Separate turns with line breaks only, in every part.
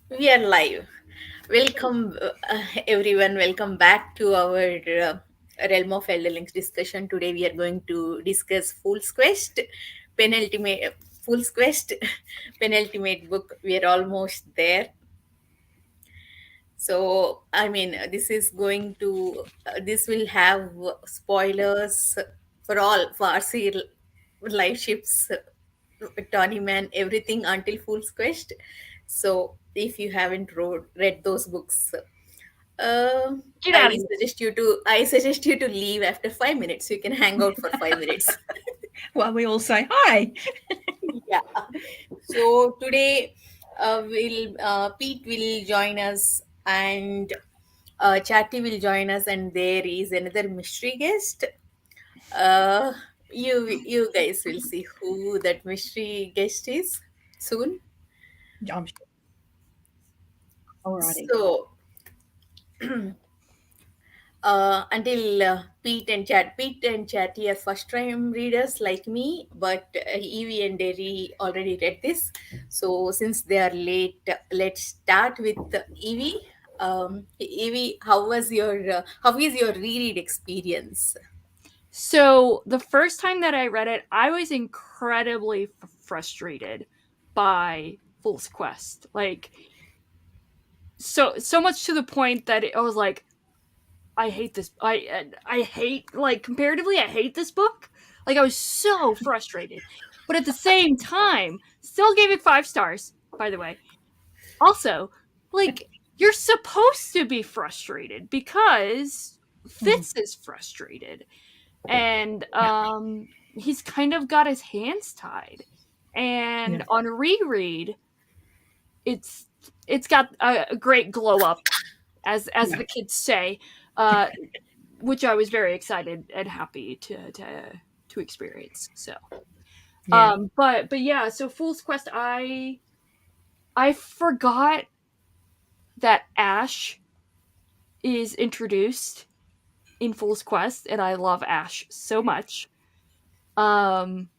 We are live. Welcome, everyone. Welcome back to our Realm of Elderlings discussion. Today, we are going to discuss Fool's Quest, penultimate Fool's Quest, penultimate book. We are almost there. So, this is going to this will have spoilers for all Farsi live ships, Tawny everything until Fool's Quest. So, if you haven't read those books,
Get out of
I
here.
suggest you to leave after 5 minutes. You can hang out for 5 minutes.
While we all say hi.
Yeah. So today, will Pete will join us, and Chattie will join us, and there is another mystery guest. Uh, you guys will see who that mystery guest is soon.
I'm sure. Alrighty.
So until Pete and Chatty are first time readers like me, but Evie and Derri already read this. So since they are late, let's start with Evie. Evie, how is your reread experience?
So, the first time that I read it, I was incredibly frustrated by Fool's Quest. Like, so much to the point that I was like, I hate this. I hate, like, comparatively, I hate this book. Like, I was so frustrated. But at the same time, still gave it 5 stars, by the way. Also, like, you're supposed to be frustrated because Fitz is frustrated. And
Yeah.
he's kind of got his hands tied.
Yeah.
And on reread, it's it's got a great glow up, as
Yeah.
the kids say, uh, which I was very excited and happy to experience. So,
Yeah.
but yeah, so Fool's Quest, I forgot that Ash is introduced in Fool's Quest, and I love Ash so much. Um,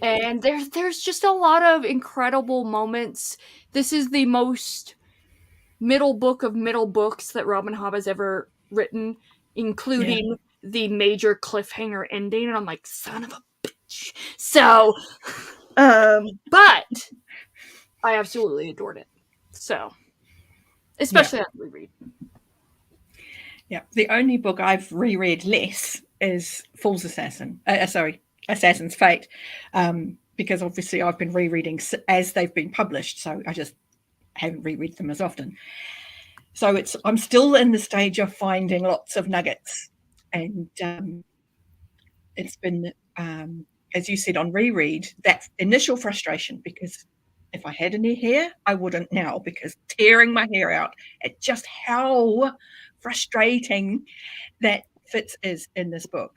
and there's just a lot of incredible moments. This is the most middle book of middle books that Robin Hobb has ever written,
Yeah.
including the major cliffhanger ending, and I'm like, son of a bitch. So, but I absolutely adored it. So,
Yeah.
especially on reread.
Yeah. The only book I've reread less is Fool's Assassin. Sorry, Assassin's Fate, because obviously I've been rereading as they've been published, so I just haven't reread them as often. So I'm still in the stage of finding lots of nuggets, and it's been, as you said on reread, that initial frustration because if I had any hair, I wouldn't now because tearing my hair out at just how frustrating that Fitz is in this book.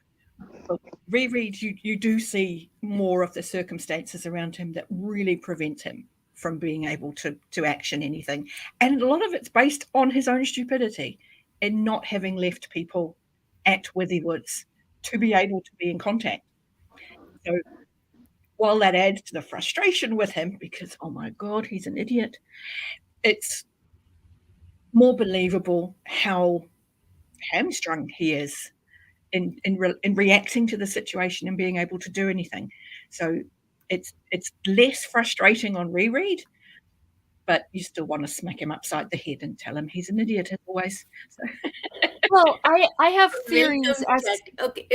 But reread, you do see more of the circumstances around him that really prevent him from being able to action anything. And a lot of it's based on his own stupidity in not having left people at Withywood's to be able to be in contact. So while that adds to the frustration with him, because oh my God, he's an idiot, it's more believable how hamstrung he is in reacting to the situation and being able to do anything. So it's less frustrating on reread, but you still want to smack him upside the head and tell him he's an idiot as always. So,
Well, I have theories
Welcome,
as
Chat. Okay,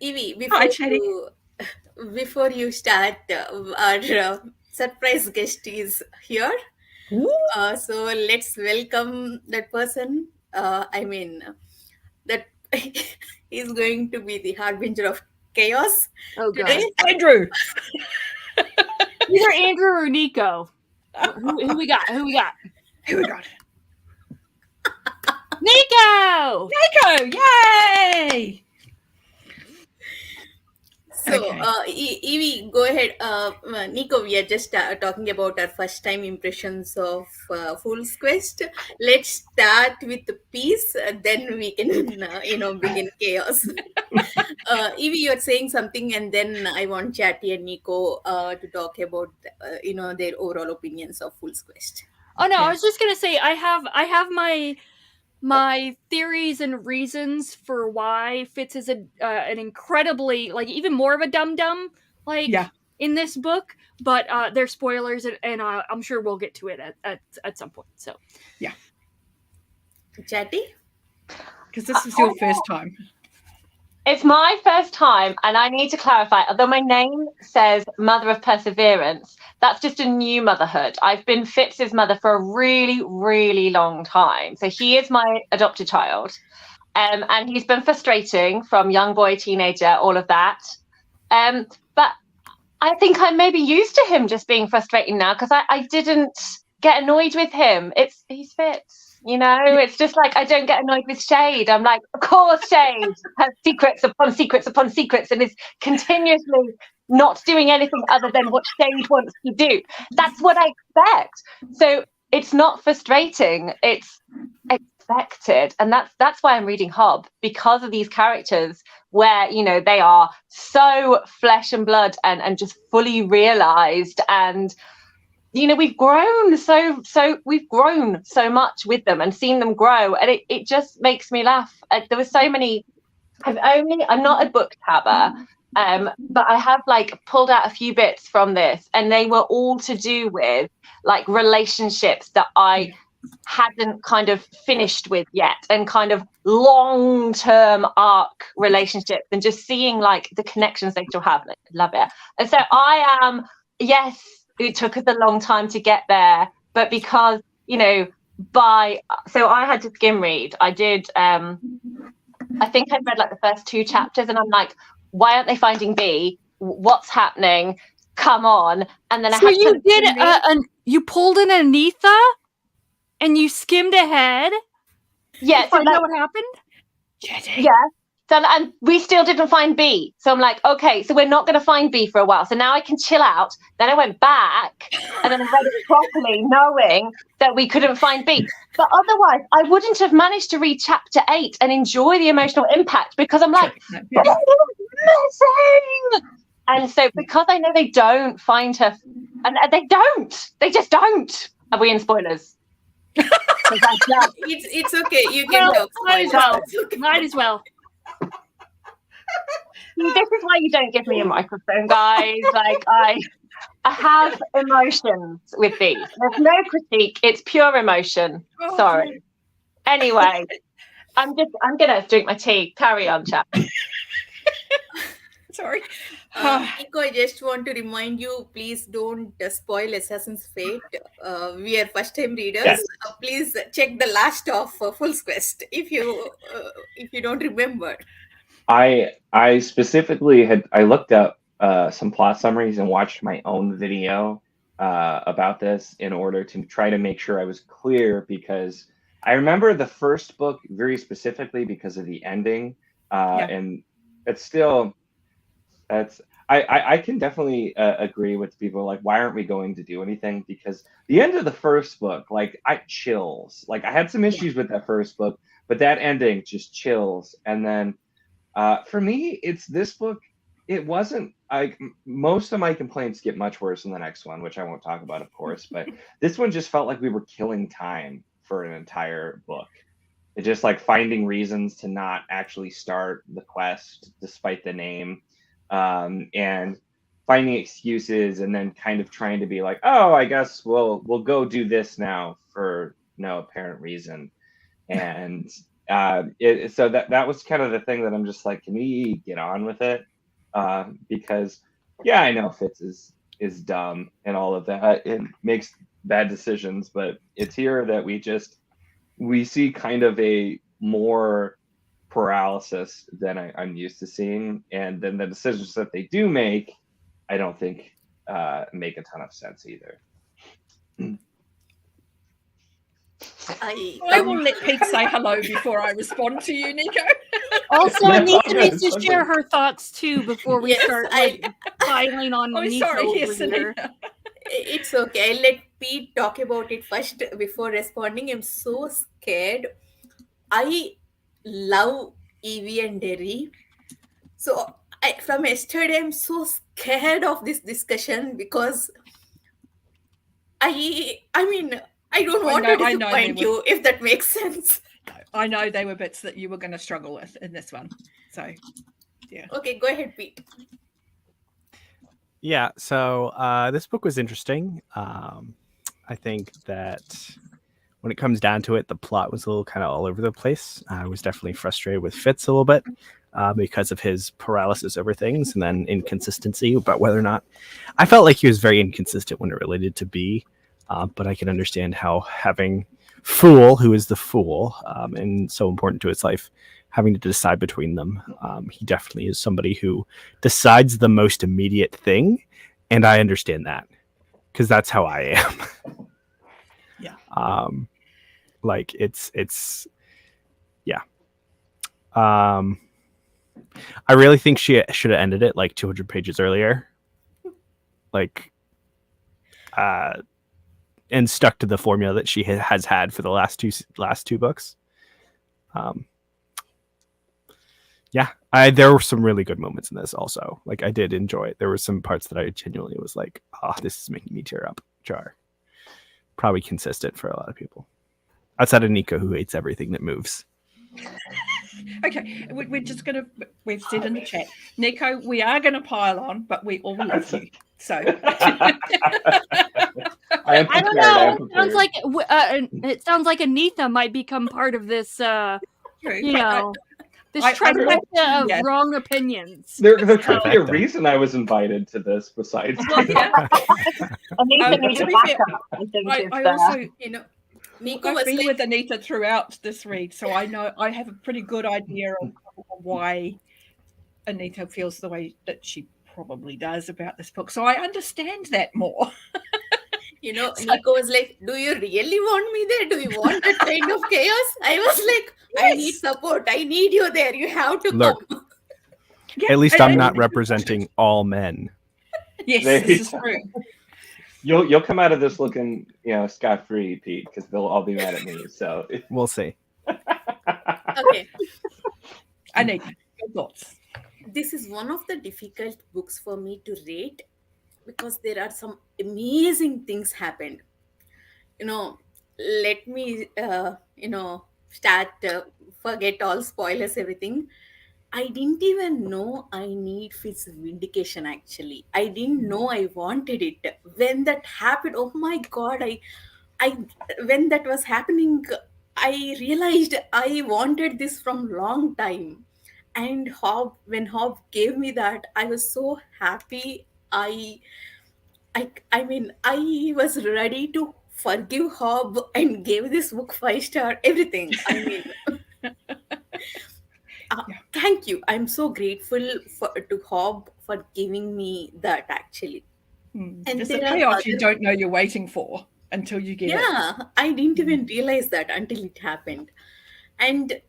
Evie.
hi, Chatty.
Before you start, our surprise guest is here.
Ooh,
So let's welcome that person. That is going to be the harbinger of chaos
oh
today.
god,
Andrew.
either Andrew or Nico. Who we got? Who we got?
Who we got?
Nico.
Nico. Yay.
So,
Okay.
Evie, go ahead. Nico, we are just talking about our first time impressions of Fool's Quest. Let's start with the peace, then we can, begin chaos. Evie, you're saying something, and then I want Chatty and Nico to talk about, their overall opinions of Fool's Quest.
Oh no, I
Yeah.
was just gonna say I have my theories and reasons for why Fitz is an incredibly, like, even more of a dum dum, like,
Yeah.
in this book, but they're spoilers, and I'm sure we'll get to it at some point. So
Yeah.
Chatty?
Because this is your first time.
It's my first time, and I need to clarify, although my name says Mother of Perseverance, that's just a new motherhood. I've been Fitz's mother for a really, really long time. So he is my adopted child. And he's been frustrating from young boy, teenager, all of that. But I think I'm maybe used to him just being frustrating now, because I didn't get annoyed with him. He's Fitz. It's just like I don't get annoyed with Shade. I'm like, of course, Shade has secrets upon secrets upon secrets and is continuously not doing anything other than what Shade wants to do. That's what I expect. So it's not frustrating. It's expected. And that's why I'm reading Hobb, because of these characters where, they are so flesh and blood and just fully realized, and we've grown so much with them and seen them grow, and it just makes me laugh. There were so many. I'm not a book tabber, but I have like pulled out a few bits from this, and they were all to do with like relationships that I hadn't kind of finished with yet, and kind of long-term arc relationships, and just seeing like the connections they still have. Like, love it. And so I am, yes, it took us a long time to get there, but because so I had to skim read. I did I think I'd read like the first 2 chapters, and I'm like, why aren't they finding B? What's happening? Come on. And then I
so
had to
you did
skim read.
you pulled an Anitha and you skimmed ahead
Yeah,
to
so
find out what happened.
yeah. So, and we still didn't find B. So I'm like, okay, so we're not going to find B for a while. So now I can chill out. Then I went back and then I read it properly, knowing that we couldn't find B. But otherwise, I wouldn't have managed to read chapter 8 and enjoy the emotional impact, because I'm like,
Yeah.
missing. And so because I know they don't find her, and they just don't. Are we in spoilers?
It's okay. You can talk
might as
spoilers.
well.
It's okay.
Might as well.
This is why you don't give me a microphone, guys. Like I have emotions with these. There's no critique. It's pure emotion. Sorry. Anyway, I'm gonna drink my tea. Carry on, chat.
Sorry.
Nico, I just want to remind you, please don't spoil Assassin's Fate. We are first-time readers.
Yes.
Please check the last of Fool's Quest if you don't remember.
I specifically I looked up some plot summaries and watched my own video about this in order to try to make sure I was clear, because I remember the first book very specifically because of the ending, and it's still I can definitely agree with people like, why aren't we going to do anything? Because the end of the first book, like, I chills. Like, I had some issues with that first book, but that ending just chills. And then for me, it's this book. It wasn't like most of my complaints get much worse in the next one, which I won't talk about, of course. But this one just felt like we were killing time for an entire book. It just like finding reasons to not actually start the quest despite the name, and finding excuses, and then kind of trying to be like, oh, I guess we'll go do this now for no apparent reason. And so that was kind of the thing that I'm just like, can we get on with it? Because yeah, I know Fitz is dumb and all of that, it makes bad decisions, but it's here that we see kind of a more paralysis than I'm used to seeing, and then the decisions that they do make, I don't think make a ton of sense either.
I will let Pete say hello before I respond to you, Nico.
Also,
Yeah,
Anita
okay,
needs to
okay.
share her thoughts too before we
Yes,
start piling on
Oh,
Nico
sorry,
over
yes,
here.
Anita.
it's okay. I'll let Pete talk about it first before responding. I'm so scared. I love Evie and Derri. So from yesterday, I'm so scared of this discussion because I mean, I don't
I
want
know-
to
I know there
disappoint
were-
you, if that makes sense.
I know they were bits that you were going to struggle with in this one. So, yeah.
Okay, go ahead, Pete.
Yeah, so this book was interesting. I think that when it comes down to it, the plot was a little kind of all over the place. I was definitely frustrated with Fitz a little bit because of his paralysis over things and then inconsistency about whether or not. I felt like he was very inconsistent when it related to B, but I can understand how having Fool, who is the fool and so important to his life, having to decide between them. He definitely is somebody who decides the most immediate thing, and I understand that because that's how I am.
Yeah.
Like it's yeah. I really think she should have ended it like 200 pages earlier. Like and stuck to the formula that she has had for the last two books. Yeah, there were some really good moments in this also. Like I did enjoy it. There were some parts that I genuinely was like, oh, this is making me tear up. Jar. Probably consistent for a lot of people. Outside of Nico, who hates everything that moves.
Okay, we're just going to, we've said in the chat, Nico, we are going to pile on, but we all love you. So,
I am
I don't
prepared. I am
know. It sounds
prepared.
like it sounds like Anitha might become part of this.
true.
You
But,
know, this
I-
trifecta of
yes.
wrong opinions.
There could be a
Trifecta.
reason I was invited to this besides.
well, yeah,
Anita
to
needs a
be fair,
backup. I think
I
is
also,
You know, Nico
I've
was
been
like,
with Anita throughout this read, so I know I have a pretty good idea of why Anita feels the way that she probably does about this book. So I understand that more.
Nico was like, do you really want me there? Do you want that kind of chaos? I was like, I need
Yes.
support. I need you there. You have to
Look.
come.
Yeah,
At least
and-
I'm
and-
not representing all men.
Yes,
There
this
you
is
go.
true.
You'll come out of this looking, scot free, Pete, because they'll all be mad at me. So
We'll see.
Okay.
Anita, your thoughts?
This is one of the difficult books for me to rate because there are some amazing things happened. Let me start, forget all spoilers, everything. I didn't even know I need Fitz vindication. Actually, I didn't know I wanted it when that happened. Oh my god! I when that was happening, I realized I wanted this from long time. And when Hobb gave me that, I was so happy. I was ready to forgive Hobb and gave this book 5 star. Everything. Thank you. I'm so grateful to Hobb for giving me that. Actually, and
It's the
there are
payoff you
other.
don't know you're waiting for until you get it.
Yeah, I didn't even realize that until it happened. And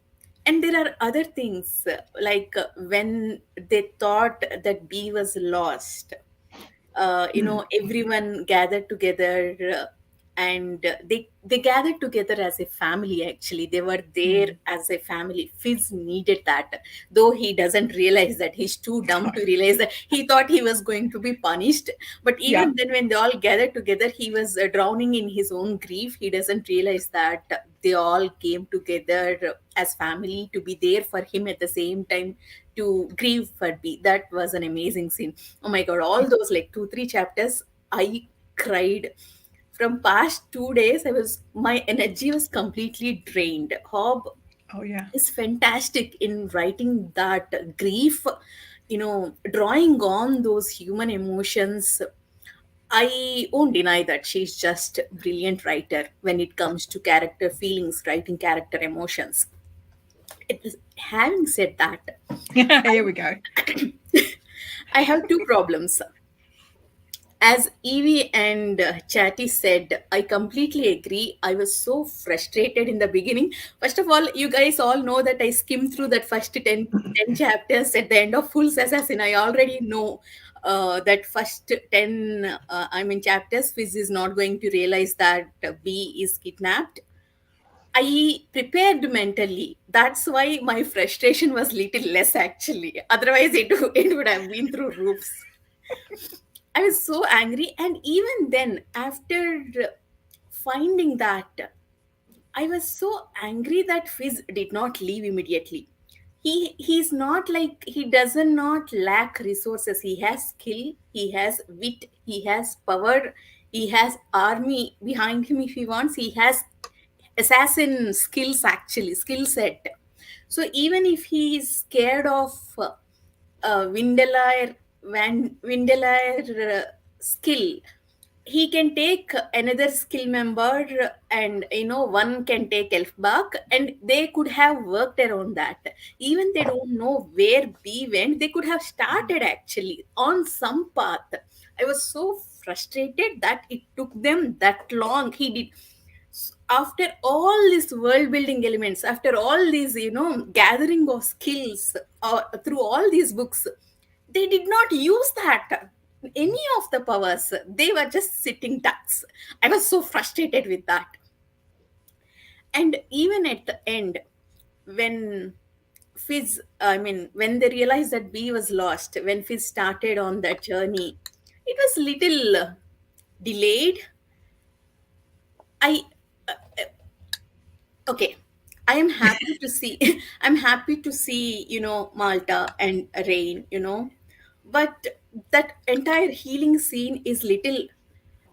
there are other things, like when they thought that B was lost, everyone gathered together, and they gathered together as a family. Actually, they were there as a family. Fizz needed that, though he doesn't realize that. He's too dumb to realize that. He thought he was going to be punished, but even then, when they all gathered together, he was drowning in his own grief. He doesn't realize that they all came together as family to be there for him at the same time, to grieve for B. That was an amazing scene. Oh my god, all those like 2 3 chapters, I cried. From past 2 days, my energy was completely drained. Hobb
Oh yeah.
is fantastic in writing that grief, drawing on those human emotions. I won't deny that she's just brilliant writer when it comes to character feelings, writing character emotions. Having said that,
Here we go.
I have two problems. As Evie and Chattie said, I completely agree. I was so frustrated in the beginning. First of all, you guys all know that I skimmed through that first 10 chapters at the end of Fool's Assassin. I already know that first 10, chapters, Fizz is not going to realize that B is kidnapped. I prepared mentally. That's why my frustration was little less, actually. Otherwise, it would have been through roofs. I was so angry, and even then, after finding that, I was so angry that Fizz did not leave immediately. He's not like, he does not lack resources. He has skill, he has wit, he has power, he has army behind him if he wants. He has assassin skills, actually skill set. So even if he is scared of Windelair skill, he can take another skill member, and one can take Elfbach, and they could have worked around that. Even they don't know where B went, they could have started actually on some path. I was so frustrated that it took them that long. He did, after all these world building elements, after all these gathering of skills, through all these books, they did not use that any of the powers. They were just sitting ducks. I was so frustrated with that. And even at the end, when when they realized that B was lost, when Fizz started on that journey, it was little delayed. I Okay, I am happy to see I'm happy to see Malta and Rain, but that entire healing scene is little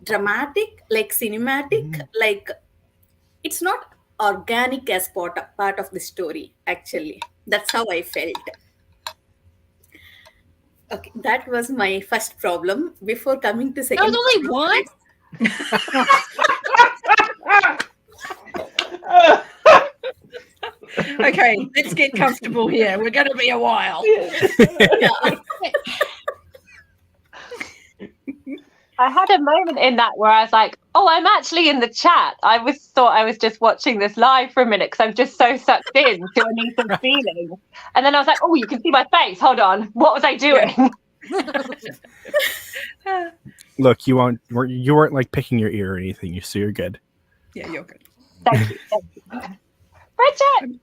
dramatic, like cinematic, like it's not organic as part of the story. Actually, that's how I felt. Okay, that was my first problem before coming to
That
second
was only
problem.
one?
Okay, let's get comfortable here. We're going to be a while.
Yeah.
I had a moment in that where I was like, oh, I'm actually in the chat. Thought I was just watching this live for a minute because I'm just so sucked in to Anita's feelings. And then I was like, oh, you can see my face. Hold on. What was I doing?
Look, you weren't like picking your ear or anything, so you're good.
Yeah, you're good.
Thank you. Richard!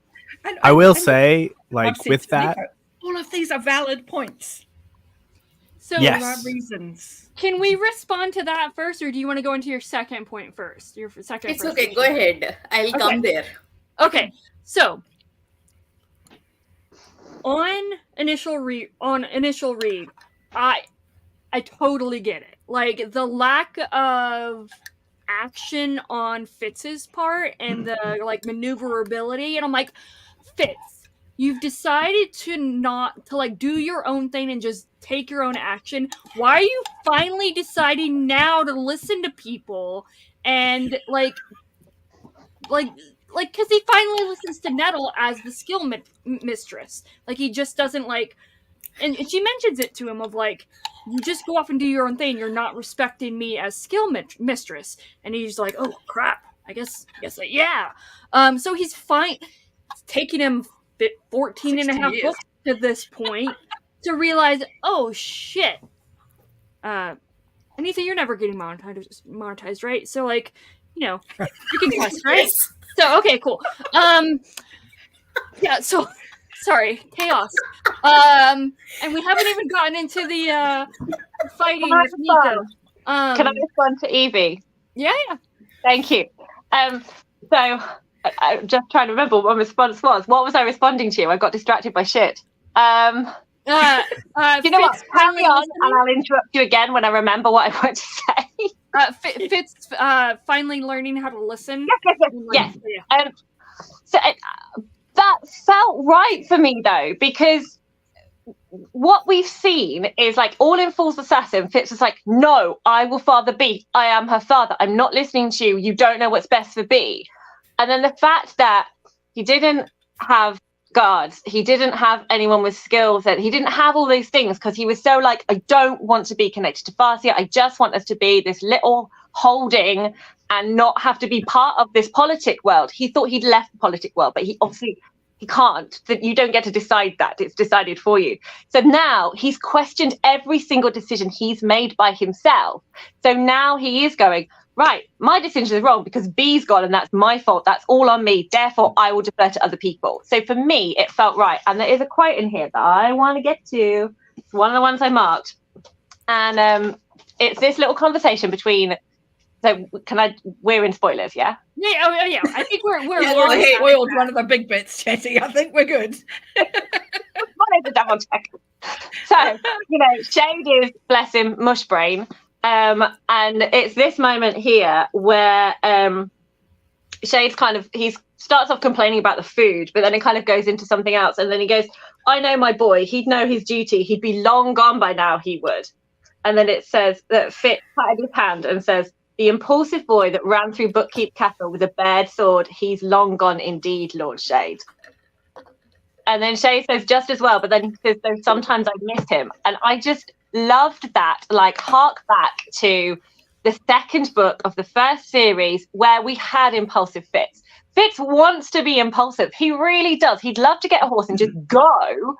I will say, like,
I've said
with
to
that,
Nico, all of these are valid points.
So
Yes.
There are reasons.
can we respond to that first, or do you want to go into your second point first? Your second.
It's okay, go ahead. I'll come there.
Okay, so on initial read, I totally get it. Like the lack of action on Fitz's part and the like maneuverability, and I'm like, Fitz, you've decided to like do your own thing and just take your own action. Why are you finally deciding now to listen to people and like because he finally listens to Nettle as the skill mistress. Like he just doesn't like, and she mentions it to him of like, you just go off and do your own thing. You're not respecting me as skill mistress. And he's like, oh crap. I guess yeah. So he's fine. It's taking him 14 and a half books to this point to realize, oh shit. Anita, you're never getting monetized, right? So like, you can trust, right?
Yes.
So okay, cool. Yeah, so sorry, chaos. And we haven't even gotten into the fighting with Nico.
Can I respond to Evie?
Yeah.
Thank you. So I'm just trying to remember what my response was. What was I responding to? I got distracted by shit. Do you know what? Carry on, and I'll interrupt you again when I remember what I want to say.
Fitz finally learning how to listen.
Yes. So that felt right for me though, because what we've seen is like all in Fool's Assassin, Fitz is like, no, I will father B. I am her father. I'm not listening to you. You don't know what's best for B. And then the fact that he didn't have guards, he didn't have anyone with skills, that he didn't have all these things because he was so like, I don't want to be connected to Farsia. I just want us to be this little holding and not have to be part of this politic world. He thought he'd left the politic world, but he can't. That you don't get to decide that. It's decided for you. So now he's questioned every single decision he's made by himself. So now he is going, right, my decision is wrong because B's gone and that's my fault. That's all on me. Therefore, I will defer to other people. So for me, it felt right. And there is a quote in here that I want to get to. It's one of the ones I marked. And it's this little conversation between So we're in spoilers, yeah?
Yeah, oh, yeah. I think we're
Yeah,
long
they
past
spoiled
that.
one of the big bits, Chattie. I think we're good.
Wanted to double check. So, Shade is, bless him, mush brain. And it's this moment here where Shade's he starts off complaining about the food, but then it kind of goes into something else. And then he goes, I know my boy, he'd know his duty. He'd be long gone by now, he would. And then it says that Fitz patted his hand and says, the impulsive boy that ran through Bookkeep Castle with a bared sword, he's long gone indeed, Lord Shade. And then Shade says, just as well, but then he says, though sometimes I miss him. And I just loved that, hark back to the second book of the first series where we had impulsive Fitz. Fitz wants to be impulsive. He really does. He'd love to get a horse and just go.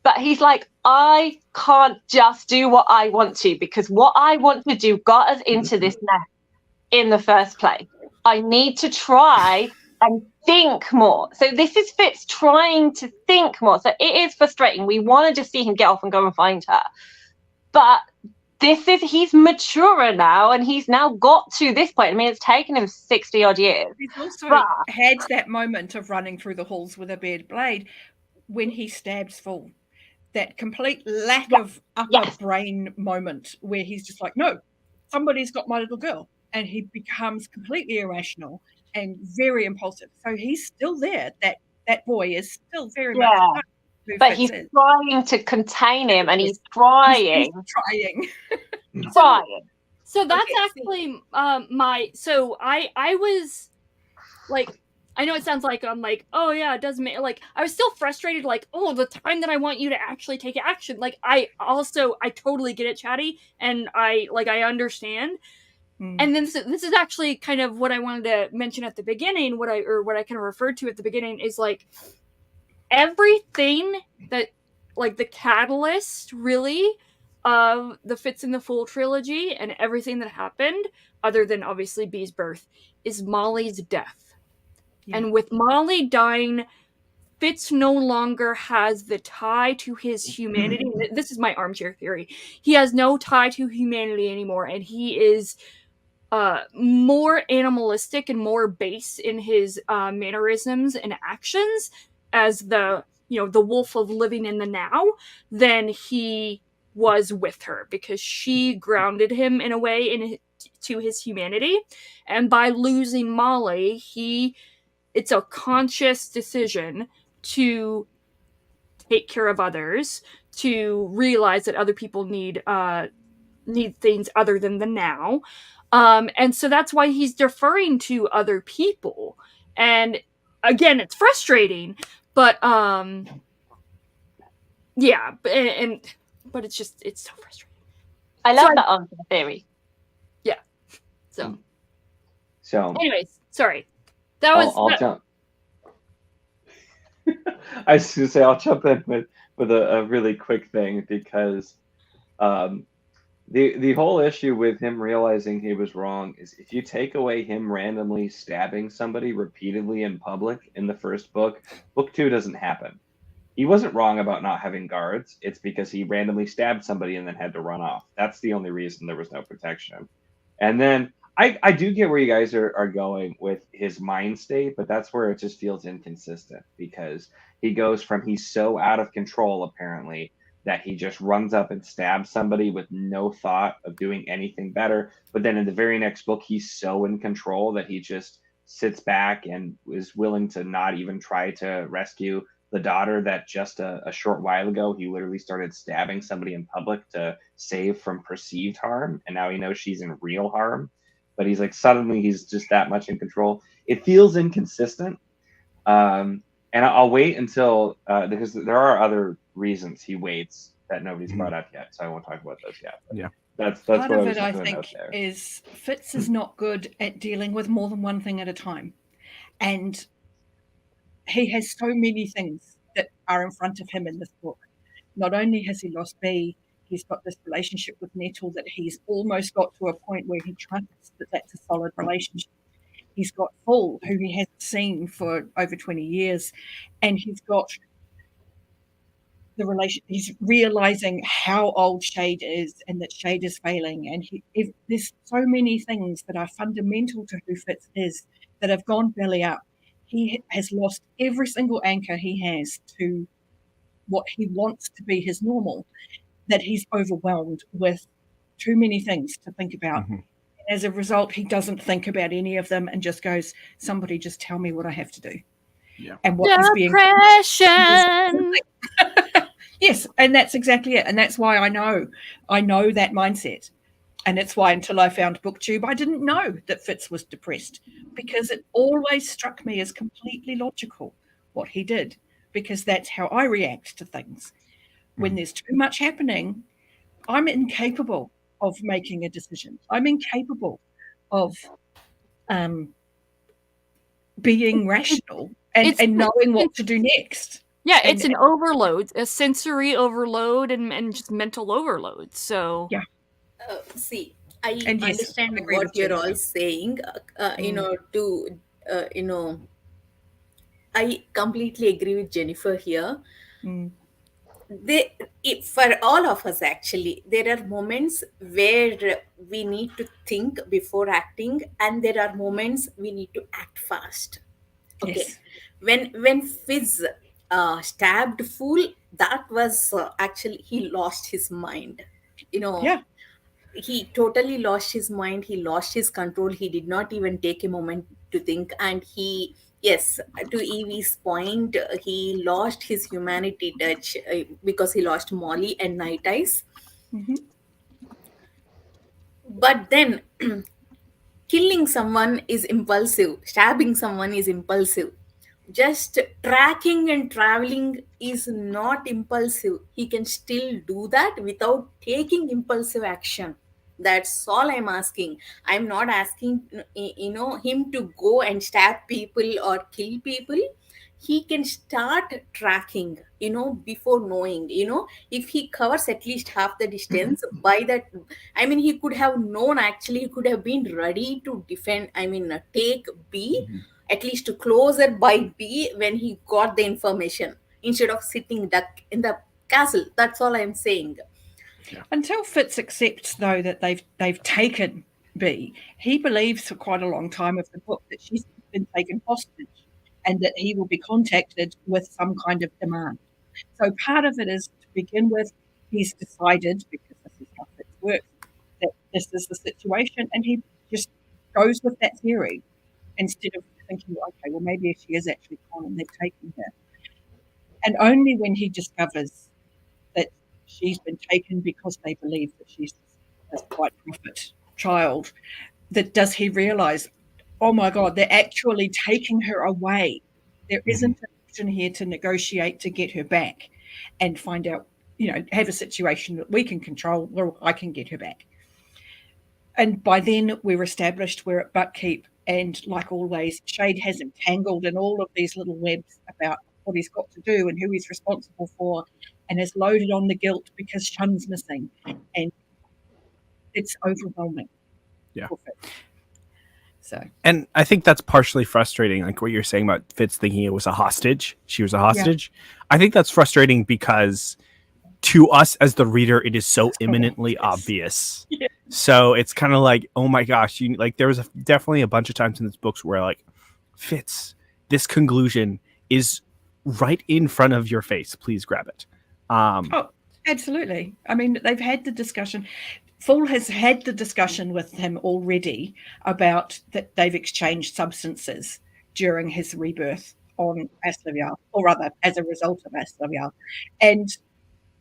But he's like, I can't just do what I want to, because what I want to do got us into this mess in the first place. I need to try and think more. So this is Fitz trying to think more. So it is frustrating. We want to just see him get off and go and find her. But he's maturer now, and he's now got to this point. I mean, it's taken him 60 odd years.
He's also had that moment of running through the halls with a bared blade when he stabs Fool. That complete lack of upper brain moment where he's just like, no, somebody's got my little girl. And he becomes completely irrational and very impulsive. So he's still there. That boy is still very much
but he's trying to contain him, and he's trying. Trying.
So that's actually so I was like, I know it sounds like I'm like, oh yeah, it doesn't make, like, I was still frustrated, like, oh, the time that I want you to actually take action. Like, I totally get it, Chattie, and I understand. And then this is actually kind of what I wanted to mention at the beginning, what I kind of referred to at the beginning is, like, everything that, like, the catalyst, really, of the Fitz and the Fool trilogy and everything that happened, other than, obviously, Bee's birth, is Molly's death. Yeah. And with Molly dying, Fitz no longer has the tie to his humanity. This is my armchair theory. He has no tie to humanity anymore, and he is more animalistic and more base in his mannerisms and actions as the wolf of living in the now than he was with her, because she grounded him in a way to his humanity. And by losing Molly, it's a conscious decision to take care of others, to realize that other people need things other than the now. And so that's why he's deferring to other people. And again, it's frustrating, but yeah, but it's so frustrating.
I love that answer theory.
Yeah. So anyways, sorry.
I'll jump. I was going to say, I'll jump in with a really quick thing, because the whole issue with him realizing he was wrong is, if you take away him randomly stabbing somebody repeatedly in public in the first book, book 2 doesn't happen. He wasn't wrong about not having guards. It's because he randomly stabbed somebody and then had to run off. That's the only reason there was no protection. And then I do get where you guys are going with his mind state, but that's where it just feels inconsistent, because he goes from he's so out of control, apparently, that he just runs up and stabs somebody with no thought of doing anything better. But then in the very next book, he's so in control that he just sits back and is willing to not even try to rescue the daughter that just a short while ago he literally started stabbing somebody in public to save from perceived harm, and now he knows she's in real harm. But he's like, suddenly he's just that much in control. It feels inconsistent. And I'll wait until, because there are other reasons he waits that nobody's brought up yet, so I won't talk about those yet. But
yeah,
that's
part
what
of it. I
think
is Fitz is not good at dealing with more than one thing at a time, and he has so many things that are in front of him in this book. Not only has he lost Bee, he's got this relationship with Nettle that he's almost got to a point where he trusts that that's a solid relationship. He's got Fool, who he hasn't seen for over 20 years, and he's got the relation. He's realizing how old Shade is and that Shade is failing, and there's so many things that are fundamental to who Fitz is that have gone belly up. He has lost every single anchor he has to what he wants to be his normal, that he's overwhelmed with too many things to think about.
Mm-hmm.
As a result, he doesn't think about any of them and just goes, somebody just tell me what I have to do.
Yeah.
And what he's being
Depression.
yes, and that's exactly it. And that's why I know that mindset. And it's why until I found BookTube, I didn't know that Fitz was depressed, because it always struck me as completely logical what he did, because that's how I react to things. When there's too much happening, I'm incapable of making a decision. I'm incapable of being rational and knowing what to do next.
Yeah, it's an overload, a sensory overload and just mental overload. So
yeah.
See, I
And yes,
understand
I agree
what
with
you're
Jennifer.
all saying. I completely agree with Jennifer here. For all of us, actually, there are moments where we need to think before acting, and there are moments we need to act fast. Okay,
Yes.
when Fizz stabbed Fool, that was actually, he lost his mind.
Yeah.
He totally lost his mind, he lost his control, he did not even take a moment to think. And he, yes, to Evie's point, he lost his humanity touch, because he lost Molly and Night Eyes.
Mm-hmm.
But then killing someone is impulsive, stabbing someone is impulsive, just tracking and traveling is not impulsive. He can still do that without taking impulsive action. That's all I'm asking. I'm not asking him to go and stab people or kill people. He can start tracking, before knowing. If he covers at least half the distance by that, I mean, he could have known, actually he could have been ready to defend, I mean, take B, at least closer by B when he got the information, instead of sitting duck in the castle. That's all I'm saying.
Until Fitz accepts, though, that they've taken B, he believes for quite a long time of the book that she's been taken hostage and that he will be contacted with some kind of demand. So part of it is, to begin with, he's decided, because this is how Fitz works, that this is the situation, and he just goes with that theory instead of thinking, okay, well, maybe she is actually gone and they've taken her. And only when he discovers that she's been taken because they believe that she's this white prophet child, that does he realize, oh my God, they're actually taking her away. There isn't an option here to negotiate to get her back and find out, have a situation that we can control where I can get her back. And by then we're established, we're at Buckkeep, and like always, Shade has him tangled in all of these little webs about what he's got to do and who he's responsible for, and has loaded on the guilt because Shun's missing, and it's overwhelming.
Yeah.
So,
and I think that's partially frustrating, like what you're saying about Fitz thinking it was a hostage. She was a hostage. Yeah. I think that's frustrating because to us as the reader, it is so imminently obvious. Yeah. So it's kind of like, oh my gosh, there was definitely a bunch of times in this book where like, Fitz, this conclusion is right in front of your face. Please grab it.
Oh, absolutely. I mean, they've had the discussion. Fool has had the discussion with him already about that they've exchanged substances during his rebirth on Aslavial, or rather, as a result of Aslavial. And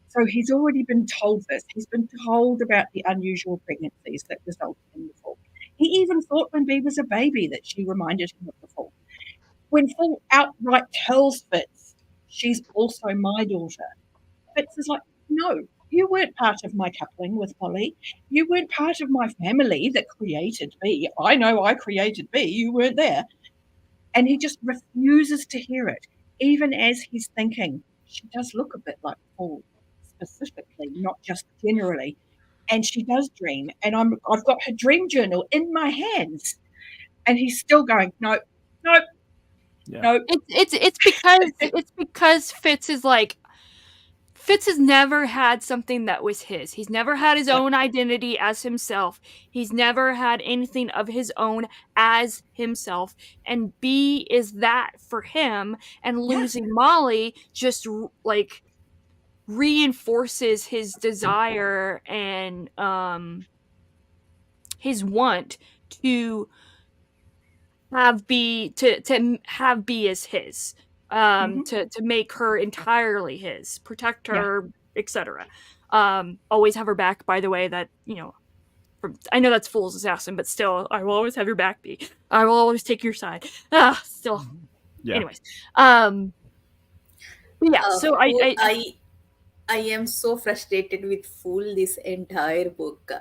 so he's already been told this. He's been told about the unusual pregnancies that resulted in the fall. He even thought when Bee was a baby that she reminded him of the fall. When Fool outright tells Fitz, she's also my daughter, Fitz is like, no, you weren't part of my coupling with Molly. You weren't part of my family that created Bee. I know I created Bee. You weren't there. And he just refuses to hear it, even as he's thinking, she does look a bit like Fool, specifically, not just generally. And she does dream. And I've got her dream journal in my hands. And he's still going, no.
It's because Fitz is like, Fitz has never had something that was his. He's never had his own identity as himself. He's never had anything of his own as himself. And B is that for him. And losing Molly just like reinforces his desire and his want to have B as his. To make her entirely his, protect her, etc. Always have her back, by the way, that, you know, I know that's Fool's Assassin, but still, I will always have your back, B. I will always take your side. Still.
Yeah.
Anyways. Yeah, so
I am so frustrated with Fool this entire book.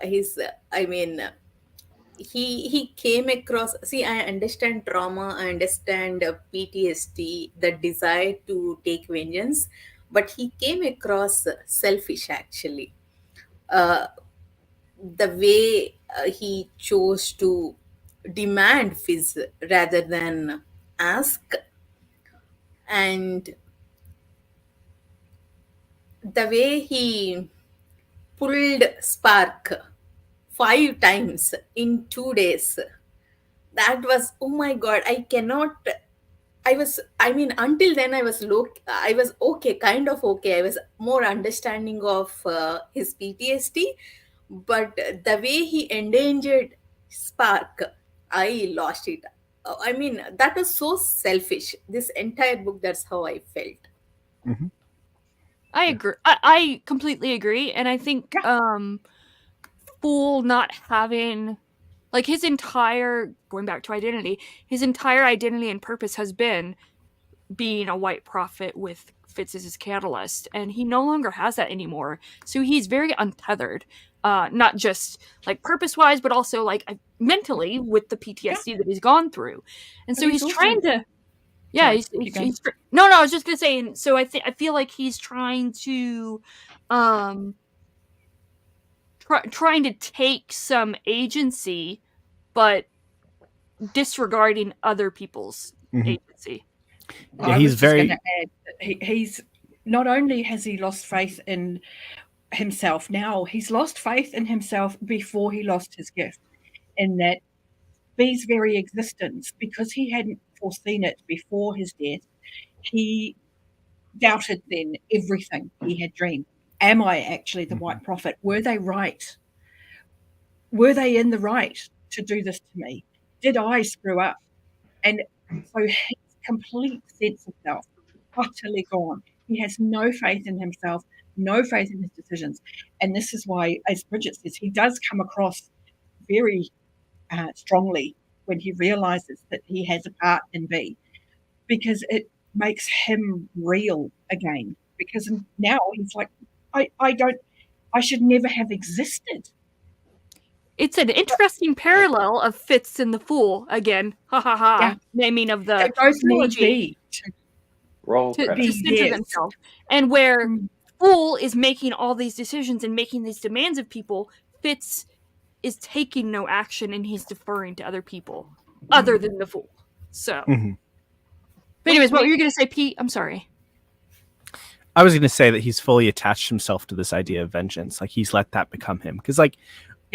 He came across, see, I understand trauma, I understand PTSD, the desire to take vengeance, but he came across selfish actually. The way he chose to demand fizz rather than ask, and the way he pulled Spark 5 times in 2 days, that was, oh my god, I cannot. Until then I was okay, kind of okay. I was more understanding of his PTSD, but the way he endangered Spark, I lost it. That was so selfish. This entire book, that's how I felt.
Mm-hmm.
I agree. I completely agree, and I think Fool not having, like, his entire, going back to identity, his entire identity and purpose has been being a white prophet with Fitz as his catalyst, and he no longer has that anymore. So he's very untethered, not just like purpose-wise, but also like mentally with the PTSD that he's gone through. And so he's trying to. Yeah,
Sorry,
he's no. I was just gonna say. So I feel like he's trying to, trying to take some agency, but disregarding other people's agency.
Yeah, he's very.
Going to add that he's not only has he lost faith in himself now, he's lost faith in himself before he lost his gift. In that B's very existence, because he hadn't foreseen it before his death, he doubted then everything he had dreamed. Am I actually the white prophet? Were they right? Were they in the right to do this to me? Did I screw up? And so his complete sense of self, utterly gone. He has no faith in himself, no faith in his decisions. And this is why, as Bridget says, he does come across very strongly when he realizes that he has a part in B, because it makes him real again. Because now he's like, I should never have existed.
It's an interesting parallel of Fitz and the Fool again. Ha ha ha.
Yeah.
Naming of the
They both
trilogy
need
Roll
to
credits.
center themselves. And where Fool is making all these decisions and making these demands of people, Fitz is taking no action and he's deferring to other people other than the Fool. So, but anyways, what were you going to say, Pete? I'm sorry.
I was going to say that he's fully attached himself to this idea of vengeance. Like, he's let that become him. Because, like,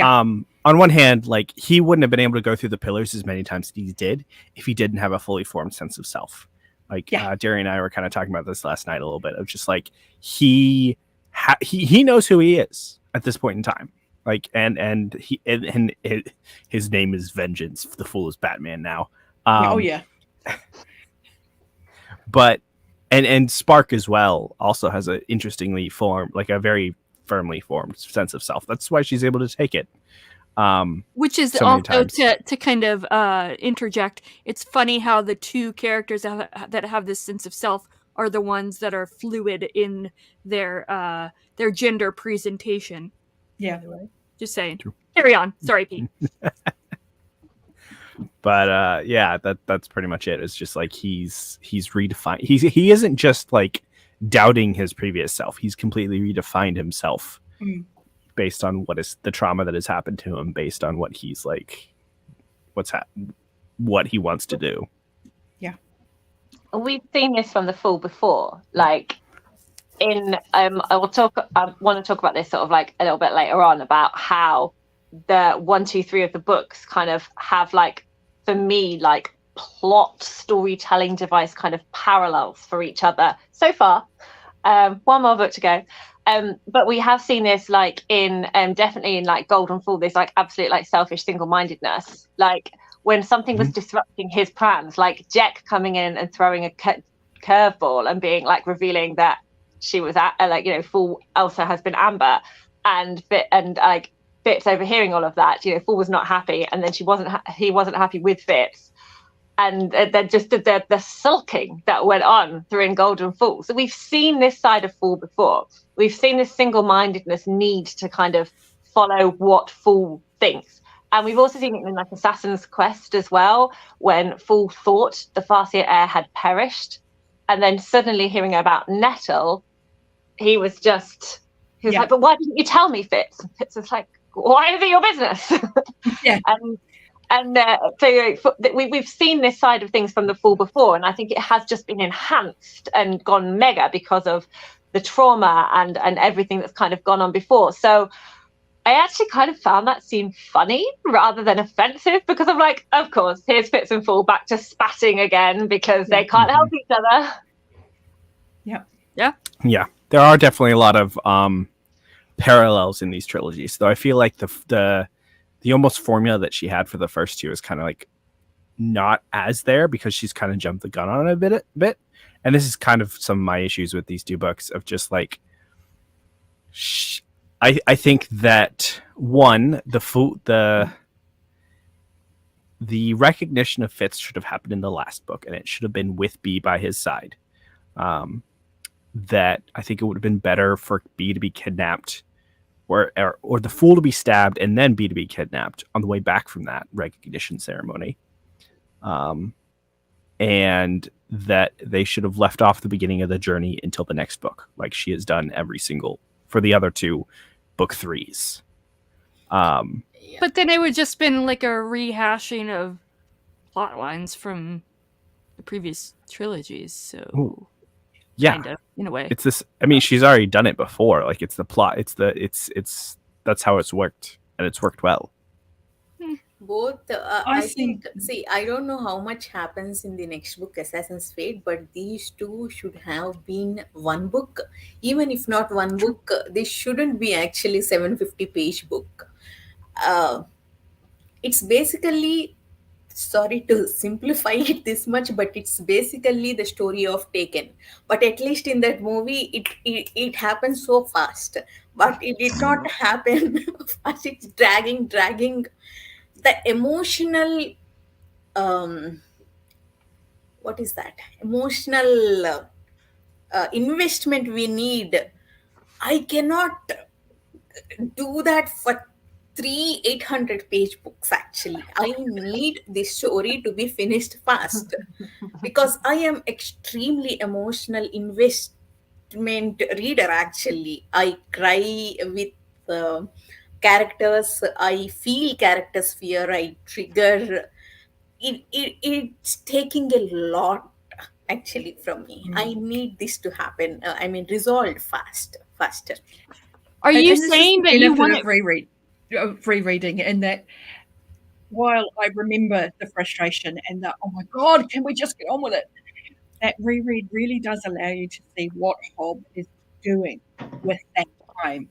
on one hand, like, he wouldn't have been able to go through the pillars as many times as he did if he didn't have a fully formed sense of self. Like, Derri and I were kind of talking about this last night a little bit, of just like, he knows who he is at this point in time. Like, and his name is Vengeance. The Fool is Batman now. But and Spark as well also has a interestingly formed, like a very firmly formed sense of self. That's why she's able to take it.
Which is so also to kind of interject. It's funny how the two characters that have this sense of self are the ones that are fluid in their gender presentation.
Yeah.
Just saying. True. Carry on. Sorry, Pete.
But that's pretty much it. It's just like he's redefined. He isn't just like doubting his previous self. He's completely redefined himself based on what is the trauma that has happened to him, based on what he's like, what he wants to do.
Yeah. We've seen this from the Fool before. Like, I will talk. I want to talk about this sort of like a little bit later on about how the 1, 2, 3 of the books kind of have like, for me, like plot storytelling device kind of parallels for each other so far. One more book to go. But we have seen this like in definitely in like Golden Fall, this like absolute like selfish single-mindedness. Like when something was disrupting his plans, like Jack coming in and throwing a curveball and being like revealing that she was at like, you know, Fall Elsa has been Amber, and like Fitz overhearing all of that, you know, Fall was not happy, and then he wasn't happy with Fitz, and then just the sulking that went on through in Golden Fall. So we've seen this side of Fall before. We've seen this single-mindedness need to kind of follow what Fall thinks. And we've also seen it in like Assassin's Quest as well, when Fall thought the Farseer heir had perished. And then suddenly hearing about Nettle, he was like, but why didn't you tell me, Fitz? And Fitz was like, why is it your business?
Yeah.
And so we've seen this side of things from the Fall before, and I think it has just been enhanced and gone mega because of the trauma and everything that's kind of gone on before. So I actually kind of found that scene funny rather than offensive, because I'm like, of course, here's Fitz and Fall back to spatting again because they can't help each other.
Yeah, there are definitely a lot of parallels in these trilogies. Though I feel like the almost formula that she had for the first two is kind of like not as there, because she's kind of jumped the gun on it a bit. And this is kind of some of my issues with these two books of just like, I think that one, the recognition of Fitz should have happened in the last book, and it should have been with B by his side. That I think it would have been better for B to be kidnapped, or the Fool to be stabbed and then B to be kidnapped on the way back from that recognition ceremony. And that they should have left off the beginning of the journey until the next book, like she has done every single for the other two book threes.
But then it would just been like a rehashing of plot lines from the previous trilogies. So
Ooh. Yeah,
kind of, in a way.
It's this. I mean, she's already done it before. Like, it's the plot. It's that's how it's worked, and it's worked well.
Both, I think, see, I don't know how much happens in the next book, Assassin's Fate, but these two should have been one book. Even if not one book, they shouldn't be actually 750-page book. It's basically, sorry to simplify it this much, but it's basically the story of Taken. But at least in that movie, it happened so fast. But it did not happen fast. It's dragging. The emotional, what is that? Emotional investment we need. I cannot do that for three 800-page books. Actually, I need the story to be finished fast, because I am extremely emotional investment reader. Actually, I cry with characters. I feel characters fear. I trigger it's taking a lot actually from me. I need this to happen. I mean, resolved faster.
Are you saying that you want
to rereading, and that while I remember the frustration and the, oh my God, can we just get on with it? That reread really does allow you to see what Hobb is doing with that time.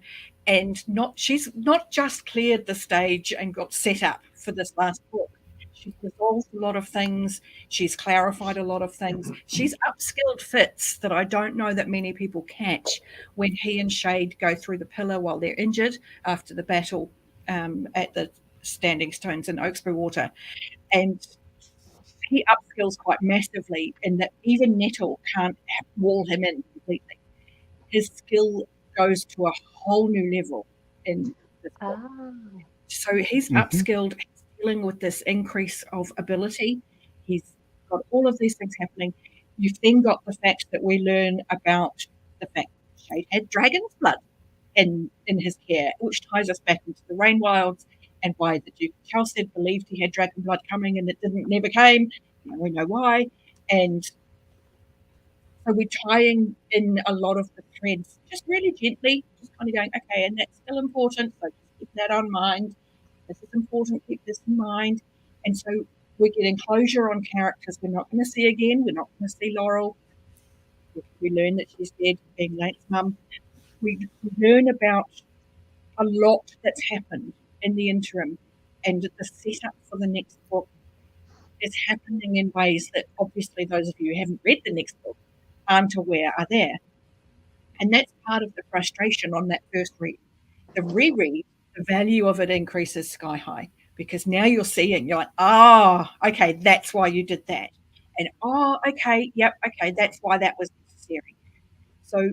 And she's not just cleared the stage and got set up for this last book. She's resolved a lot of things. She's clarified a lot of things. She's upskilled Fitz that I don't know that many people catch when he and Shade go through the pillar while they're injured after the battle at the Standing Stones in Oaksbury Water. And he upskills quite massively in that even Nettle can't wall him in completely. His skill goes to a whole new level in this book. So he's upskilled, he's dealing with this increase of ability. He's got all of these things happening. You've then got the fact that we learn about the fact that Shade had dragon's blood in his care, which ties us back into the Rainwilds, and why the Duke of Chalced believed he had dragon blood coming and it never came. And we know why. And So we're tying in a lot of the threads just really gently, just kind of going, okay, and that's still important. So just keep that on mind. This is important, keep this in mind. And so we're getting closure on characters we're not going to see again. We're not going to see Laurel. We learn that she's dead, being Lance's mum. We learn about a lot that's happened in the interim, and the setup for the next book is happening in ways that obviously those of you who haven't read the next book aren't aware are there. And that's part of the frustration on that first read. The reread, the value of it increases sky high, because now you're seeing, you're like, oh, okay, that's why you did that. And oh, okay, yep, okay, that's why that was necessary. So,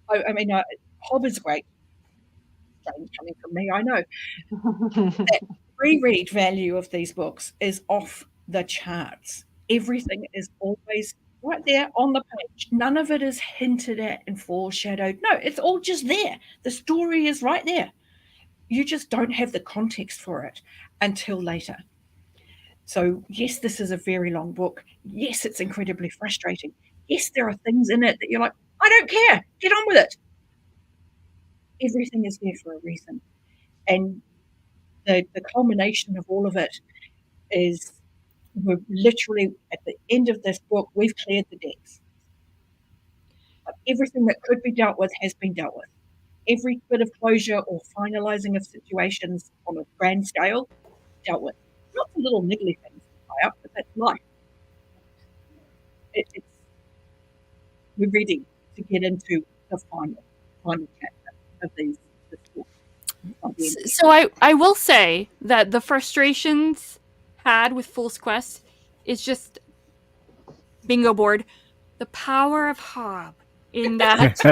I mean, Hobb is great. Coming from me, I know. That reread value of these books is off the charts. Everything is always right there on the page. None of it is hinted at and foreshadowed. No, it's all just there. The story is right there. You just don't have the context for it until later. So, yes, this is a very long book. Yes, it's incredibly frustrating. Yes, there are things in it that you're like, I don't care. Get on with it. Everything is there for a reason. And the culmination of all of it is we're literally at the end of this book, we've cleared the decks. Everything that could be dealt with has been dealt with. Every bit of closure or finalizing of situations on a grand scale, dealt with. Lots of little niggly things to tie up, but that's life. We're ready to get into the final chapter of this book.
So I will say that the frustrations had with Fool's Quest is just bingo board. The power of Hobb in that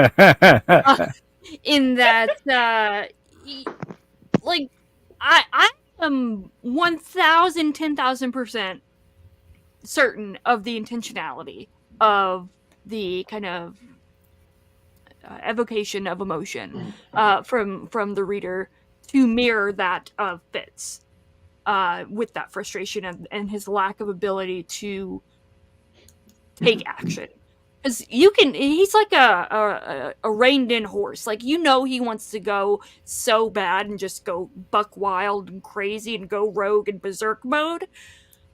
like I am 1000% certain of the intentionality of the kind of evocation of emotion from the reader to mirror that of Fitz with that frustration and his lack of ability to take action. Because he's like a reined in horse. Like, you know, he wants to go so bad and just go buck wild and crazy and go rogue and berserk mode,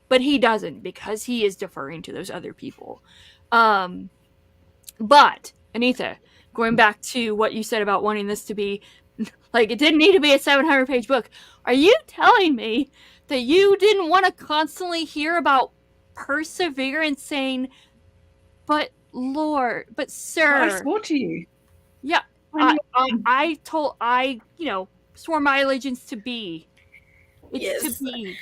but he doesn't, because he is deferring to those other people. But Anita, going back to what you said about wanting this to be like, it didn't need to be a 700-page book. Are you telling me that you didn't want to constantly hear about perseverance saying, but Lord, but sir,
I swore to you.
Yeah, I swore my allegiance to be. It's
Yes.
to be.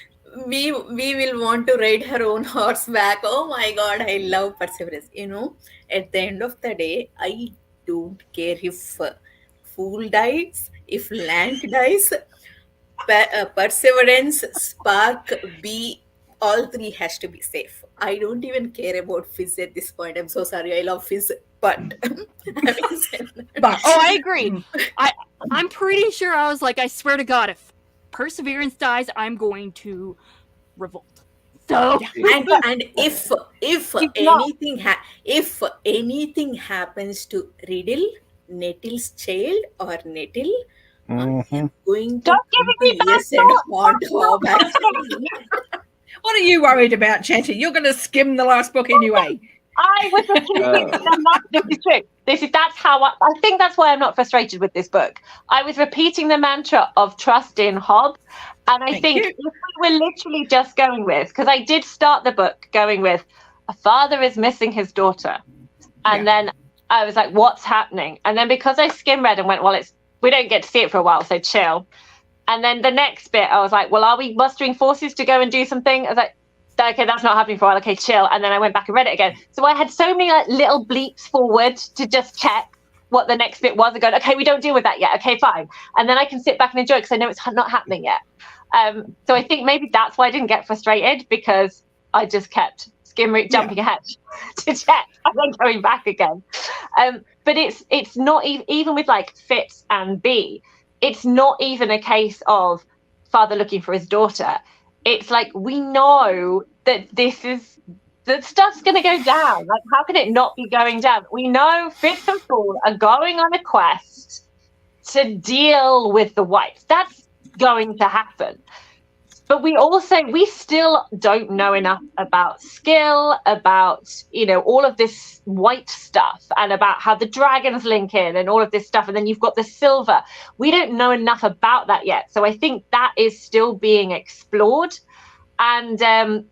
We will want to ride her own horseback. Oh my god, I love perseverance. You know, at the end of the day, I don't care if Fool dies, if Lank dies, Perseverance, Spark, B, all three has to be safe. I don't even care about Fizz at this point. I'm so sorry. I love Fizz, but having said that,
But
I agree. I'm pretty sure I was like, I swear to God, if Perseverance dies, I'm going to revolt. So
and if anything happens to Riddle, Nettle's child, or Nettle, I am going to
Stop giving me bad
yes and haunt Hobb.
what are you worried about, Chattie? You're going to skim the last book anyway.
I was repeating this is true. That's how I think that's why I'm not frustrated with this book. I was repeating the mantra of trust in Hobb, and I think if we were literally just going with, because I did start the book going with, a father is missing his daughter, and then I was like, what's happening? And then because I skim read and went, well, we don't get to see it for a while, so chill. And then the next bit, I was like, well, are we mustering forces to go and do something? I was like, okay, that's not happening for a while. Okay, chill. And then I went back and read it again. So I had so many little bleeps forward to just check what the next bit was and go, okay, we don't deal with that yet. Okay, fine. And then I can sit back and enjoy it because I know it's not happening yet. So I think maybe that's why I didn't get frustrated, because I just kept jumping ahead to check and then going back again. But it's not even with like Fitz and B, it's not even a case of father looking for his daughter. It's like, we know that this is that stuff's going to go down. Like, how can it not be going down? We know Fitz and Fool are going on a quest to deal with the whites. That's going to happen. But we still don't know enough about skill, about, all of this white stuff, and about how the dragons link in and all of this stuff. And then you've got the silver. We don't know enough about that yet. So I think that is still being explored. And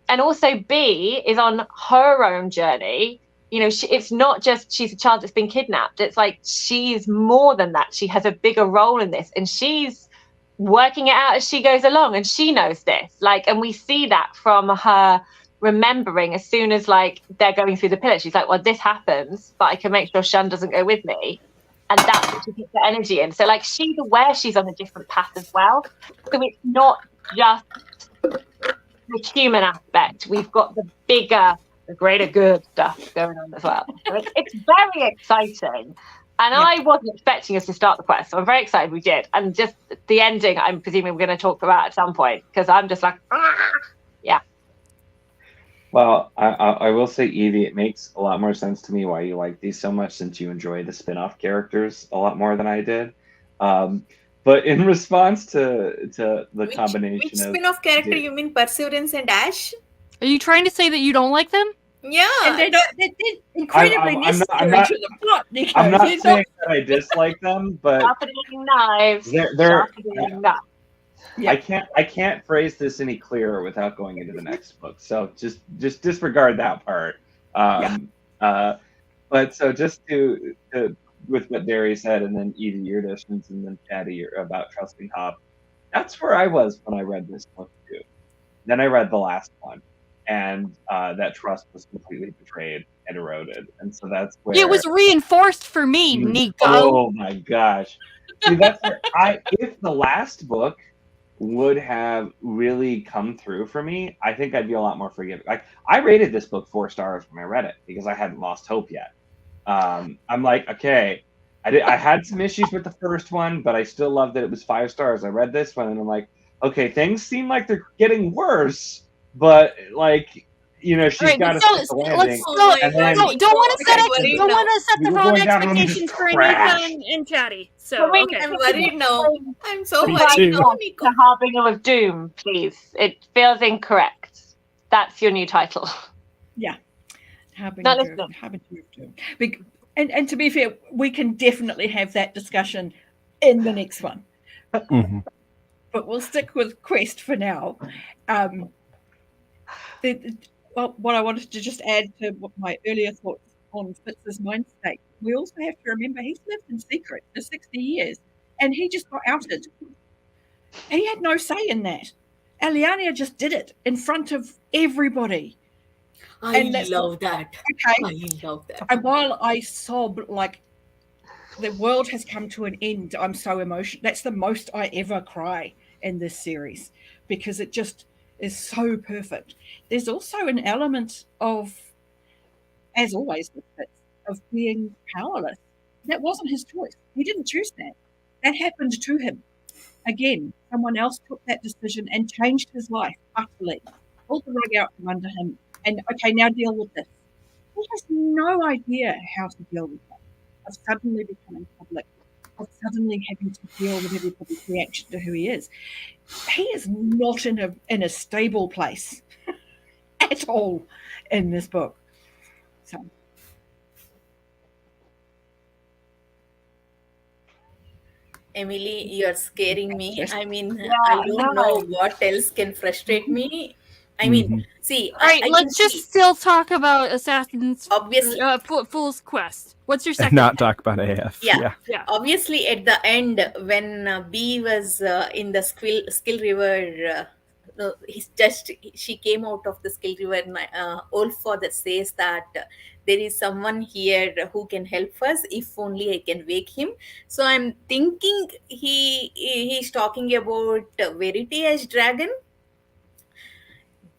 also B is on her own journey. It's not just she's a child that's been kidnapped. It's like she's more than that. She has a bigger role in this, and she's working it out as she goes along, and she knows this. And we see that from her remembering as soon as they're going through the pillar. She's like, well, this happens, but I can make sure Shun doesn't go with me. And that's what she puts the energy in. So she's aware she's on a different path as well. So it's not just the human aspect. We've got the bigger, the greater good stuff going on as well. So it's very exciting. And I wasn't expecting us to start the quest, so I'm very excited we did. And just the ending, I'm presuming we're going to talk about at some point, because I'm just like, yeah.
Well, I will say, Evie, it makes a lot more sense to me why you like these so much, since you enjoy the spin-off characters a lot more than I did. But in response to the combination
which
of
spin-off character you mean, Perseverance and Ash?
Are you trying to say that you don't like them?
Yeah.
And they're incredibly necessary to the plot, Nico.
I'm not saying that I dislike them, but
Sharpening knives.
they're
Sharpening knives.
Yeah. I can't phrase this any clearer without going into the next book. So just disregard that part. But so just to with what Derri said, and then Evie, your additions, and then Chattie about trusting Hobb. That's where I was when I read this book too. Then I read the last one, and that trust was completely betrayed and eroded. And so that's where
it was reinforced for me, Nico.
Oh my gosh! See, that's where if the last book would have really come through for me, I think I'd be a lot more forgiving. I rated this book 4 stars when I read it because I hadn't lost hope yet. I'm like, okay, I had some issues with the first one, but I still loved that it was 5 stars. I read this one and I'm like, okay, things seem like they're getting worse, but she's got to set the landing.
Don't want to set the wrong expectations for Nico and Chattie. So okay.
I'm worried now. I'm so
Me
worried
too.
now, Nico.
The Harbinger of Doom, please. It feels incorrect. That's your new title.
Yeah. Harbinger of Doom. And to be fair, we can definitely have that discussion in the next one.
Mhm.
But we'll stick with Quest for now. What I wanted to just add to my earlier thoughts on Fitz's mind state, we also have to remember he's lived in secret for 60 years and he just got outed. He had no say in that. Eliania just did it in front of everybody.
I love that.
Okay.
I love that.
And while I sob like the world has come to an end, I'm so emotional. That's the most I ever cry in this series because it just is so perfect. There's also an element of, as always with Fitz, of being powerless. That wasn't his choice. He didn't choose that. That happened to him. Again, someone else took that decision and changed his life utterly, pulled the rug out from under him, and okay, now deal with this. He has no idea how to deal with that, of suddenly becoming public, of suddenly having to deal with everybody's reaction to who he is. He is not in a stable place at all in this book. So.
Emily, you're scaring me. I mean, I don't know what else can frustrate me. I mean, see,
all right, let's just still talk about Assassin's
obviously
Fool's Quest. What's your second?
Not talk about AF.
Yeah. Obviously, at the end, when B was in the Skill River, she came out of the Skill River. Olffather says that there is someone here who can help us. If only I can wake him. So I'm thinking he's talking about Verity as dragon.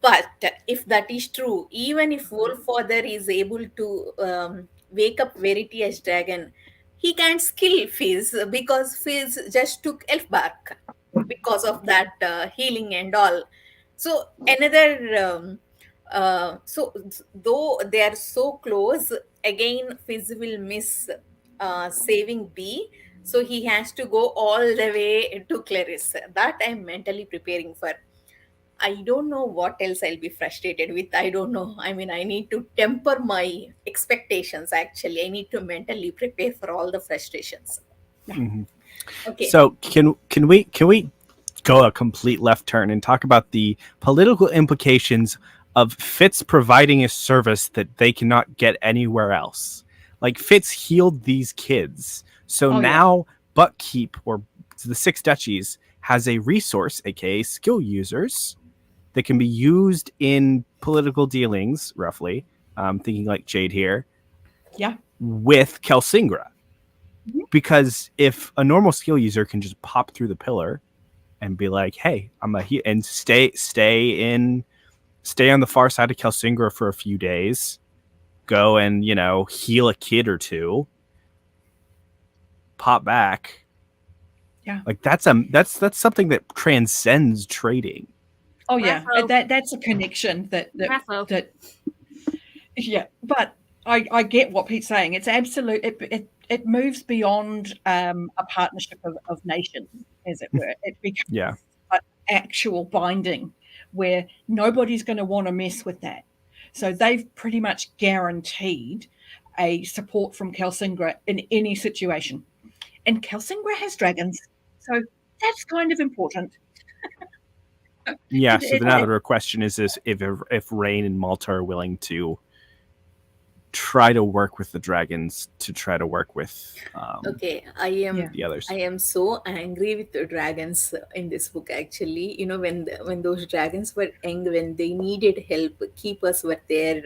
But if that is true, even if Wolffather is able to wake up Verity as dragon, he can't kill Fizz because Fizz just took elf bark because of that healing and all. So another So though they are so close, again Fizz will miss saving B, so he has to go all the way to Clarice. That I'm mentally preparing for. I don't know what else I'll be frustrated with. I don't know. I mean, I need to temper my expectations. Actually, I need to mentally prepare for all the frustrations.
Mhm.
Okay.
So can we go a complete left turn and talk about the political implications of Fitz providing a service that they cannot get anywhere else? Like Fitz healed these kids, so
Oh, yeah.
now Buckkeep or the Six Duchies has a resource, aka skill users, that can be used in political dealings. Roughly, thinking like Jade here,
Yeah.
with Kelsingra.
Mhm.
Because if a normal skill user can just pop through the pillar and be like, "Hey, I'm a and stay on the far side of Kelsingra for a few days, go and heal a kid or two, pop back."
Yeah.
Like that's something that transcends trading.
Oh, yeah.
Bravo.
That's a connection that
Bravo.
yeah. But I get what Pete's saying. It's absolute. It moves beyond a partnership of nations, as it were. It becomes
Yeah.
an actual binding where nobody's going to want to mess with that. So they've pretty much guaranteed a support from Kelsingra in any situation. And Kelsingra has dragons, so that's kind of important.
Yeah.
It,
So
it,
the now
it,
the question is this: if Rain and Malta are willing to try to work with the dragons to try to work with
Okay, I am
Yeah.
the others.
I am so angry with the dragons in this book. Actually, when those dragons were young, when they needed help, keepers were there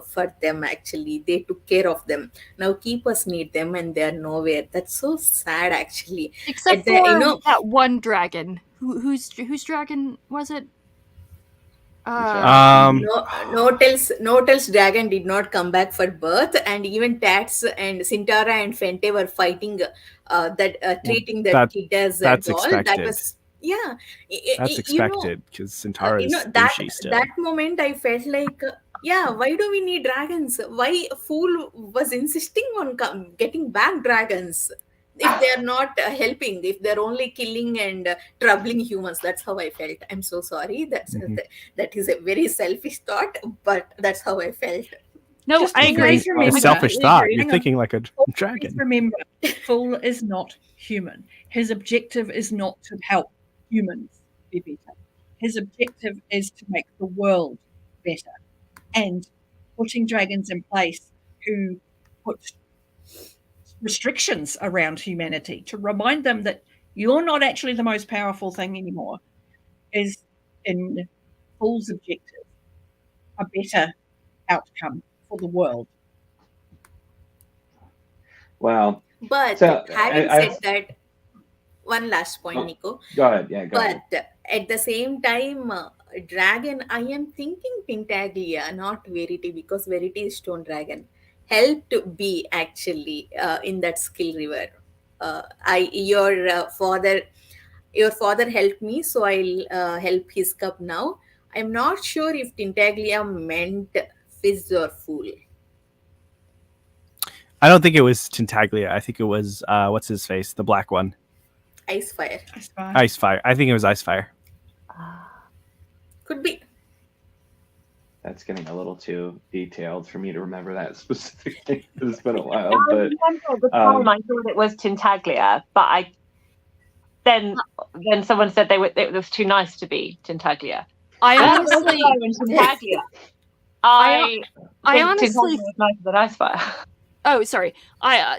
for them. Actually, they took care of them. Now keepers need them, and they are nowhere. That's so sad. Actually,
Except
at the
for that one dragon. Whose dragon was it?
Um,
Notel's dragon did not come back for birth, and even Tats and Sintara and Fente were fighting that
well,
treating that kid as a
that's
doll. That
expected.
was, yeah,
That's expected because Centaura's
that
douchey
that
still.
moment I felt like, yeah, why do we need dragons? Why fool was insisting on getting back dragons if they are not helping, if they're only killing and troubling humans? That's how I felt. I'm so sorry.
Mhm.
That is a very selfish thought, but that's how I felt.
No,
Just
I agree.
always
A
remember.
selfish
completely
thought.
agree.
You're
Hang on.
thinking like a
Always
dragon.
remember, Fool is not human. His objective is not to help humans be better. His objective is to make the world better. And putting dragons in place who put restrictions around humanity to remind them that you're not actually the most powerful thing anymore is, in Fool's objective, a better outcome for the world.
Wow.
But
So
having
I
said that, one last point, Nico.
go ahead. Yeah, go
But
ahead.
at the same time, dragon, I am thinking Pintaglia, not Verity, because Verity is stone dragon. Helped be actually in that skill river. I your father helped me, so I'll help his cup now. I'm not sure if Tintaglia meant fizz or fool.
I don't think it was Tintaglia. I think it was what's his face, the black one,
Ice fire.
I suppose.
Icefire. I think it was Icefire.
Could be.
That's getting a little too detailed for me to remember that specifically. It's been a while,
I
but
remember at the time I thought it was Tintaglia, but then someone said it was too nice to be Tintaglia.
I
And
honestly,
Tintaglia.
I
think
honestly.
Tintaglia was nicer than Icefire.
Oh, sorry.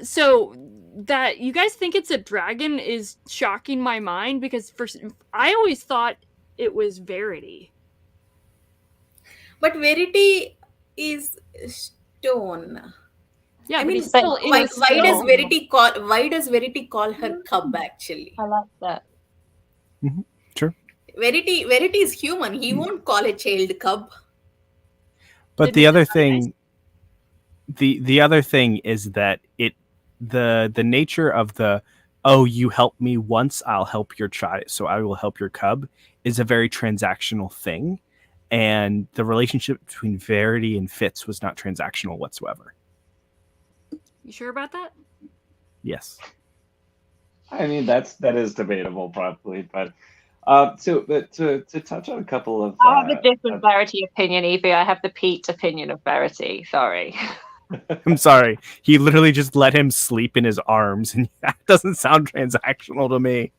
So that you guys think it's a dragon is shocking my mind because I always thought it was Verity.
But Verity is stone.
Yeah,
I
but
mean,
it's still in a skill.
why does Verity call her cub actually?
I like that.
True.
Verity is human. He won't call a child cub.
But the other thing, the other thing is that the nature of you help me once, I'll help your child, so I will help your cub, is a very transactional thing, and the relationship between Verity and Fitz was not transactional whatsoever.
You sure about that?
Yes.
I mean, that is debatable, probably, but but to touch on a couple of,
I have a different Verity opinion, Evie. I have the Pete opinion of Verity. Sorry.
I'm sorry. He literally just let him sleep in his arms, and that doesn't sound transactional to me.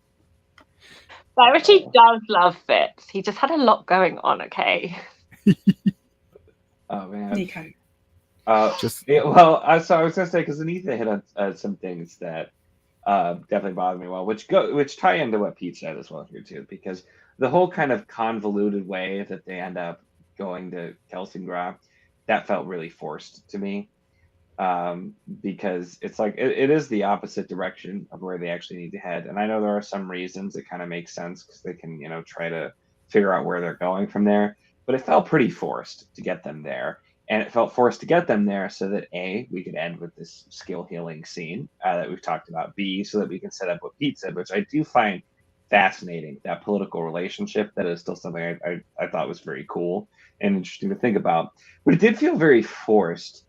Verity does love Fitz. He just had a lot going on, okay?
Oh man,
Nico.
Well, so I was gonna say, because Anita hit on some things that definitely bother me, well, which tie into what Pete said as well here too, because the whole kind of convoluted way that they end up going to Kelsingra, that felt really forced to me, because it's like it is the opposite direction of where they actually need to head. And I know there are some reasons it kind of makes sense because they can try to figure out where they're going from there, but it felt pretty forced to get them there. And it felt forced to get them there so that A, we could end with this skill healing scene that we've talked about. B, so that we can set up what Pete said, which I do find fascinating, that political relationship. That is still something I thought was very cool and interesting to think about. But it did feel very forced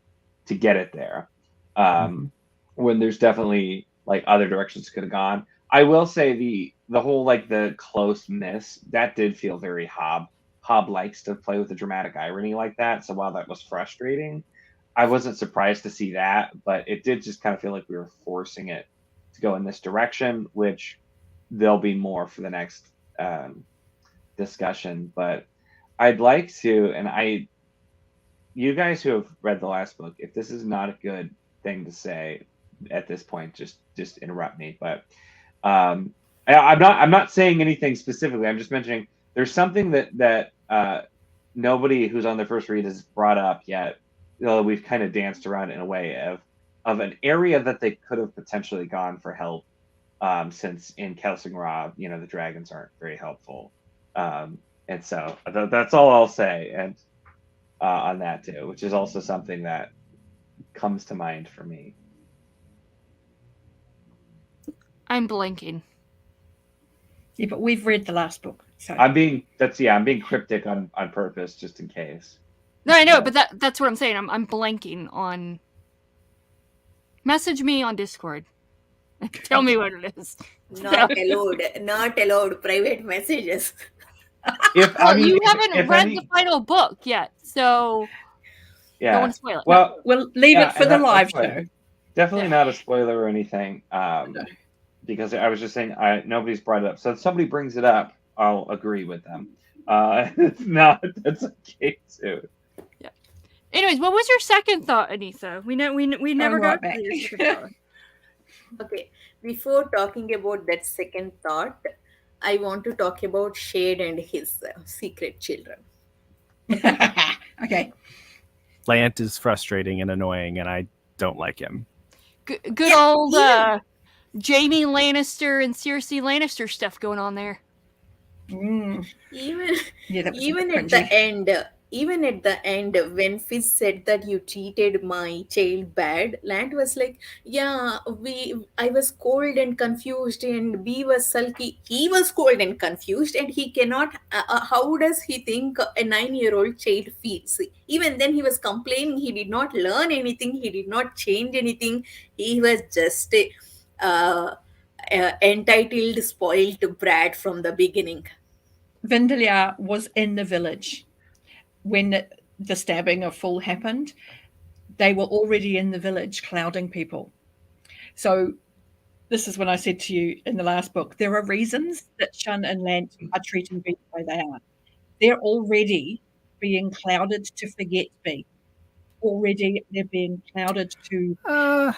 to get it there, when there's definitely like other directions could have gone. I will say the whole like the close miss, that did feel very Hobb. Hobb likes to play with the dramatic irony like that. So while that was frustrating, I wasn't surprised to see that, but it did just kind of feel like we were forcing it to go in this direction, which there'll be more for the next discussion. But I'd like to, and you guys who have read the last book, if this is not a good thing to say at this point, just interrupt me. But I'm not saying anything specifically. I'm just mentioning there's something that nobody who's on their first read has brought up yet. We've kind of danced around in a way of an area that they could have potentially gone for help, since in Kelsingra, the dragons aren't very helpful, and so that's all I'll say. And on that too, which is also something that comes to mind for me.
I'm blanking.
Yeah, but we've read the last book, so
I'm being cryptic on purpose, just in case.
No, I know, but that's what I'm saying. I'm blanking on. Message me on Discord. Tell me what it is.
Not allowed private messages.
You haven't read the final book yet, so
yeah,
don't want to spoil it.
Well,
we'll leave it for the live show.
Definitely not a spoiler or anything, because I was just saying nobody's brought it up. So if somebody brings it up, I'll agree with them. If not, that's okay too.
Yeah. Anyways, what was your second thought, Anissa? We never got
back.
to your second thought.
Okay, before talking about that second thought, I want to talk about Shade and his secret children.
Okay.
Lant is frustrating and annoying, and I don't like him.
Good old Jaime Lannister and Cersei Lannister stuff going on there.
Even at the end, when Fizz said that you treated my child bad, Lant was like, yeah, I was cold and confused, and B was sulky. He was cold and confused, and he cannot, how does he think a 9-year-old child feels? Even then he was complaining, he did not learn anything, he did not change anything, he was just a entitled, spoiled brat from the beginning.
Vindelia was in the village when the stabbing of Fool happened. They were already in the village clouding people. So this is when I said to you in the last book, there are reasons that Shun and Lant are treating B the way they are. They're already being clouded to forget B. Already they're being clouded to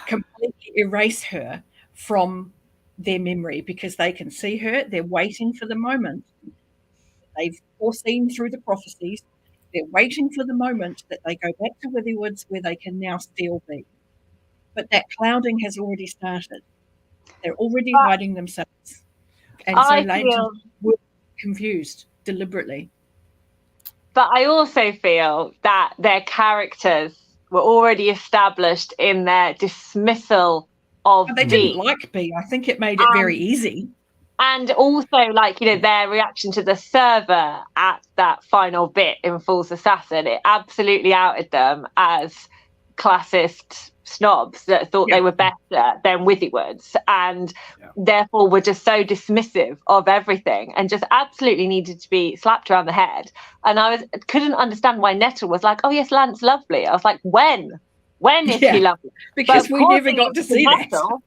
completely erase her from their memory because they can see her. They're waiting for the moment. They've foreseen through the prophecies. They're waiting for the moment that they go back to Witherwoods where they can now steal B. But that clouding has already started. They're already hiding themselves. And so Lant was confused deliberately.
But I also feel that their characters were already established in their dismissal of
But they didn't like B. I think it made it very easy.
And also, like, you know, their reaction to the server at that final bit in Fool's Assassin, it absolutely outed them as classist snobs that thought they were better than Withywoods, and therefore were just so dismissive of everything and just absolutely needed to be slapped around the head. And I couldn't understand why Nettle was like, oh yes, Lance's lovely. I was like, when is he lovely?
Because we never got to see that.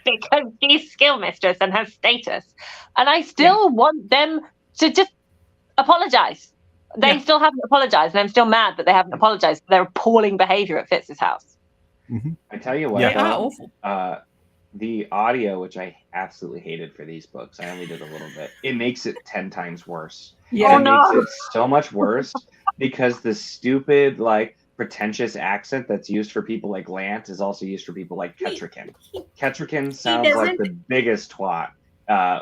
Because she's skill mistress and has status. And I still want them to just apologise. They still haven't apologised, and I'm still mad that they haven't apologised for their appalling behaviour at Fitz's house.
I tell you what,
they are awful.
The audio, which I absolutely hated for these books, I only did a little bit. It makes it 10 times worse.
Yeah.
It makes it so much worse because the stupid, like, pretentious accent that's used for people like Lant is also used for people like Kettrican. Kettrican sounds like the biggest twat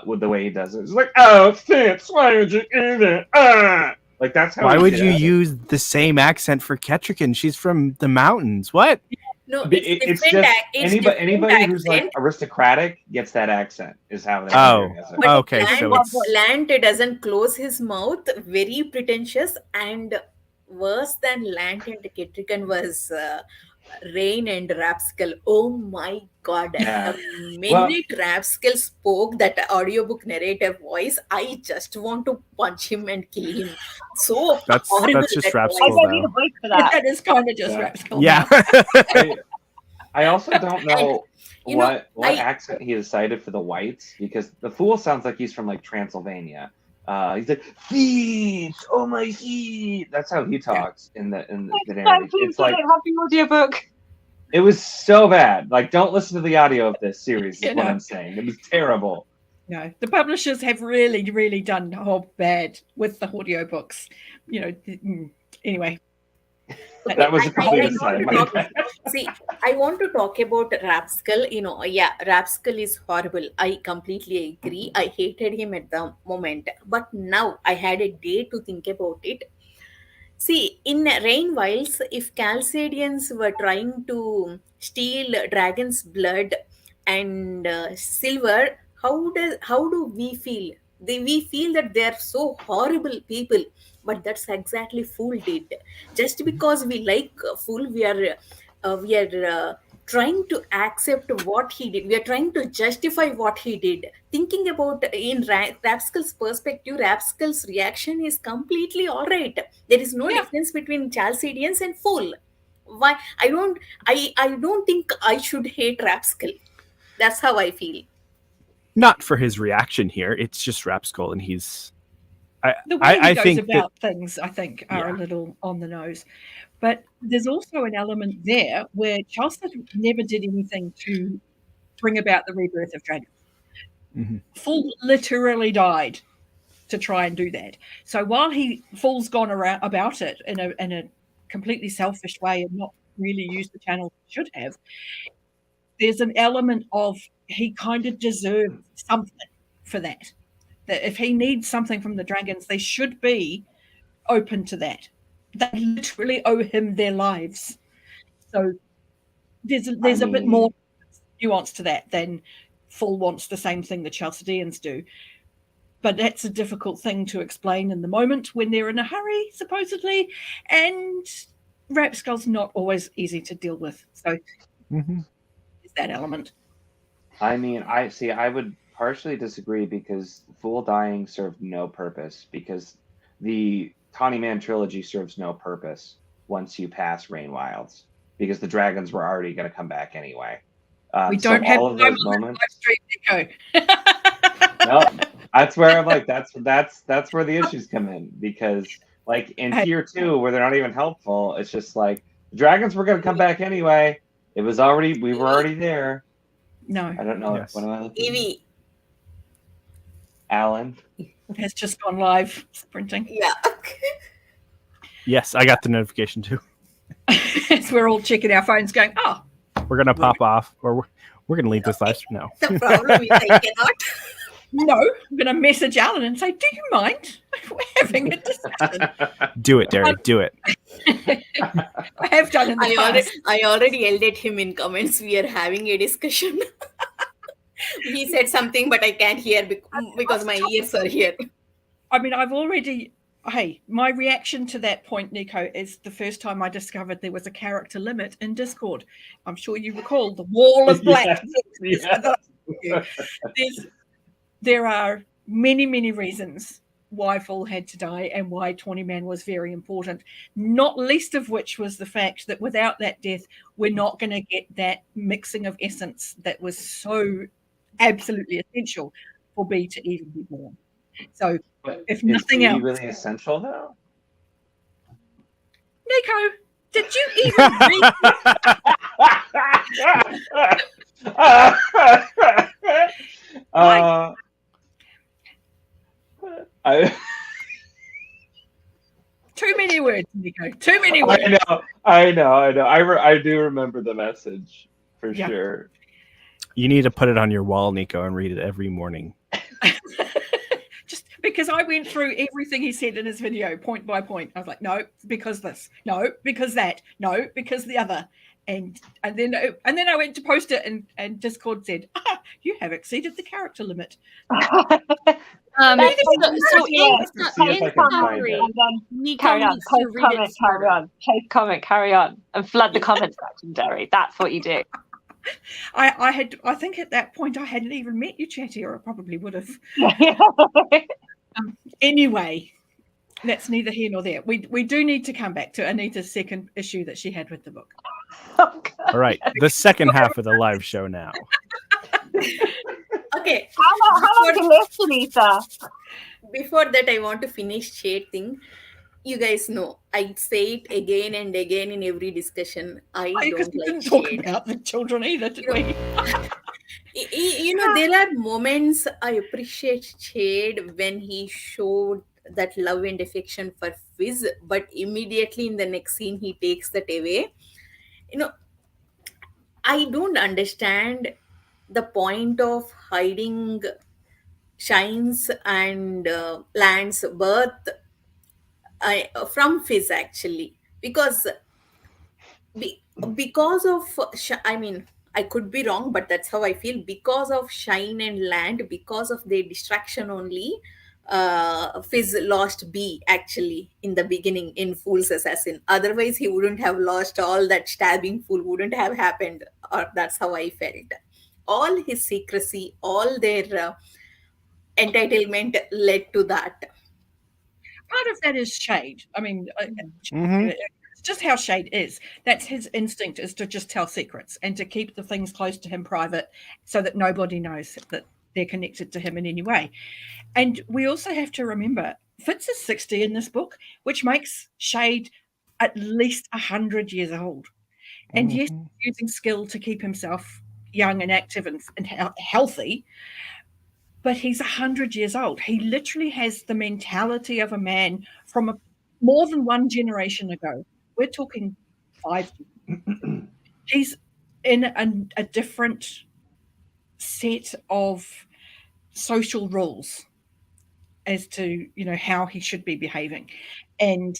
with the way he does it. It's like, oh, Fitz, why would you do that? Like, that's how.
Why would you use the same accent for Kettrican? She's from the mountains. What?
No,
it's just anybody who's like aristocratic gets that accent. Is how they.
Okay.
Lant doesn't close his mouth. Very pretentious, and worse than Lant and Kettrican was Rain and Rapskull. Oh my god.
Yeah.
The minute Rapskull spoke that audiobook narrator voice, I just want to punch him and kill him. So
that's just Rapskull.
That is kind of just Rapskull.
Yeah.
I also don't know what accent he decided for the whites, because the Fool sounds like he's from like Transylvania. He's like, feet, oh my feet. That's how he talks in the narrative. It's like
the audiobook.
It was so bad. Like, don't listen to the audio of this series. Is what I'm saying. It was terrible.
No, the publishers have really, really done Hobb bad with the audiobooks. You know, anyway.
That was a complete aside.
See, I want to talk about Rapskull. You know, Rapskull is horrible. I completely agree. I hated him at the moment. But now I had a day to think about it. See, in Rain Wilds, if Chalcedians were trying to steal dragon's blood and silver, how do we feel? We feel that they are so horrible people, but that's exactly Fool did. Just because we like Fool, we are trying to accept what he did. We are trying to justify what he did. Thinking about in Rapskull's perspective, Rapskull's reaction is completely all right. There is no difference between Chalcedians and Fool. Why? I don't think I should hate Rapskull. That's how I feel.
Not for his reaction here. It's just Rapskull, and he's.
The way he goes about things, I think, are a little on the nose. But there's also an element there where Chaucer never did anything to bring about the rebirth of dragons. Mm-hmm. Fool literally died to try and do that. So while Fool's gone around about it in a completely selfish way and not really used the channel he should have, there's an element of he kind of deserves something for that. That if he needs something from the dragons, they should be open to that. They literally owe him their lives. So there's a bit more nuance to that than Fool wants the same thing the Chalcedeans do. But that's a difficult thing to explain in the moment when they're in a hurry, supposedly. And Rapskull's not always easy to deal with. So there's that element.
I mean, I would partially disagree, because Fool dying served no purpose, because the Tawny Man trilogy serves no purpose once you pass Rain Wilds, because the dragons were already going to come back anyway.
We don't have
all of those moments.
Nico.
No, that's where I'm like, that's where the issues come in, because like in tier 2, where they're not even helpful, it's just like the dragons were going to come back anyway. We were already there.
No,
I don't know.
Yes.
What am I looking at?
Evie.
Alan
has just gone live sprinting.
Yeah.
Yes, I got the notification too.
As we're all checking our phones, going, "Oh,
we're gonna pop off, or we're gonna leave this live stream now."
The problem is I cannot.
No, I'm going to message Alan and say, "Do you mind? We're having a discussion."
Do it, Derri. Do it.
I have done in the past.
I already yelled at him in comments. We are having a discussion. He said something, but I can't hear because my ears are here.
I mean, I've already. Hey, my reaction to that point, Nico, is the first time I discovered there was a character limit in Discord. I'm sure you recall the wall of black. There are many, many reasons why Full had to die and why Tawny Man was very important, not least of which was the fact that without that death, we're not going to get that mixing of essence that was so absolutely essential for B to even be born. So,
But
if
is
nothing
B
else,
really essential though?
Nico, did you even read?
I
Too many words, Nico. Too many words.
I know. I do remember the message for sure.
You need to put it on your wall, Nico, and read it every morning.
Just because I went through everything he said in his video, point by point. I was like, no, because this, no, because that, no, because the other. And then I went to post it, and Discord said, you have exceeded the character limit.
So in summary, Nico needs to read it smarter.
Post comment, carry on, and flood the comment section, Derri. That's what you do.
I think at that point I hadn't even met you, Chattie, or I probably would have. Anyway, that's neither here nor there. We do need to come back to Anita's second issue that she had with the book.
All right, the second half of the live show now.
Okay.
How long do you live, Anita?
Before that, I want to finish shade thing. You guys know I say it again and again in every discussion. I don't like
didn't
shade.
talk about the children either, did we?
There are moments I appreciate Shade when he showed that love and affection for Fizz, but immediately in the next scene he takes that away. I don't understand the point of hiding Shine's and Land's birth from Fizz actually, because of I mean, I could be wrong, but that's how I feel. Because of Shine and Land, because of their distraction only, Fizz lost B actually in the beginning in Fool's Assassin. Otherwise, he wouldn't have lost. All that stabbing Fool wouldn't have happened, or that's how I felt. All his secrecy, all their entitlement led to that.
Part of that is Shade. I mean, it's just how Shade is. That's his instinct, is to just tell secrets and to keep the things close to him private so that nobody knows that they're connected to him in any way. And we also have to remember, Fitz is 60 in this book, which makes Shade at least 100 years old. And yes, he's using skill to keep himself young and active and healthy, but he's 100 years old. He literally has the mentality of a man from more than one generation ago. We're talking 5. He's in a different set of social rules as to, how he should be behaving. And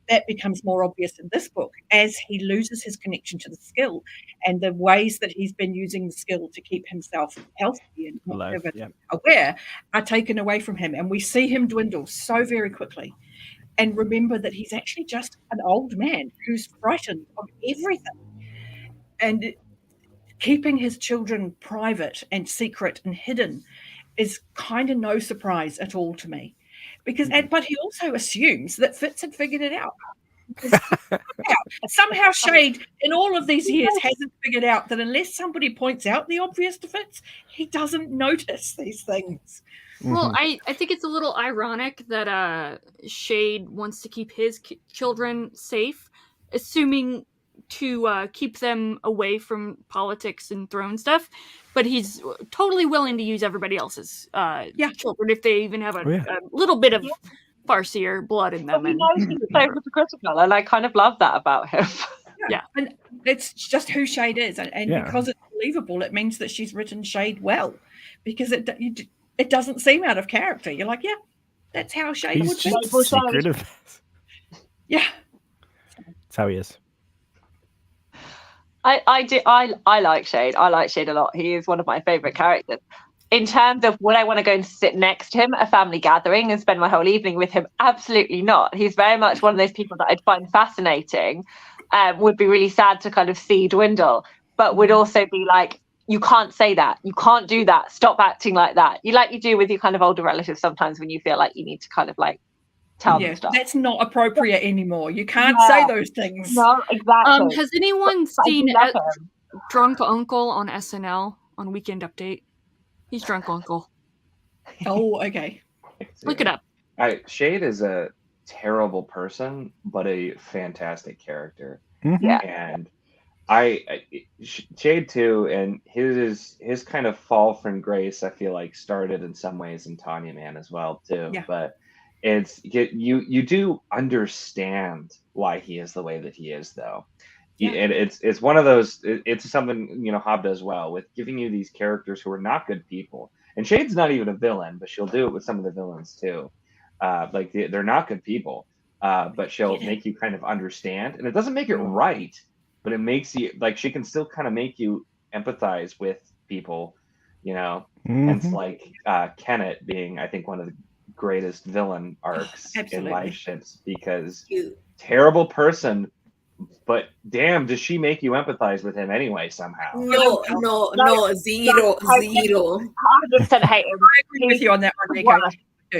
that becomes more obvious in this book as he loses his connection to the skill, and the ways that he's been using the skill to keep himself healthy and aware are taken away from him. And we see him dwindle so very quickly. And remember that he's actually just an old man who's frightened of everything. And keeping his children private and secret and hidden is kind of no surprise at all to me. But he also assumes that Fitz had figured it out. Somehow Shade, in all of these years, hasn't figured out that unless somebody points out the obvious to Fitz, he doesn't notice these things.
Well, I think it's a little ironic that Shade wants to keep his children safe, assuming to keep them away from politics and throne stuff, but he's totally willing to use everybody else's children if they even have a little bit of Farseer blood in them.
He knows he's so hypocritical, and I kind of love that about him.
Yeah, and it's just who Shade is, and because it's believable, it means that she's written Shade well, because it doesn't seem out of character. You're like, yeah, that's how Shade would be.
Secretive.
Yeah,
that's how he is.
I do. I like Shade. I like Shade a lot. He is one of my favorite characters. In terms of would I want to go and sit next to him at a family gathering and spend my whole evening with him? Absolutely not. He's very much one of those people that I'd find fascinating. Would be really sad to kind of see dwindle, but would also be like, you can't say that. You can't do that. Stop acting like that. You do with your kind of older relatives sometimes when you feel like you need to kind of like tell them stuff.
That's not appropriate anymore. You can't say those things.
No, exactly.
Has anyone
But I
seen
do love him.
Drunk Uncle on SNL on Weekend Update? He's Drunk Uncle.
Oh, okay.
Look it up.
Shade is a terrible person, but a fantastic character.
Yeah.
And Shade too, and his kind of fall from grace, I feel like started in some ways in Tanya Man as well too.
Yeah.
But you do understand why he is the way that he is, though.
Yeah.
And it's one of those. It's something Hobb does well with giving you these characters who are not good people. And Shade's not even a villain, but she'll do it with some of the villains too. Like they're not good people, but she'll make you kind of understand, and it doesn't make it right, but it makes you like she can still kind of make you empathize with people, And it's like Kenneth being, I think, one of the greatest villain arcs in live ships, because terrible person, but damn, does she make you empathize with him anyway somehow?
No, zero.
100% hate him.
I agree with you on that one, Nico.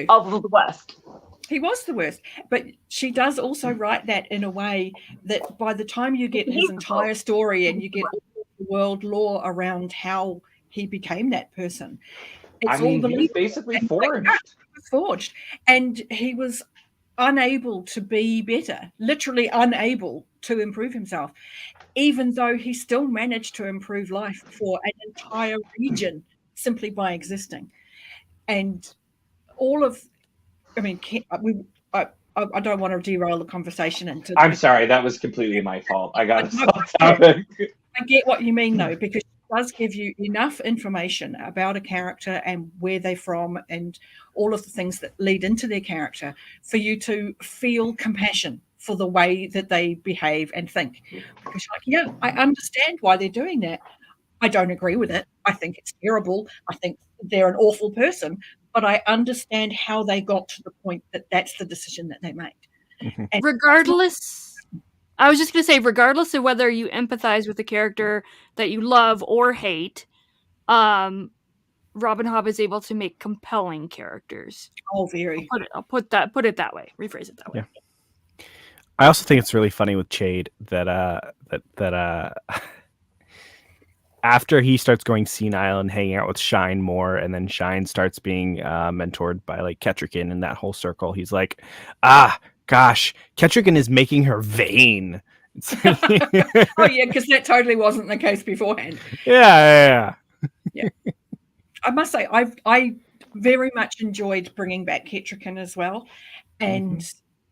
Of the worst.
He was the worst, but she does also write that in a way that by the time you get his entire story and you get all the world lore around how he became that person, it's all
he was basically
forged, and he was unable to be better, literally unable to improve himself, even though he still managed to improve life for an entire region simply by existing. And all of, I mean, I don't want to derail the conversation.
I'm sorry, that was completely my fault. I got to
I get what you mean, though, because it does give you enough information about a character and where they're from and all of the things that lead into their character for you to feel compassion for the way that they behave and think. Because you're like, I understand why they're doing that. I don't agree with it. I think it's terrible. I think they're an awful person, but I understand how they got to the point that that's the decision that they made.
And regardless, I was just going to say, regardless of whether you empathize with the character that you love or hate, Robin Hobb is able to make compelling characters.
Oh, very.
I'll put it that way. Rephrase it that way.
Yeah. I also think it's really funny with Shade that after he starts going senile and hanging out with Shine more, and then Shine starts being mentored by like Ketrican and that whole circle, he's like, gosh, Ketrican is making her vain.
Oh yeah, because that totally wasn't the case beforehand.
Yeah.
I must say, I very much enjoyed bringing back Ketrican as well, and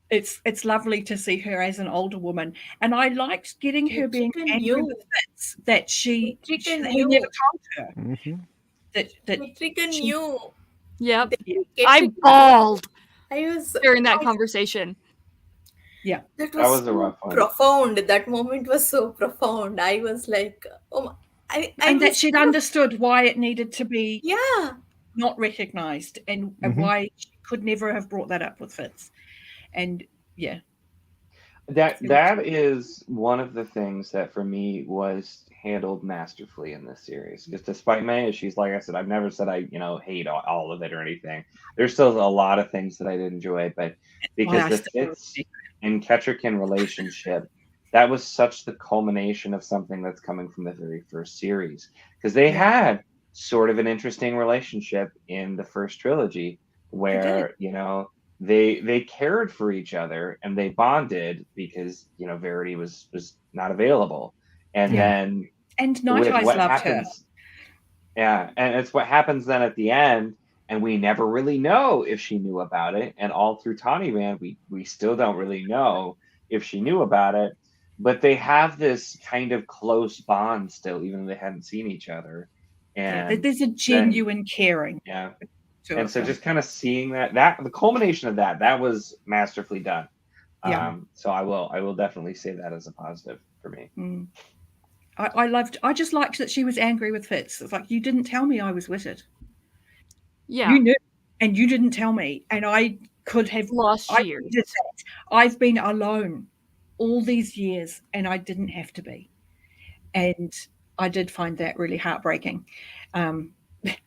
it's lovely to see her as an older woman. And I liked getting her being angry with Fitz that he never told her that
Ketrican knew.
Yep. I bawled.
I was
during that conversation.
Yeah,
that was
a rough one.
Profound. That moment was so profound. I was like, oh,
that she'd understood why it needed to be not recognized, and why she could never have brought that up with Fitz. And
that is one of the things that for me was handled masterfully in this series. Because despite my issues, like I said, I've never said I hate all of it or anything. There's still a lot of things that I did enjoy, but because the Fitz and Ketrican relationship, that was such the culmination of something that's coming from the very first series. Because they had sort of an interesting relationship in the first trilogy where they cared for each other and they bonded because Verity was not available, and then
Night Eyes loved her.
Yeah, and it's what happens then at the end, and we never really know if she knew about it, and all through Tawny Man we still don't really know if she knew about it, but they have this kind of close bond still, even though they hadn't seen each other, and
there's a genuine caring.
And so just kind of seeing that the culmination of that was masterfully done. So I will definitely say that as a positive for me.
I just liked that she was angry with Fitz. It's like, you didn't tell me I was witted.
Yeah.
You knew, and you didn't tell me, and I could have.
Lost
I
years.
did that. I've been alone all these years, and I didn't have to be. And I did find that really heartbreaking, um,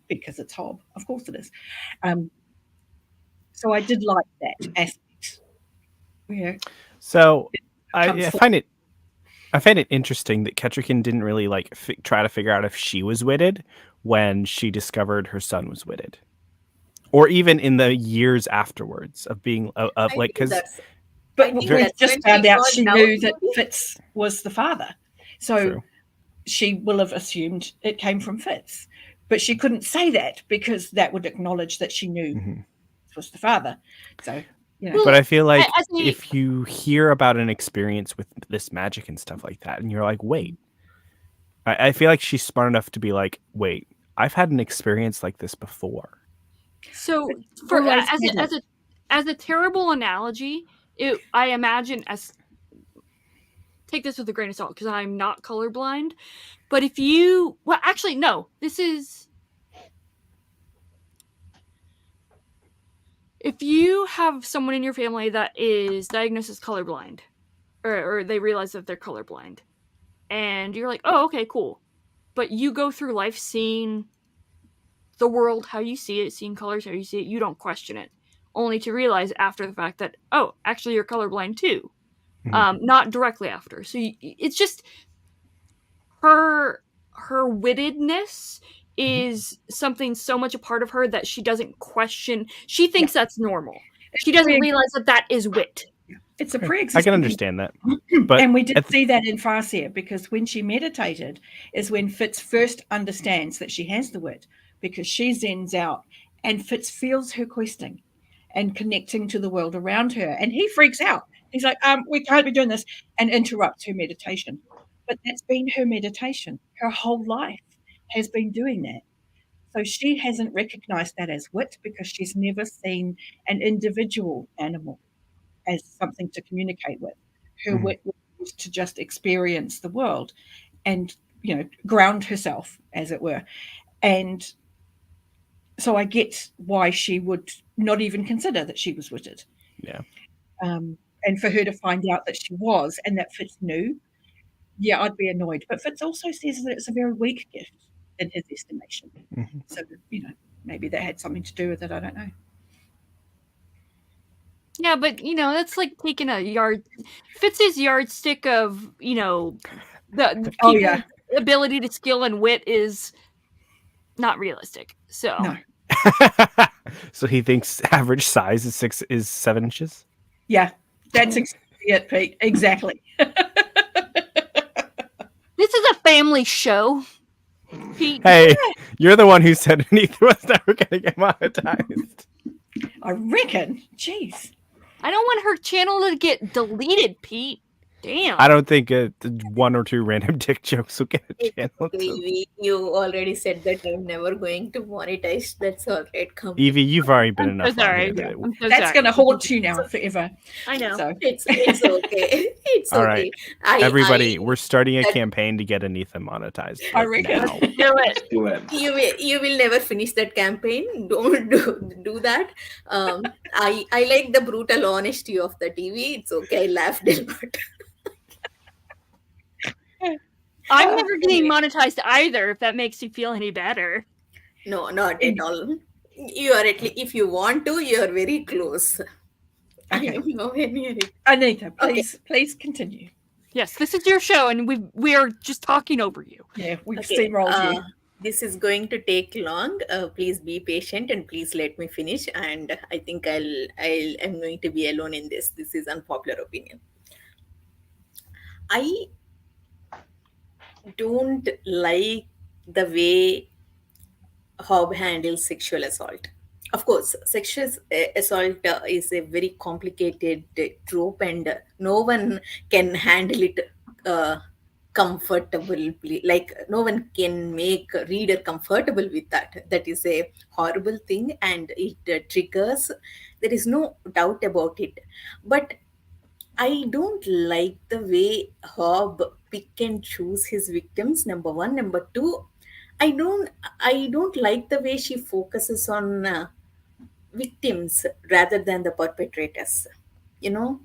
because it's Hob. Of course it is. Um, so I did like that aspect. Yeah,
So
comes
I find it interesting that Kettrikin didn't really like try to figure out if she was witted when she discovered her son was witted, or even in the years afterwards of being of
I
like,
think
because
that's. I
but
think
we
that's
just
when
found
she
out
got
she
doubt.
knew that
Maybe.
Fitz was the father. So
true.
she will have assumed it came from Fitz. But she couldn't say that because that would acknowledge that she knew
Mhm.
it was the father. So,
But I feel like
as a,
if you hear about an experience with this magic and stuff like that, and you're like, wait, I feel like she's smart enough to be like, wait, I've had an experience like this before.
so for
always
as
had
a, as
it.
a as a terrible analogy, I imagine, as take this with a grain of salt because I'm not colorblind. But if you, well, actually, no, this is, if you have someone in your family that is diagnosed as colorblind, or they realize that they're colorblind, and you're like, oh, okay, cool. But you go through life seeing the world how you see it, seeing colors how you see it, you don't question it. Only to realize after the fact that, oh, actually, you're colorblind too.
Mhm.
Not directly after. So it's just her wittedness is something so much a part of her that she doesn't question. She
Yeah.
thinks that's normal. She doesn't realize that that is wit.
It's a
Okay,
pre-existing.
I can understand that, but
and we did
at the-
see that in Farseer, because when she meditated is when Fitz first understands that she has the wit, because she zens out and Fitz feels her questing and connecting to the world around her, and he freaks out. He's like, we can't be doing this, and interrupts her meditation. But that's been her meditation. Her whole life has been doing that. So she hasn't recognized that as wit because she's never seen an individual animal as something to communicate with. Her
Mhm.
wit was to just experience the world and, ground herself, as it were. And so I get why she would not even consider that she was witted.
yeah.
And for her to find out that she was, and that Fitz knew, yeah, I'd be annoyed. But Fitz also says that it's a very weak gift in his estimation.
Mhm.
So, maybe that had something to do with it. I don't know.
Yeah, but that's like taking a Fitz's yardstick of the
Oh,
people's
yeah.
ability to skill and wit is not realistic. So
No.
So he thinks average size is 7 inches.
Yeah, that's exactly it, Pete. Exactly.
this is a family show. Pete,
Hey, you're the one who said neither was never going to get monetized.
I reckon. Jeez.
I don't want her channel to get deleted, Pete. Damn.
I don't think one or two random dick jokes will get a
It's
channel.
okay, Evie. You already said that I'm never going to monetize. That's all right. Come.
Evie, you've already been
I'm so
enough on
sorry.
here. That
I'm so
That's
sorry.
going to haunt you now forever.
I know.
So,
It's okay. It's
All
okay.
right.
I
Everybody, we're starting a
that-
campaign to get Anitha monetized.
I
right
reckon.
now.
Do it.
Do it.
you will never finish that campaign. Don't do that. I like the brutal honesty of the TV. It's okay. I laughed a lot.
I'm never getting monetized either, if that makes you feel any better.
No, not at all. You are at least, if you want to, you are very close. I
Okay.
am nowhere near it.
Anita,
Okay.
please continue.
Yes, this is your show, and we are just talking over you.
Yeah, we've
Okay,
steamrolled you.
this is going to take long. Please be patient and please let me finish. And I think I'm going to be alone in this. This is unpopular opinion. I don't like the way Hobb handles sexual assault. Of course, sexual assault is a very complicated trope, and no one can handle it comfortably. Like, no one can make a reader comfortable with that. That is a horrible thing, and it triggers. There is no doubt about it. But I don't like the way Hobb pick and choose his victims. Number one. Number two, I don't I don't like the way she focuses on victims rather than the perpetrators. You know,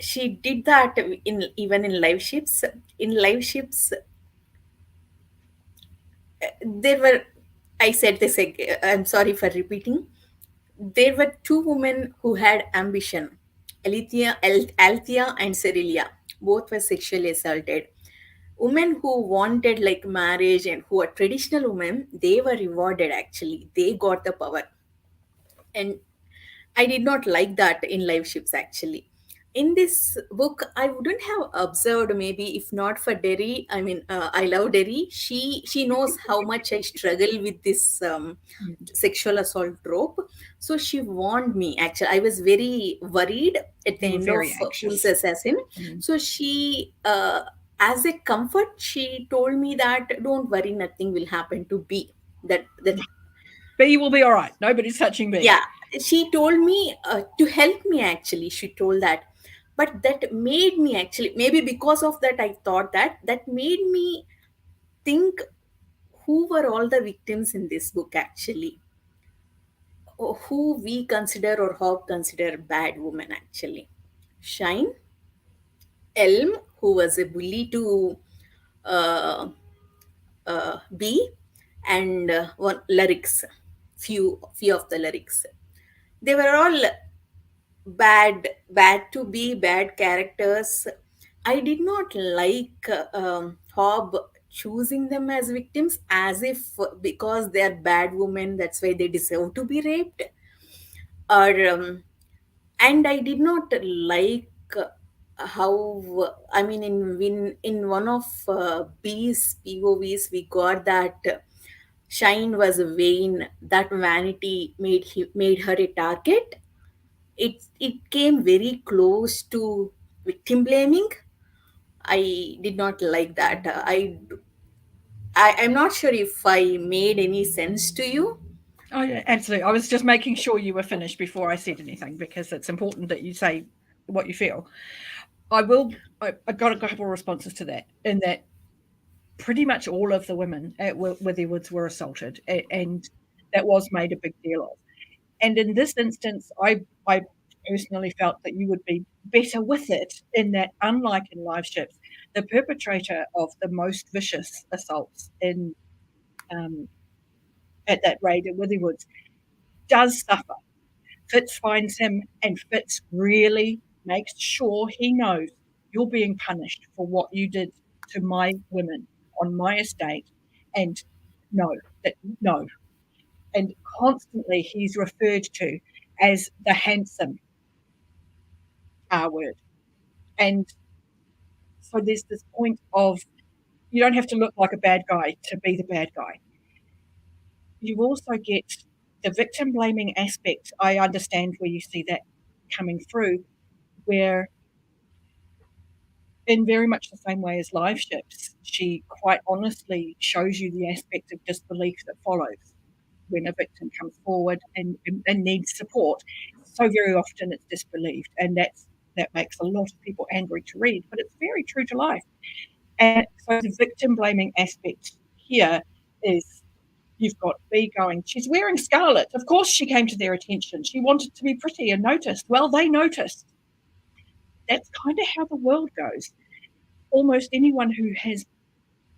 she did that in even in live ships. In live ships, there were. I said this. I'm sorry for repeating. There were two women who had ambition, Althea and Cerilia. Both were sexually assaulted. Women who wanted like marriage and who are traditional women, they were rewarded actually. They got the power. And I did not like that in live ships actually. In this book, I wouldn't have observed maybe if not for Derri. I mean, I love Derri. She knows how much I struggle with this sexual assault trope. So she warned me. Actually, I was very worried at the
You were
end of
very
Fool's
anxious.
Assassin. So she, as a comfort, she told me that don't worry, nothing will happen to B. That
B will be all right. Nobody's touching B.
yeah, she told me to help me actually. She told that, but that made me actually maybe because of that I thought that made me think who were all the victims in this book actually, or who we consider or Hob consider bad women actually. Shine, Elm, who was a bully to uh, B, and one lyrics, few of the lyrics. They were all bad to be bad characters. I did not like Hob choosing them as victims as if because they are bad women that's why they deserve to be raped, or and I did not like how I mean in one of B's POVs we got that Shine was vain, that vanity made her a target. It came very close to victim blaming. I did not like that. I'm not sure if I made any sense to you.
Oh, yeah, absolutely. I was just making sure you were finished before I said anything because it's important that you say what you feel. I got a couple of responses to that, in that pretty much all of the women at Withywood's were assaulted, and that was made a big deal of. And in this instance, I personally felt that you would be better with it, in that, unlike in live ships, the perpetrator of the most vicious assaults in um, at that raid at Withywood's does suffer. Fitz finds him, and Fitz really makes sure he knows you're being punished for what you did to my women on my estate. And no, that no. And constantly he's referred to as the handsome R word. And so there's this point of, you don't have to look like a bad guy to be the bad guy. You also get the victim blaming aspect. I understand where you see that coming through, where in very much the same way as live ships, she quite honestly shows you the aspect of disbelief that follows when a victim comes forward and needs support. So very often it's disbelieved, and that makes a lot of people angry to read, but it's very true to life. And so the victim blaming aspect here is, you've got B going, she's wearing scarlet. Of course she came to their attention. She wanted to be pretty and noticed. Well, they noticed. That's kind of how the world goes. Almost anyone who has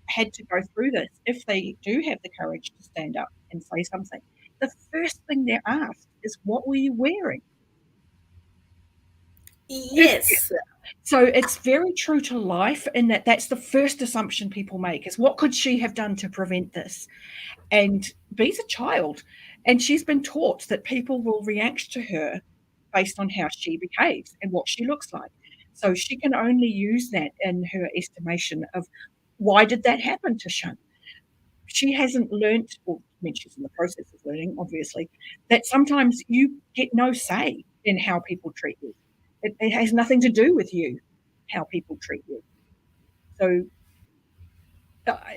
had to go through this, if they do have the courage to stand up and say something, the first thing they're asked is, what were you wearing?
Yes.
So it's very true to life, in that that's the first assumption people make, is what could she have done to prevent this? And Bee's a child, and she's been taught that people will react to her based on how she behaves and what she looks like. So she can only use that in her estimation of, why did that happen to Shun? She hasn't learnt, or I mean, she's in the process of learning, obviously, that sometimes you get no say in how people treat you. It has nothing to do with you, how people treat you. So,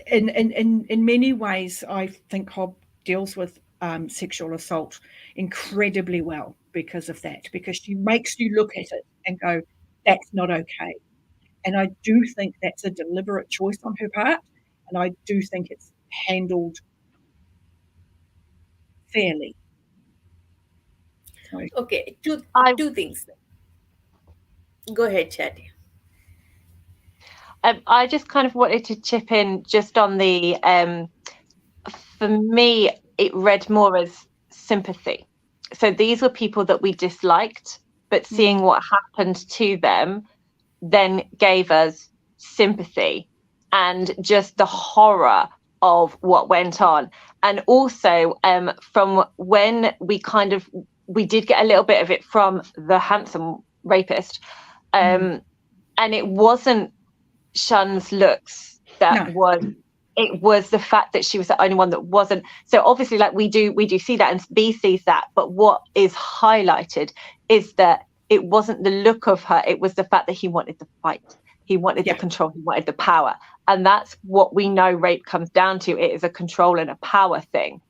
in many ways, I think Hobb deals with sexual assault incredibly well because of that, because she makes you look at it and go, that's not okay. And I do think that's a deliberate choice on her part. And I do think it's handled fairly. So,
Okay,
I
two things. Go ahead, Chattie.
I just kind of wanted to chip in just on the for me it read more as sympathy. So these were people that we disliked, but seeing what happened to them then gave us sympathy and just the horror of what went on. And also from when we did get a little bit of it from the handsome rapist, and it wasn't Shun's looks that
no.
was, it was the fact that she was the only one that wasn't. So obviously, like we do see that, and B sees that, but what is highlighted is that it wasn't the look of her, it was the fact that he wanted the fight, he wanted the control, he wanted the power. And that's what we know rape comes down to. It is a control and a power thing.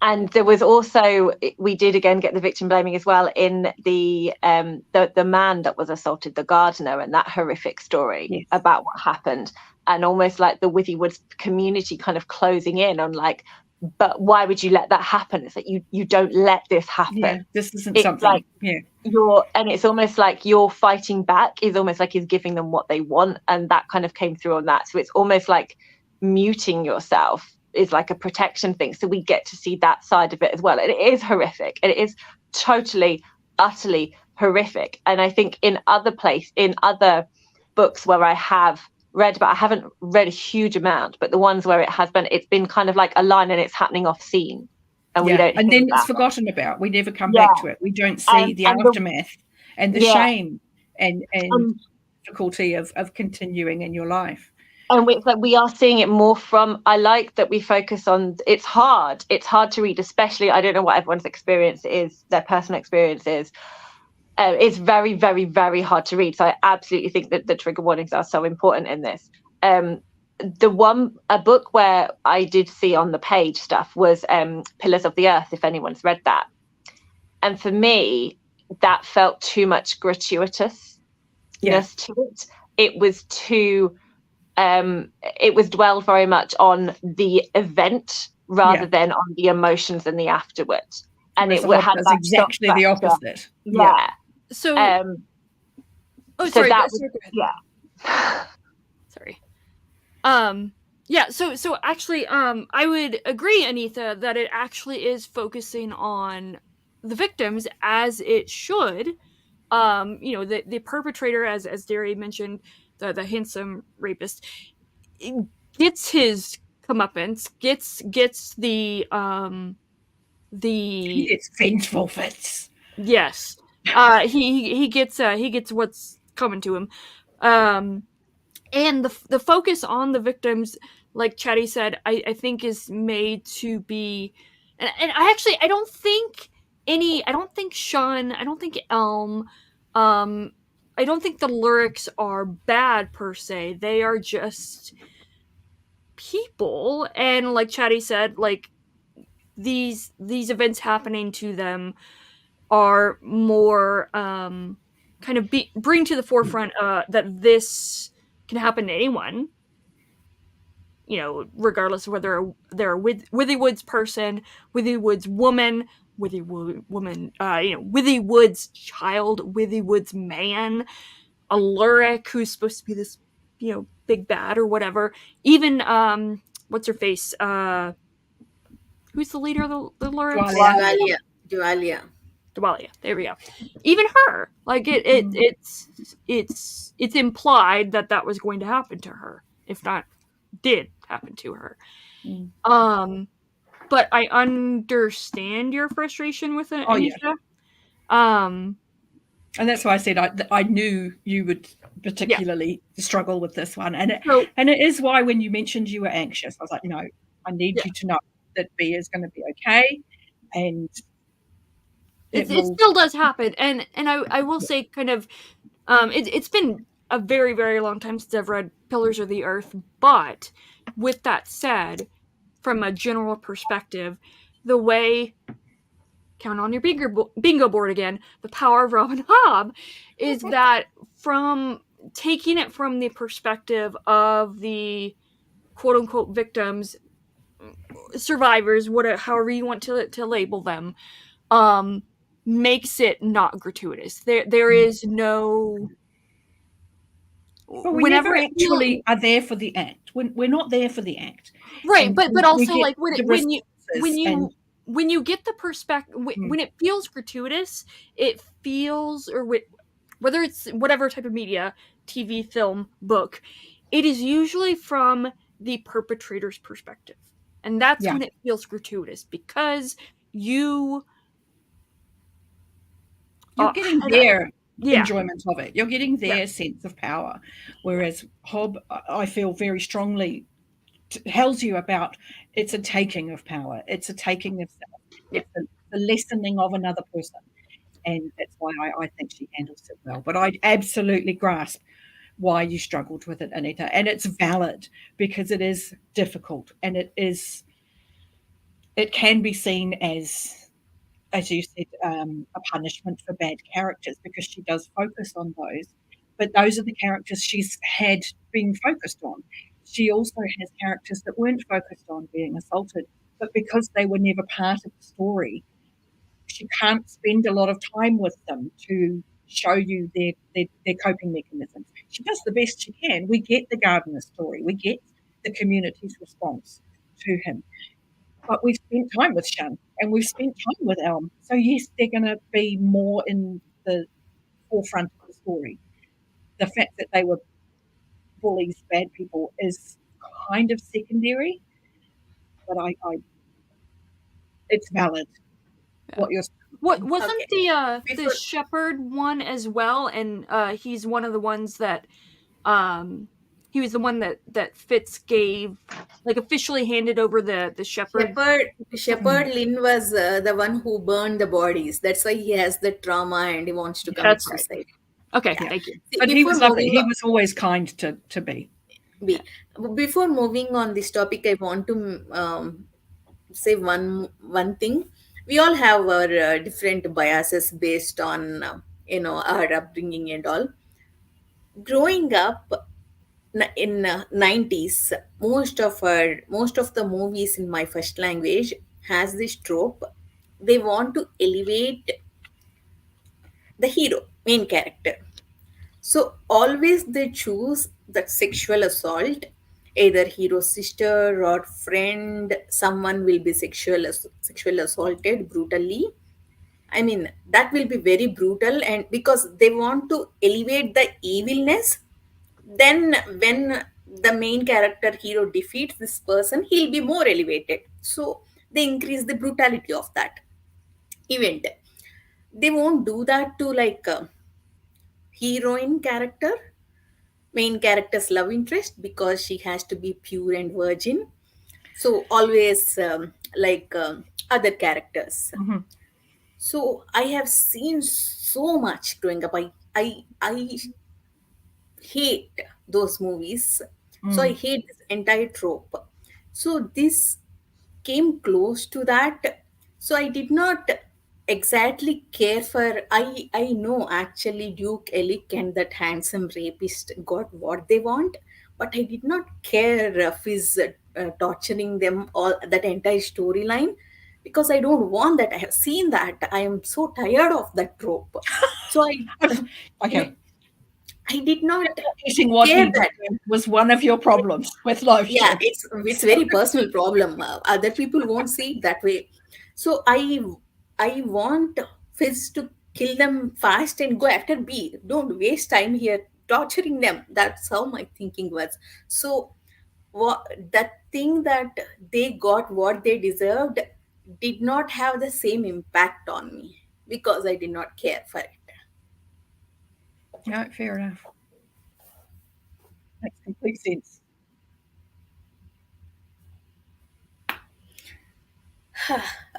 And there was also, we did again get the victim blaming as well in the man that was assaulted, the gardener, and that horrific story about what happened, and almost like the Withywood's community kind of closing in on like, but why would you let that happen? It's like you don't let this happen.
Yeah, this isn't
it's
something.
Like, and it's almost like you're fighting back is almost like he's giving them what they want, and that kind of came through on that. So it's almost like muting yourself is like a protection thing. So we get to see that side of it as well. And it is horrific. And it is totally, utterly horrific. And I think in other books where I have read, but I haven't read a huge amount, but the ones where it's been kind of like a line and it's happening off scene. And we don't.
And then it's forgotten about. We never come back to it. We don't see the aftermath and the shame and difficulty of continuing in your life.
And it's like we are seeing it more from, I like that we focus on, it's hard to read, especially, I don't know what everyone's experience is, their personal experience is. It's very, very, very hard to read. So I absolutely think that the trigger warnings are so important in this. A book where I did see on the page stuff was Pillars of the Earth, if anyone's read that. And for me, that felt too much gratuitousness to it. It was too... it was dwelled very much on the event rather than on the emotions and the afterwards, and it had that
exactly the opposite.
So
sorry,
so actually I would agree, Anita, that it actually is focusing on the victims as it should. The perpetrator, as Derri mentioned, the handsome rapist, gets his comeuppance, gets the
he gets vengeful fits.
Yes. He gets what's coming to him. And the focus on the victims, like Chattie said, I think is made to be, and I don't think Shun, I don't think Elm, I don't think the lyrics are bad per se. They are just people, and like Chattie said, like these events happening to them are more kind of bring to the forefront that this can happen to anyone, regardless of whether they're a Withywood's person, Withywood's woman, Withywood's child, Withywood's man, a Lyric who's supposed to be this, big bad or whatever. Even what's her face? Who's the leader of the Lyrics? Dwalia. There we go. Even her, like it's implied that was going to happen to her, if not did happen to her. But I understand your frustration with it, Anita.
And that's why I said I knew you would particularly struggle with this one, and it is why when you mentioned you were anxious, I was like, no, I need you to know that B is going to be okay, and
it still does happen. And I will say, kind of, it's been a very, very long time since I've read Pillars of the Earth, but with that said, from a general perspective, the way count on your bingo board again, the power of Robin Hobb, is that from taking it from the perspective of the quote unquote victims, survivors, however you want to label them, makes it not gratuitous. There is no.
Well, we never actually are there for the act. We're not there for the act,
right?
and
But
we
also
get
like
the
when
responses and
you get the perspective when it feels gratuitous, it feels whether it's whatever type of media, TV, film, book, it is usually from the perpetrator's perspective, and that's
yeah.
when it feels gratuitous because you
You're getting their
yeah.
enjoyment of it. You're getting their
Yeah.
sense of power. Whereas Hobb, I feel very strongly, tells you about it's a taking of power. It's a taking of self.
Yeah.
It's the lessening of another person. And that's why I think she handles it well. But I absolutely grasp why you struggled with it, Anita. And it's valid because it is difficult and it can be seen as you said, a punishment for bad characters because she does focus on those. But those are the characters she's had been focused on. She also has characters that weren't focused on being assaulted, but because they were never part of the story, she can't spend a lot of time with them to show you their coping mechanisms. She does the best she can. We get the gardener story, we get the community's response to him. But we've spent time with Shan and we've spent time with Elm. So, yes, they're going to be more in the forefront of the story. The fact that they were bullies, bad people, is kind of secondary, but it's valid what you're saying.
What wasn't
Okay.
the shepherd one as well? And he's one of the ones that he was the one that Fitz gave, like officially handed over the shepherd.
Shepherd Lynn was the one who burned the bodies. That's why he has the trauma and he wants to commit
That's right.
suicide.
Okay,
Yeah.
thank you.
See,
But he was lovely. He was always kind to be.
Before moving on this topic, I want to say one thing. We all have our different biases based on our upbringing and all. Growing up in 90s, most of the movies in my first language has this trope. They want to elevate the hero, main character. So always they choose that sexual assault, either hero sister or friend, someone will be sexual assaulted brutally. I mean, that will be very brutal, and because they want to elevate the evilness, then when the main character hero defeats this person, he'll be more elevated. So they increase the brutality of that event. They won't do that to like a heroine character, main character's love interest, because she has to be pure and virgin. So always other characters.
Mhm.
So I have seen so much growing up. I hate those movies. So I hate this entire trope. So this came close to that. So I did not exactly care for. I know actually Duke Elick and that handsome rapist got what they want, but I did not care if he's torturing them all that entire storyline, because I don't want that. I have seen that. I am so tired of that trope. So
Okay.
I did not
Getting what
care
he
that.
did was one of your problems with life.
Yeah, it's very personal problem. Other people won't see it that way. So I want Fizz to kill them fast and go after B. Don't waste time here torturing them. That's how my thinking was. So what that thing that they got what they deserved did not have the same impact on me because I did not care for it.
No, fair enough. Makes complete sense.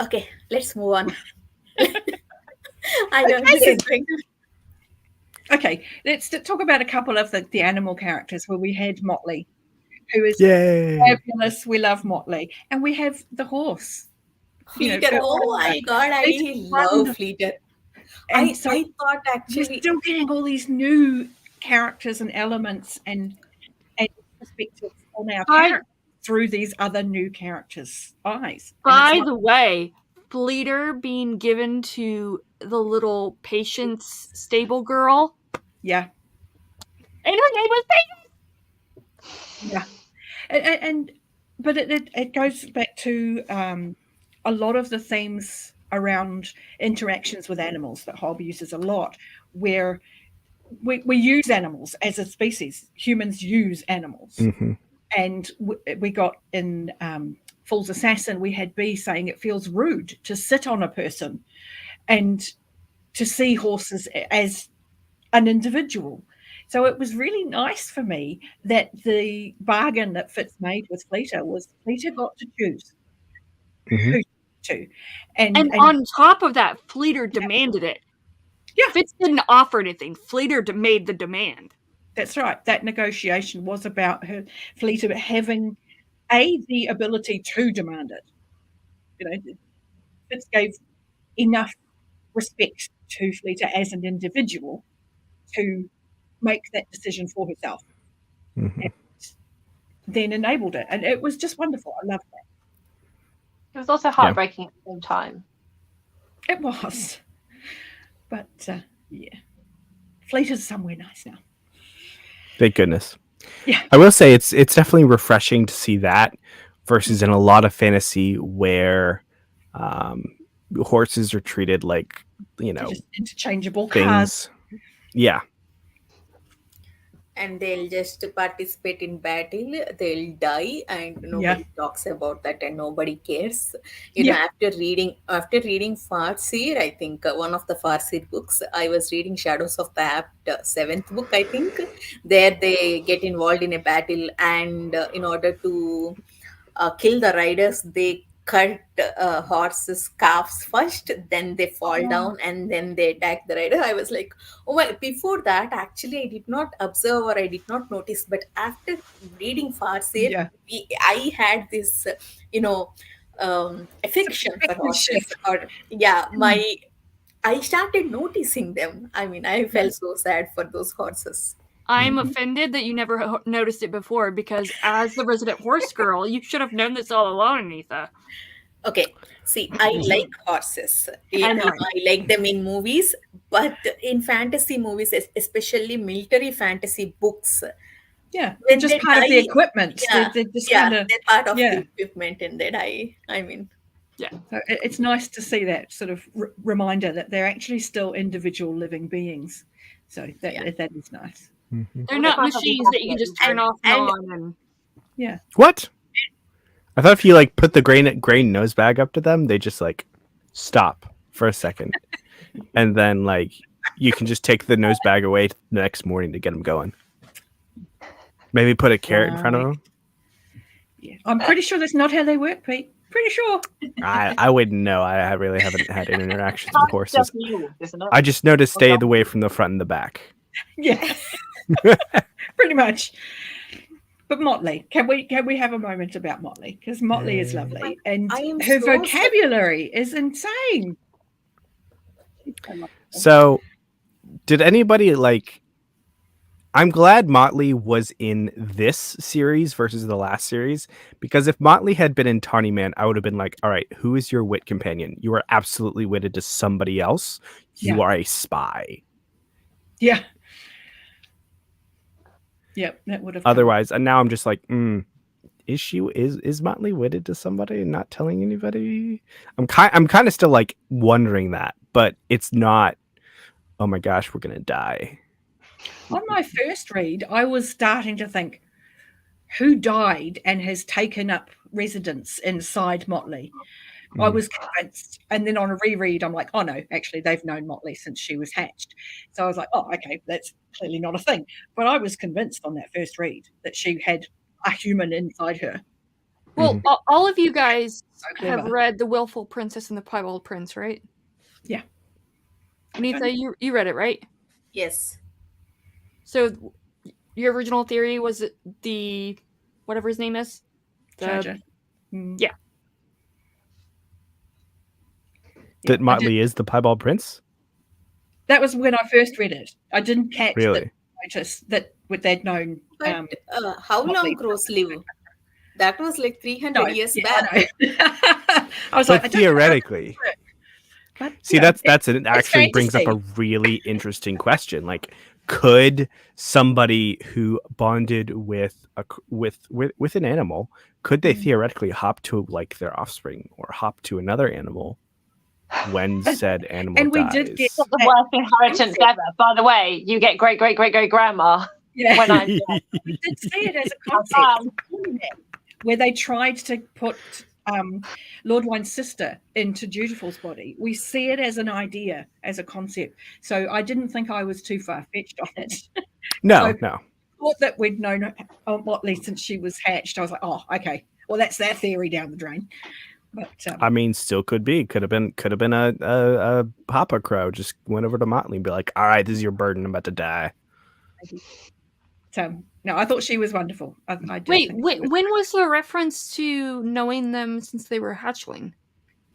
Okay, let's move on. I know this is going to.
Okay, let's talk about a couple of the animal characters where we had Motley, who is
Yay!
fabulous. We love Motley. And we have the horse,
Fleeter. Oh my god, I
It's
love
wonderful.
Fleeter.
And so
I thought
we're
actually,
still getting all these new characters and elements and perspectives on our
By,
character through these other new characters' eyes. And
by
it's
the way, Fleeter being given to the little Patience stable girl,
yeah,
and her name was Patience.
yeah. And but it goes back to a lot of the themes around interactions with animals that Hobb uses a lot, where we use animals as a species. Humans use animals.
Mhm.
And we got in Fool's Assassin, we had B saying it feels rude to sit on a person and to see horses as an individual. So it was really nice for me that the bargain that Fitz made with Fleeter was Fleeter got to choose
Mhm.
who to.
And on top of that, Fleeter demanded it.
Yeah.
Fitz didn't offer anything. Fleeter made the demand.
That's right. That negotiation was about her Fleeter having the ability to demand it. You know, Fitz gave enough respect to Fleeter as an individual to make that decision for herself,
Mhm.
and then enabled it. And it was just wonderful. I loved that.
It was also heartbreaking at the same time.
It was. But yeah, Fleeter's somewhere nice now.
Thank goodness.
Yeah.
I will say it's definitely refreshing to see that versus in a lot of fantasy where horses are treated like, you know,
just interchangeable cars.
things. Yeah.
and they'll just participate in battle, they'll die, and nobody talks about that, and nobody cares. After reading Farseer, I think one of the Farseer books, I was reading Shadows of the Apt, seventh book, I think. There they get involved in a battle, and in order to kill the riders, they cut horses' calves first, then they fall down, and then they attack the rider. I was like, oh my, before that, actually, I did not observe or I did not notice, but after reading Farseer, I had this, affection for horses. Or, I started noticing them. I mean, I felt so sad for those horses.
I'm offended that you never noticed it before, because as the resident horse girl, you should have known this all along, Anitha.
Okay, see, I like horses.
I know.
I like them in movies, but in fantasy movies, especially military fantasy books,
Yeah, they're
when
just
they
part of the
die,
equipment.
yeah,
They're just
yeah,
kind of,
they're part of
yeah.
the equipment, and they die. I mean,
Yeah.
So it's nice to see that sort of reminder that they're actually still individual living beings. So that is nice.
Mhm.
They're not machines that you can just turn off and on. And
Yeah.
What? I thought if you like put the grain nose bag up to them, they just like stop for a second, and then like you can just take the nose bag away the next morning to get them going. Maybe put a carrot in front of them.
Yeah, I'm pretty sure that's not how they work, Pete. Pretty sure.
I wouldn't know. I really haven't had interactions with horses.
Just you, isn't it?
I just know to stay away from the front and the back.
Yeah. Pretty much. But Motley, can we have a moment about Motley? Because Motley is lovely, and her vocabulary is insane.
So, did anybody like? I'm glad Motley was in this series versus the last series, because if Motley had been in Tawny Man, I would have been like, all right, who is your wit companion? You are absolutely witted to somebody else. You are a spy.
Yeah. Yep, that would have.
Otherwise, and now I'm just like, is Motley witted to somebody and not telling anybody? I'm kind of still like wondering that, but it's not. Oh my gosh, we're gonna die.
On my first read, I was starting to think, who died and has taken up residence inside Motley? I was convinced. And then on a reread, I'm like, oh no, actually, they've known Motley since she was hatched. So I was like, oh, okay, that's clearly not a thing. But I was convinced on that first read that she had a human inside her.
Well, all of you guys have read The Willful Princess and the Piebald Prince, right?
Yeah.
Anitha, you read it, right?
Yes.
So your original theory was the whatever his name is?
Charger.
Yeah.
That Motley is the Piebald Prince?
That was when I first read it. I didn't catch
Really?
notice that they'd known.
But how long crows live? That was like 300 years back.
I was
But
like,
theoretically,
but,
see, that's it actually brings up
fantasy.
a really interesting question. Like, could somebody who bonded with an animal, could they theoretically hop to like their offspring or hop to another animal when said animal
And we
dies?
did get
The worst inheritance ever. By the way, you get great great great great grandma.
Yeah.
When I
We did see it as a concept where they tried to put Lord Wine's sister into Dutiful's body. We see it as an idea, as a concept. So I didn't think I was too far-fetched on it.
No.
Thought that we'd known Motley since she was hatched. I was like, oh, okay. Well, that's that theory down the drain. But
I mean, still could be. Could have been a Papa Crow just went over to Motley and be like, "All right, this is your burden. I'm about to die."
So no, I thought she was wonderful. I did
Wait,
think she was.
when was the reference to knowing them since they were hatchling?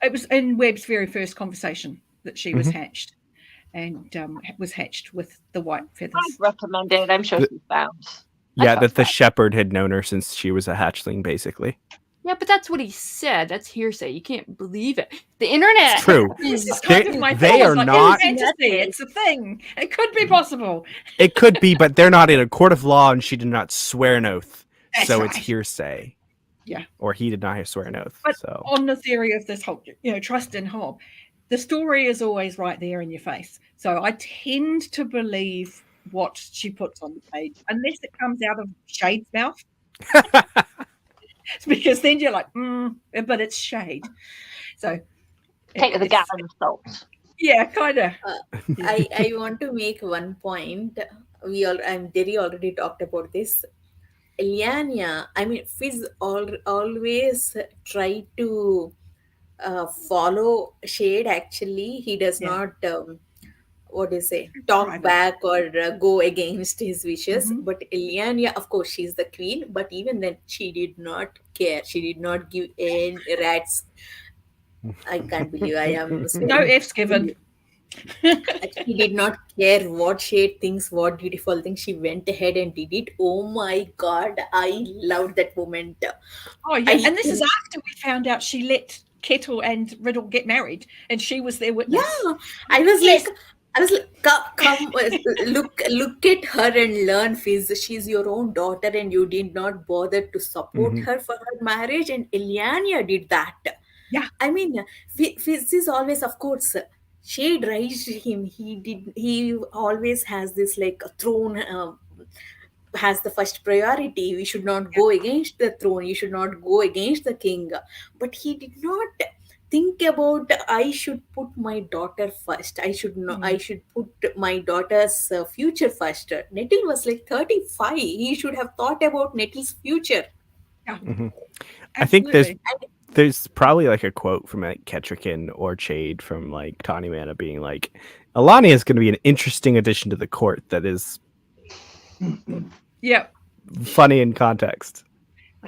It was in Webb's very first conversation that she was hatched, and was hatched with the white feathers.
I'd recommend it. I'm sure she's found.
Yeah, that the shepherd had known her since she was a hatchling, basically.
Yeah, but that's what he said. That's hearsay. You can't believe it. The internet.
It's true.
This is kind of my
They
thought.
are
Like,
not.
It's fantasy. It's a thing. It could be possible.
It could be, but they're not in a court of law, and she did not swear an oath,
That's
so
right.
it's hearsay.
Yeah.
Or he did not swear an oath.
But
So
on the theory of this whole, trust in Hobb, the story is always right there in your face. So I tend to believe what she puts on the page, unless it comes out of Shade's mouth. Because then you're like, but it's Shade. So
Take it with a gallon of salt.
Yeah, kind of.
I want to make one point. Derri already talked about this. Eliania, I mean, Fizz always try to follow Shade. Actually, he does not. What do you say? Talk
Private.
back or go against his wishes. But Eliania, of course, she's the queen. But even then, she did not care. She did not give any rats. I can't believe I am.
No F's given.
She did not care what Shade thinks, what beautiful things. She went ahead and did it. Oh my God, I loved that moment.
Oh yeah, and this is after we found out she let Kettle and Riddle get married, and she was their witness.
Yeah, I was like, come, look at her and learn, Fizz. She's your own daughter, and you did not bother to support her for her marriage, and Eliania did that.
Yeah,
I mean, Fizz is always, of course, Shade raised him. He always has this like a throne. Has the first priority. We should not go against the throne. You should not go against the king. But he did not think about I should put my daughter first. I should not. I should put my daughter's future first. Nettle was like 35. He should have thought about Nettle's future.
Yeah.
I think there's probably like a quote from like Kettrikin or Chade from like Tawny Mana being like, Alania is going to be an interesting addition to the court that is funny in context.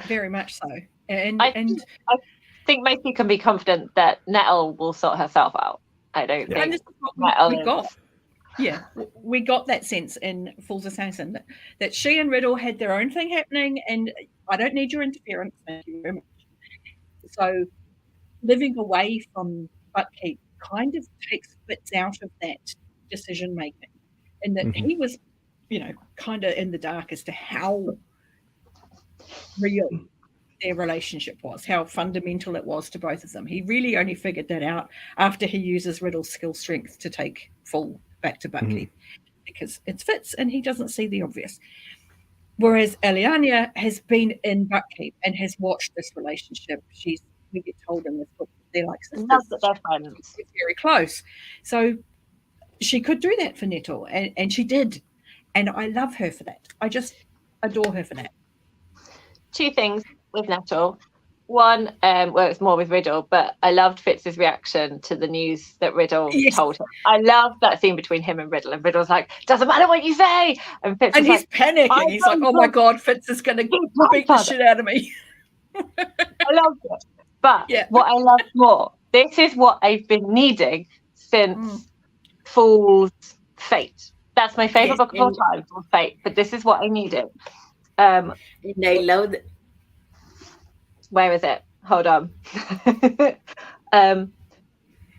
Very much so. And
I think most people can be confident that Nettle will sort herself out. I don't think.
And this is what we got. Yeah, we got that sense in Fool's Assassin that she and Riddle had their own thing happening, and I don't need your interference. Thank you very much. So living away from Buckkeep kind of takes bits out of that decision making, and that he was, kind of in the dark as to how real their relationship was, how fundamental it was to both of them. He really only figured that out after he uses Riddle's skill strength to take Fool back to Buckkeep, because it fits and he doesn't see the obvious. Whereas Eliania has been in Buckkeep and has watched this relationship. We get told in this book that they're like sisters.
They're friends.
They're very close. So she could do that for Nettle, and she did. And I love her for that. I just adore her for that.
Two things with Nettle. One, it's more with Riddle, but I loved Fitz's reaction to the news that Riddle told him. I love that scene between him and Riddle Riddle's like, doesn't matter what you say. And Fitz
he's like, panicking. He's like, oh my God, Fitz is going to beat the shit out of me.
I loved it. But what I loved more This is what I've been needing since Fool's Fate. That's my favorite
Yes,
book of all time, Fool's Fate. But this is what I needed.
and I love
Where is it? Hold on.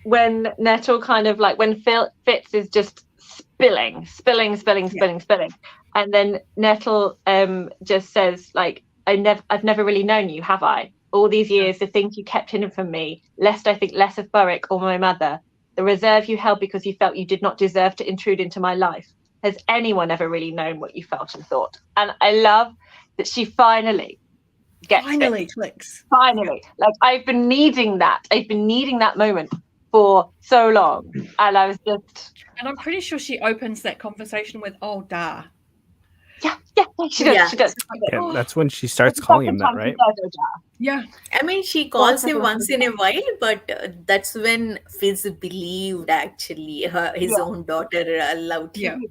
When Nettle kind of like, when Fitz is just spilling, and then Nettle just says like, I've never really known you, have I? All these years, the things you kept hidden from me, lest I think less of Burrick or my mother, the reserve you held because you felt you did not deserve to intrude into my life. Has anyone ever really known what you felt and thought? And I love that she finally gets it.
clicks.
Finally, like I've been needing that. I've been needing that moment for so long, and I was just.
And I'm pretty sure she opens that conversation with, "Oh, da."
Yeah, she does.
Yeah.
She does.
Yeah, that's when she starts calling him that, right?
Yeah.
I mean, she calls him once in a while, but that's when Fizz believed actually his own daughter loved him.
Yeah.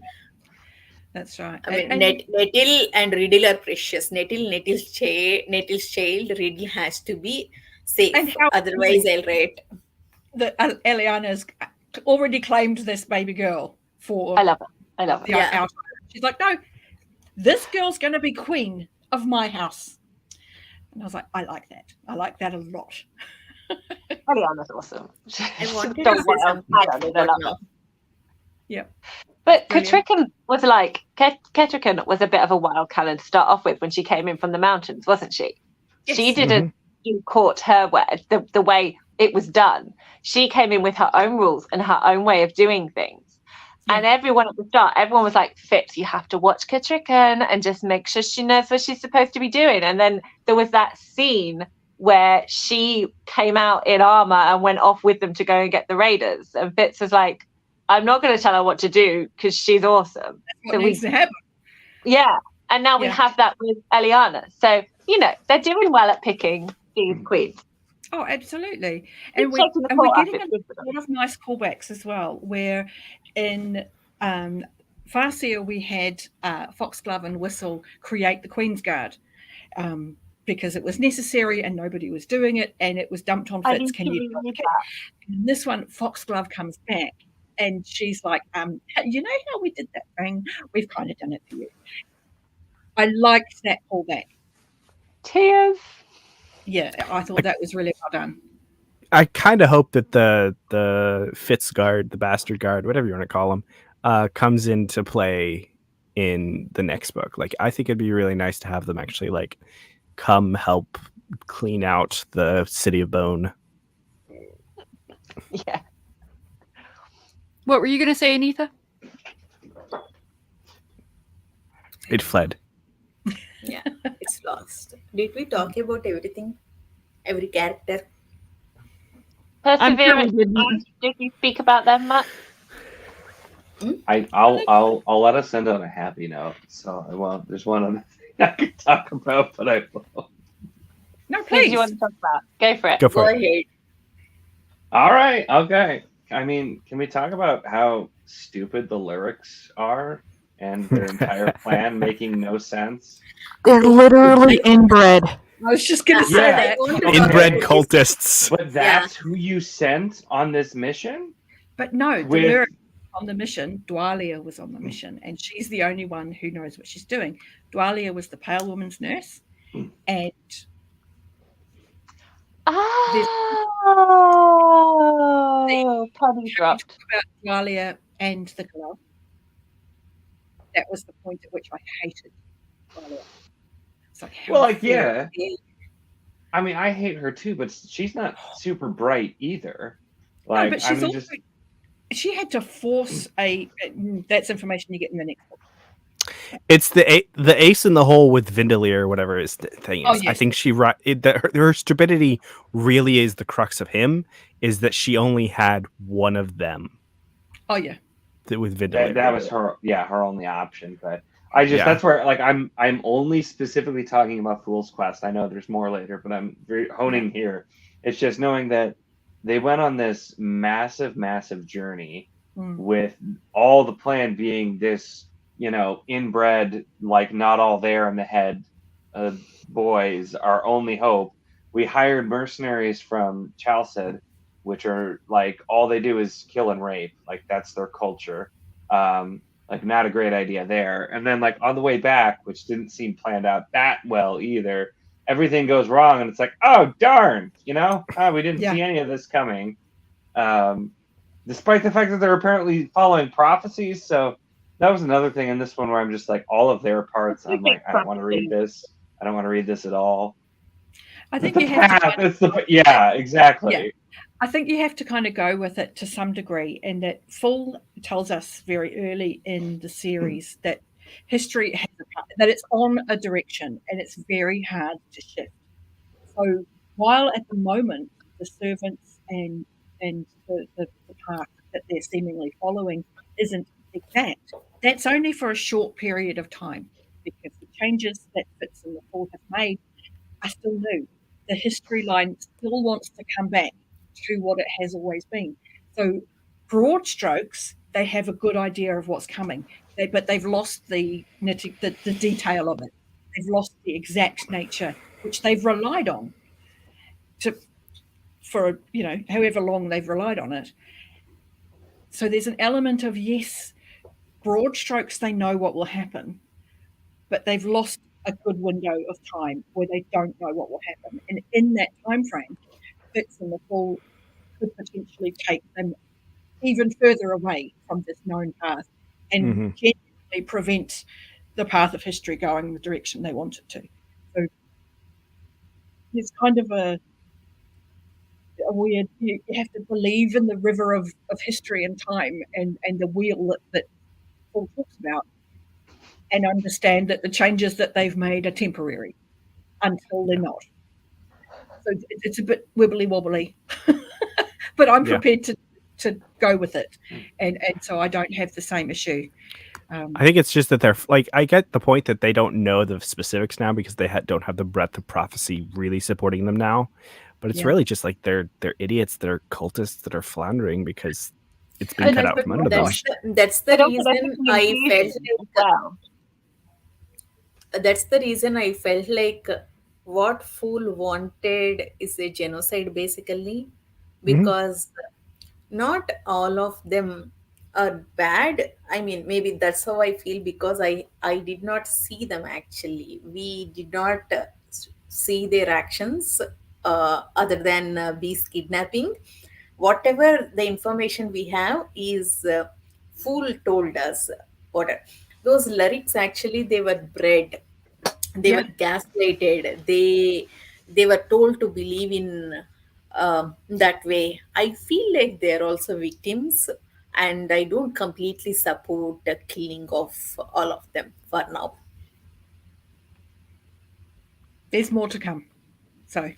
That's right.
I mean,
And
Nettle and Riddle are precious. Nettle's child. Riddle has to be safe.
And how
Otherwise, I'll write.
Eliana's already claimed this baby girl for
I love it. I love it.
the outside. She's like, no, this girl's going to be queen of my house. And I was like, I like that. I like that a lot.
Eliana's awesome.
I wanted
Don't
to say
want
something.
I love
now.
her.
Yeah.
But
Brilliant.
Ketrican was like, Ketrican was a bit of a wild cannon to start off with when she came in from the mountains, wasn't she?
Yes.
She didn't do court her way, the way it was done. She came in with her own rules and her own way of doing things. Yeah. And everyone at the start, everyone was like, Fitz, you have to watch Ketrican and just make sure she knows what she's supposed to be doing. And then there was that scene where she came out in armor and went off with them to go and get the raiders. And Fitz was like, I'm not going to tell her what to do because she's awesome.
That's what needs to happen.
Yeah. And now we have that with Eliana. So, they're doing well at picking these queens.
Oh, absolutely. And we're getting a lot of nice callbacks as well, where in Farseer we had Foxglove and Whistle create the Queen's Guard because it was necessary and nobody was doing it, and it was dumped on Fitz. Can you do it? And this one, Foxglove comes back and she's like, you know how we did that thing? We've kind of done it for you. I liked that callback.
Tears.
Yeah, I thought that was really well done.
I kind of hope that the Fitz guard, the bastard guard, whatever you want to call him, comes into play in the next book. Like, I think it'd be really nice to have them actually like come help clean out the City of Bone.
Yeah.
What were you going to say, Anitha?
It fled.
Yeah, it's lost. Did we talk about everything? Every character?
Perseverance. Did you speak about them much?
I'll let us end on a happy note. So I won't. There's one other thing I could talk about, but I won't.
No,
What
please.
do you want to talk about? Go for it.
Go for
Go
it.
ahead.
All right. Okay. I mean, can we talk about how stupid the lyrics are and their entire plan making no sense?
They're literally inbred.
I was just going to say
Yeah.
that.
Inbred cultists.
But that's who you sent on this mission?
But no, the
With-
lyric on the mission, Dwalia was on the mission, and she's the only one who knows what she's doing. Dwalia was the Pale Woman's nurse, and
Oh, penny dropped.
about Dwalia and the glove. That was the point at which I hated Dwalia. It's like, how
Well, like,
dare
yeah.
you.
I mean, I hate her too, but she's not super bright either.
No,
Like,
but
I
she's
mean,
also, she had to force that's information you get in the next book.
It's the ace in the hole with Vindelier or whatever his thing is.
Oh, yes.
I think her stupidity really is the crux of him, is that she only had one of them
Oh yeah.
with Vindelier.
that was her only option. But I just
Yeah.
that's where like I'm only specifically talking about Fool's Quest. I know there's more later, but I'm very honing here. It's just knowing that they went on this massive journey with all the plan being this, inbred, like not all there in the head boys, our only hope. We hired mercenaries from Chalced. which are like all they do is kill and rape. Like that's their culture. Like not a great idea there. And then like on the way back, which didn't seem planned out that well either, everything goes wrong, and it's like, oh darn, we didn't see any of this coming. Despite the fact that they're apparently following prophecies. So that was another thing in this one where I'm just like, all of their parts, I'm like, I don't want to read this. I don't want to read this at all.
I think
the
you have
path,
to.
it's the yeah, exactly.
Yeah. I think you have to kind of go with it to some degree, and that Full tells us very early in the series that history has that it's on a direction and it's very hard to shift. So while at the moment the servants and the path that they're seemingly following isn't exact, that's only for a short period of time, because the changes that Fitz and the Full have made are still new. The history line still wants to come back to what it has always been. So broad strokes, they have a good idea of what's coming, but they've lost the detail of it. They've lost the exact nature, which they've relied on for however long they've relied on it. So there's an element of, yes, broad strokes, they know what will happen, but they've lost a good window of time where they don't know what will happen. And in that time frame, Fitz and the Full could potentially take them even further away from this known path and genuinely prevent the path of history going the direction they want it to. So it's kind of a weird, you have to believe in the river of history and time and the wheel that Paul talks about, and understand that the changes that they've made are temporary until they're not. So it's a bit wibbly wobbly, but I'm prepared to go with it, and so I don't have the same issue.
I think it's just that they're like, I get the point that they don't know the specifics now because they don't have the breadth of prophecy really supporting them now, but it's really just like they're idiots, they're cultists that are floundering because it's been cut out from under them.
That's the reason I felt like that's the reason I felt like what Fool wanted is a genocide, basically, because not all of them are bad. I mean, maybe that's how I feel, because I did not see them actually. We did not see their actions other than Beast kidnapping. Whatever the information we have is Fool told us. What those lyrics actually, they were bred, they were gaslighted, they were told to believe in that way. I feel like they're also victims, and I don't completely support the killing of all of them for now.
There's more to come, so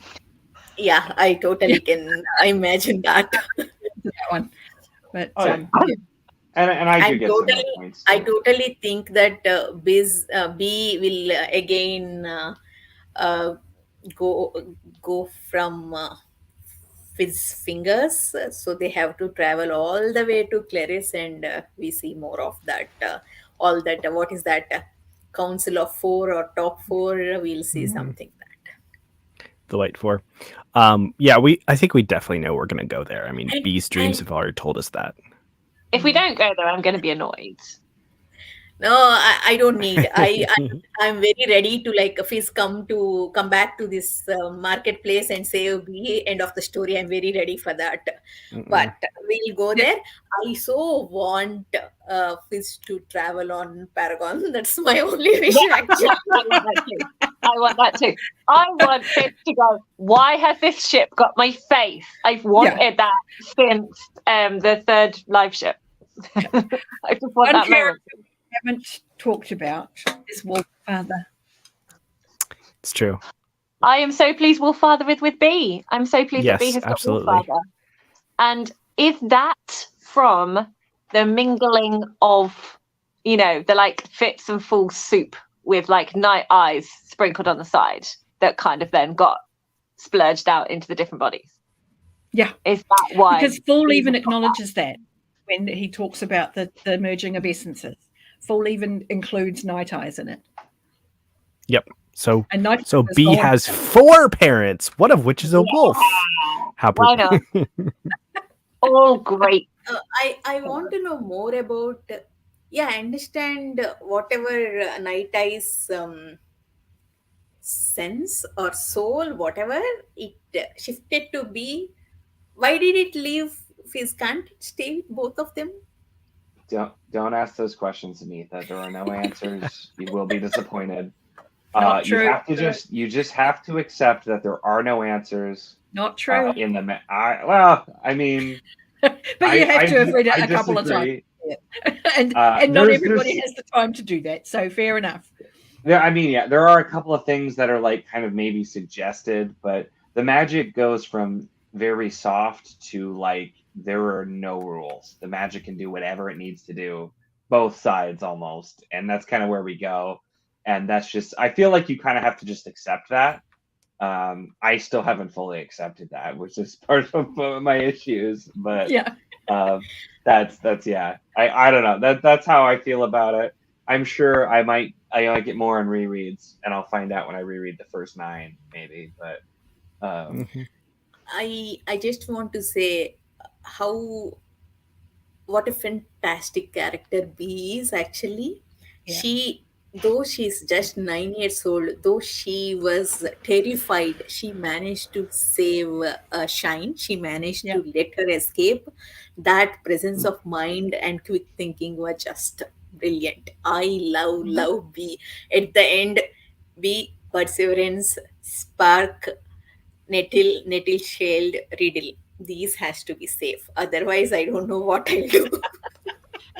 yeah, I totally can imagine that.
that one, but
and I do get some
totally,
points.
I totally think that B will again go from his fingers. So they have to travel all the way to Clarice, and we see more of that. All that. What is that? Council of Four or Top Four? We'll see something that.
The White Four. I think we definitely know we're going to go there. I mean, B's dreams have already told us that.
If we don't go there, I'm going to be annoyed.
No, I don't need. I'm very ready to, like, if he's come back to this marketplace and say, "Okay, end of the story." I'm very ready for that. But we'll go there. I so want Fizz to travel on Paragon. That's my only wish, actually.
I want that too. I want Fizz to go, why has this ship got my face? I've wanted that since the third live ship. I just want that moment.
Haven't talked about is Wolffather.
It's true.
I am so pleased Wolffather is with B. I'm so pleased that B has got Wolffather. And is that from the mingling of, the like Fitz and Fool soup with like night eyes sprinkled on the side that kind of then got splurged out into the different bodies?
Yeah.
Is that why?
Because Fool even acknowledges that when he talks about the merging of essences. Fool even includes Night Eyes in it.
Yep. So
And Night
so
was
B
gone.
has 4 parents, one of which is a wolf. How
Why not? All great.
I want to know more about. Yeah, I understand whatever Night Eye's sense or soul, whatever it shifted to be. Why did it leave Fizz? Can't it stay with both of them?
Don't ask those questions, Anita. There are no answers. You will be disappointed.
Not
You
true.
have to just have to accept that there are no answers.
Not true.
In the I mean,
But you have to have read it
I
a couple of
disagree.
times. And not
there's-
everybody
there's-
has the time to do that. So fair enough.
Yeah, I mean, yeah, there are a couple of things that are like kind of maybe suggested, but the magic goes from very soft to like there are no rules. The magic can do whatever it needs to do, both sides almost, and that's kind of where we go. And that's just, I feel like you kind of have to just accept that. I still haven't fully accepted that, which is part of my issues. But
Yeah.
that's yeah. I don't know. That's how I feel about it. I'm sure I might get more on rereads, and I'll find out when I reread the first 9, maybe. But
I just want to say how what a fantastic character B is actually.
Yeah.
She, though she's just 9 years old, though she was terrified, she managed to save Shine. She managed
Yeah.
to let her escape. That presence of mind and quick thinking were just brilliant. I love B. At the end, B, perseverance, spark, nettle shield, riddle. These has to be safe. Otherwise, I don't know what I'll do.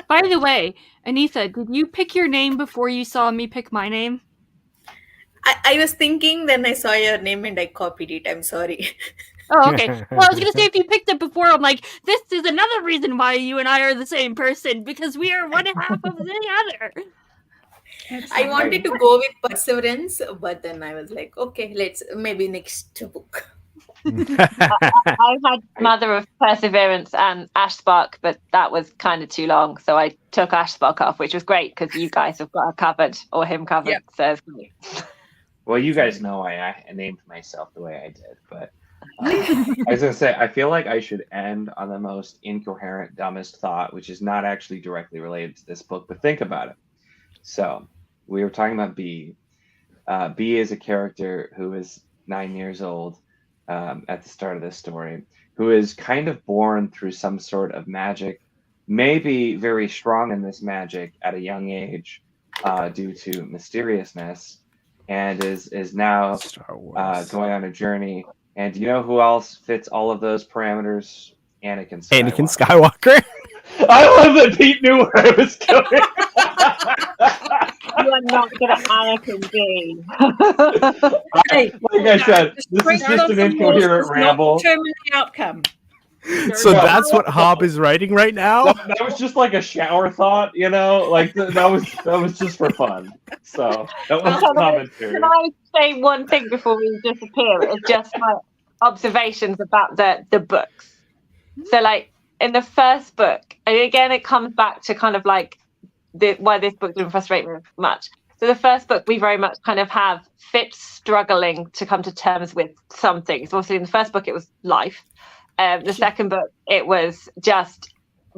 By the way, Anitha, did you pick your name before you saw me pick my name?
I was thinking, then I saw your name and I copied it. I'm sorry.
Oh, okay. Well, I was gonna say if you picked it before, I'm like, this is another reason why you and I are the same person, because we are one half of the other.
I wanted to go with perseverance, but then I was like, okay, let's maybe next book.
I had Mother of Perseverance and Ashspark, but that was kind of too long, so I took Ashspark off, which was great because you guys have got her covered or him covered.
Yep.
So it's great.
well, you guys know I named myself the way I did, but I was gonna say I feel like I should end on the most incoherent, dumbest thought, which is not actually directly related to this book, but think about it. So we were talking about B. B is a character who is 9 years old at the start of this story, who is kind of born through some sort of magic, maybe very strong in this magic at a young age due to mysteriousness, and is now
Star Wars.
going on a journey. And do you know who else fits all of those parameters? Anakin Skywalker.
Anakin Skywalker.
I love that Pete knew where I was going.
You are not good at Anakin B.
Hey,
Like I said, this is
Straight
just
out of
an
the
incoherent
walls does not
ramble.
determine the outcome.
So
Yeah.
that's what Hobb is writing right now.
That was just like a shower thought, you know. Like that was just for fun. So that was commentary.
Can I say one thing before we disappear? It's just my observations about the books. So, like in the first book, and again, it comes back to kind of like why this book didn't frustrate me much. So, the first book, we very much kind of have Fitz struggling to come to terms with something. So, obviously, in the first book, it was life. The second book, it was just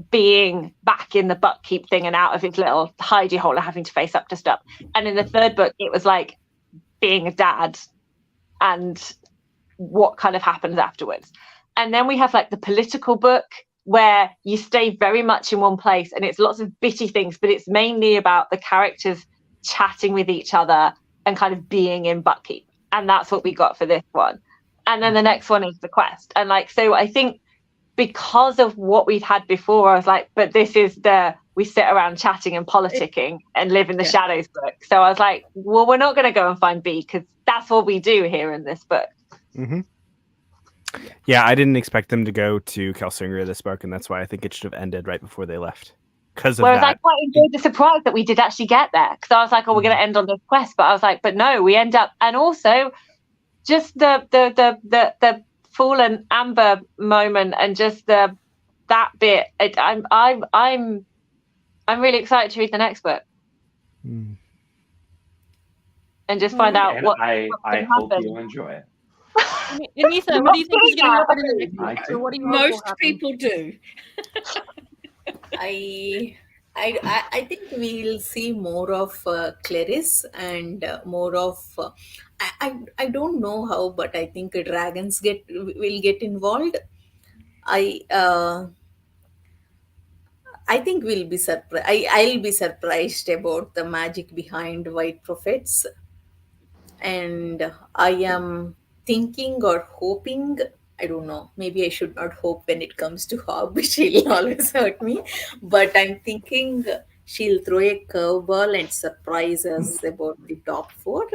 being back in the buckkeep thing and out of his little hidey hole and having to face up to stuff. And in the third book, it was like being a dad and what kind of happens afterwards. And then we have like the political book where you stay very much in one place and it's lots of bitty things, but it's mainly about the characters chatting with each other and kind of being in buckkeep. And that's what we got for this one. And then the next one is the quest. And like, so I think because of what we'd had before, I was like, but this is we sit around chatting and politicking and live in the shadows book. So I was like, well, we're not going to go and find B because that's what we do here in this book.
Mm-hmm. Yeah, I didn't expect them to go to Kelsinger this book, and that's why I think it should have ended right before they left. Because of
Whereas
that.
I quite enjoyed the surprise that we did actually get there. Because I was like, oh, we're going to end on this quest. But I was like, but no, we end up, and also just the fallen Amber moment and just that bit. I'm really excited to read the next book. and just find out
And
what's
I
going to
hope
happen.
you enjoy it.
Anita, what do you think is going to happen in the next
I
book?
do.
Or what do you hope will
Most
happen?
people do.
I think we'll see more of Clarice and more of I don't know how, but I think dragons will get involved. I uh, I think we'll be surprised. I'll be surprised about the magic behind white prophets, and I am thinking or hoping. I don't know. Maybe I should not hope when it comes to Hobb. She'll always hurt me. But I'm thinking she'll throw a curveball and surprise us about the top four.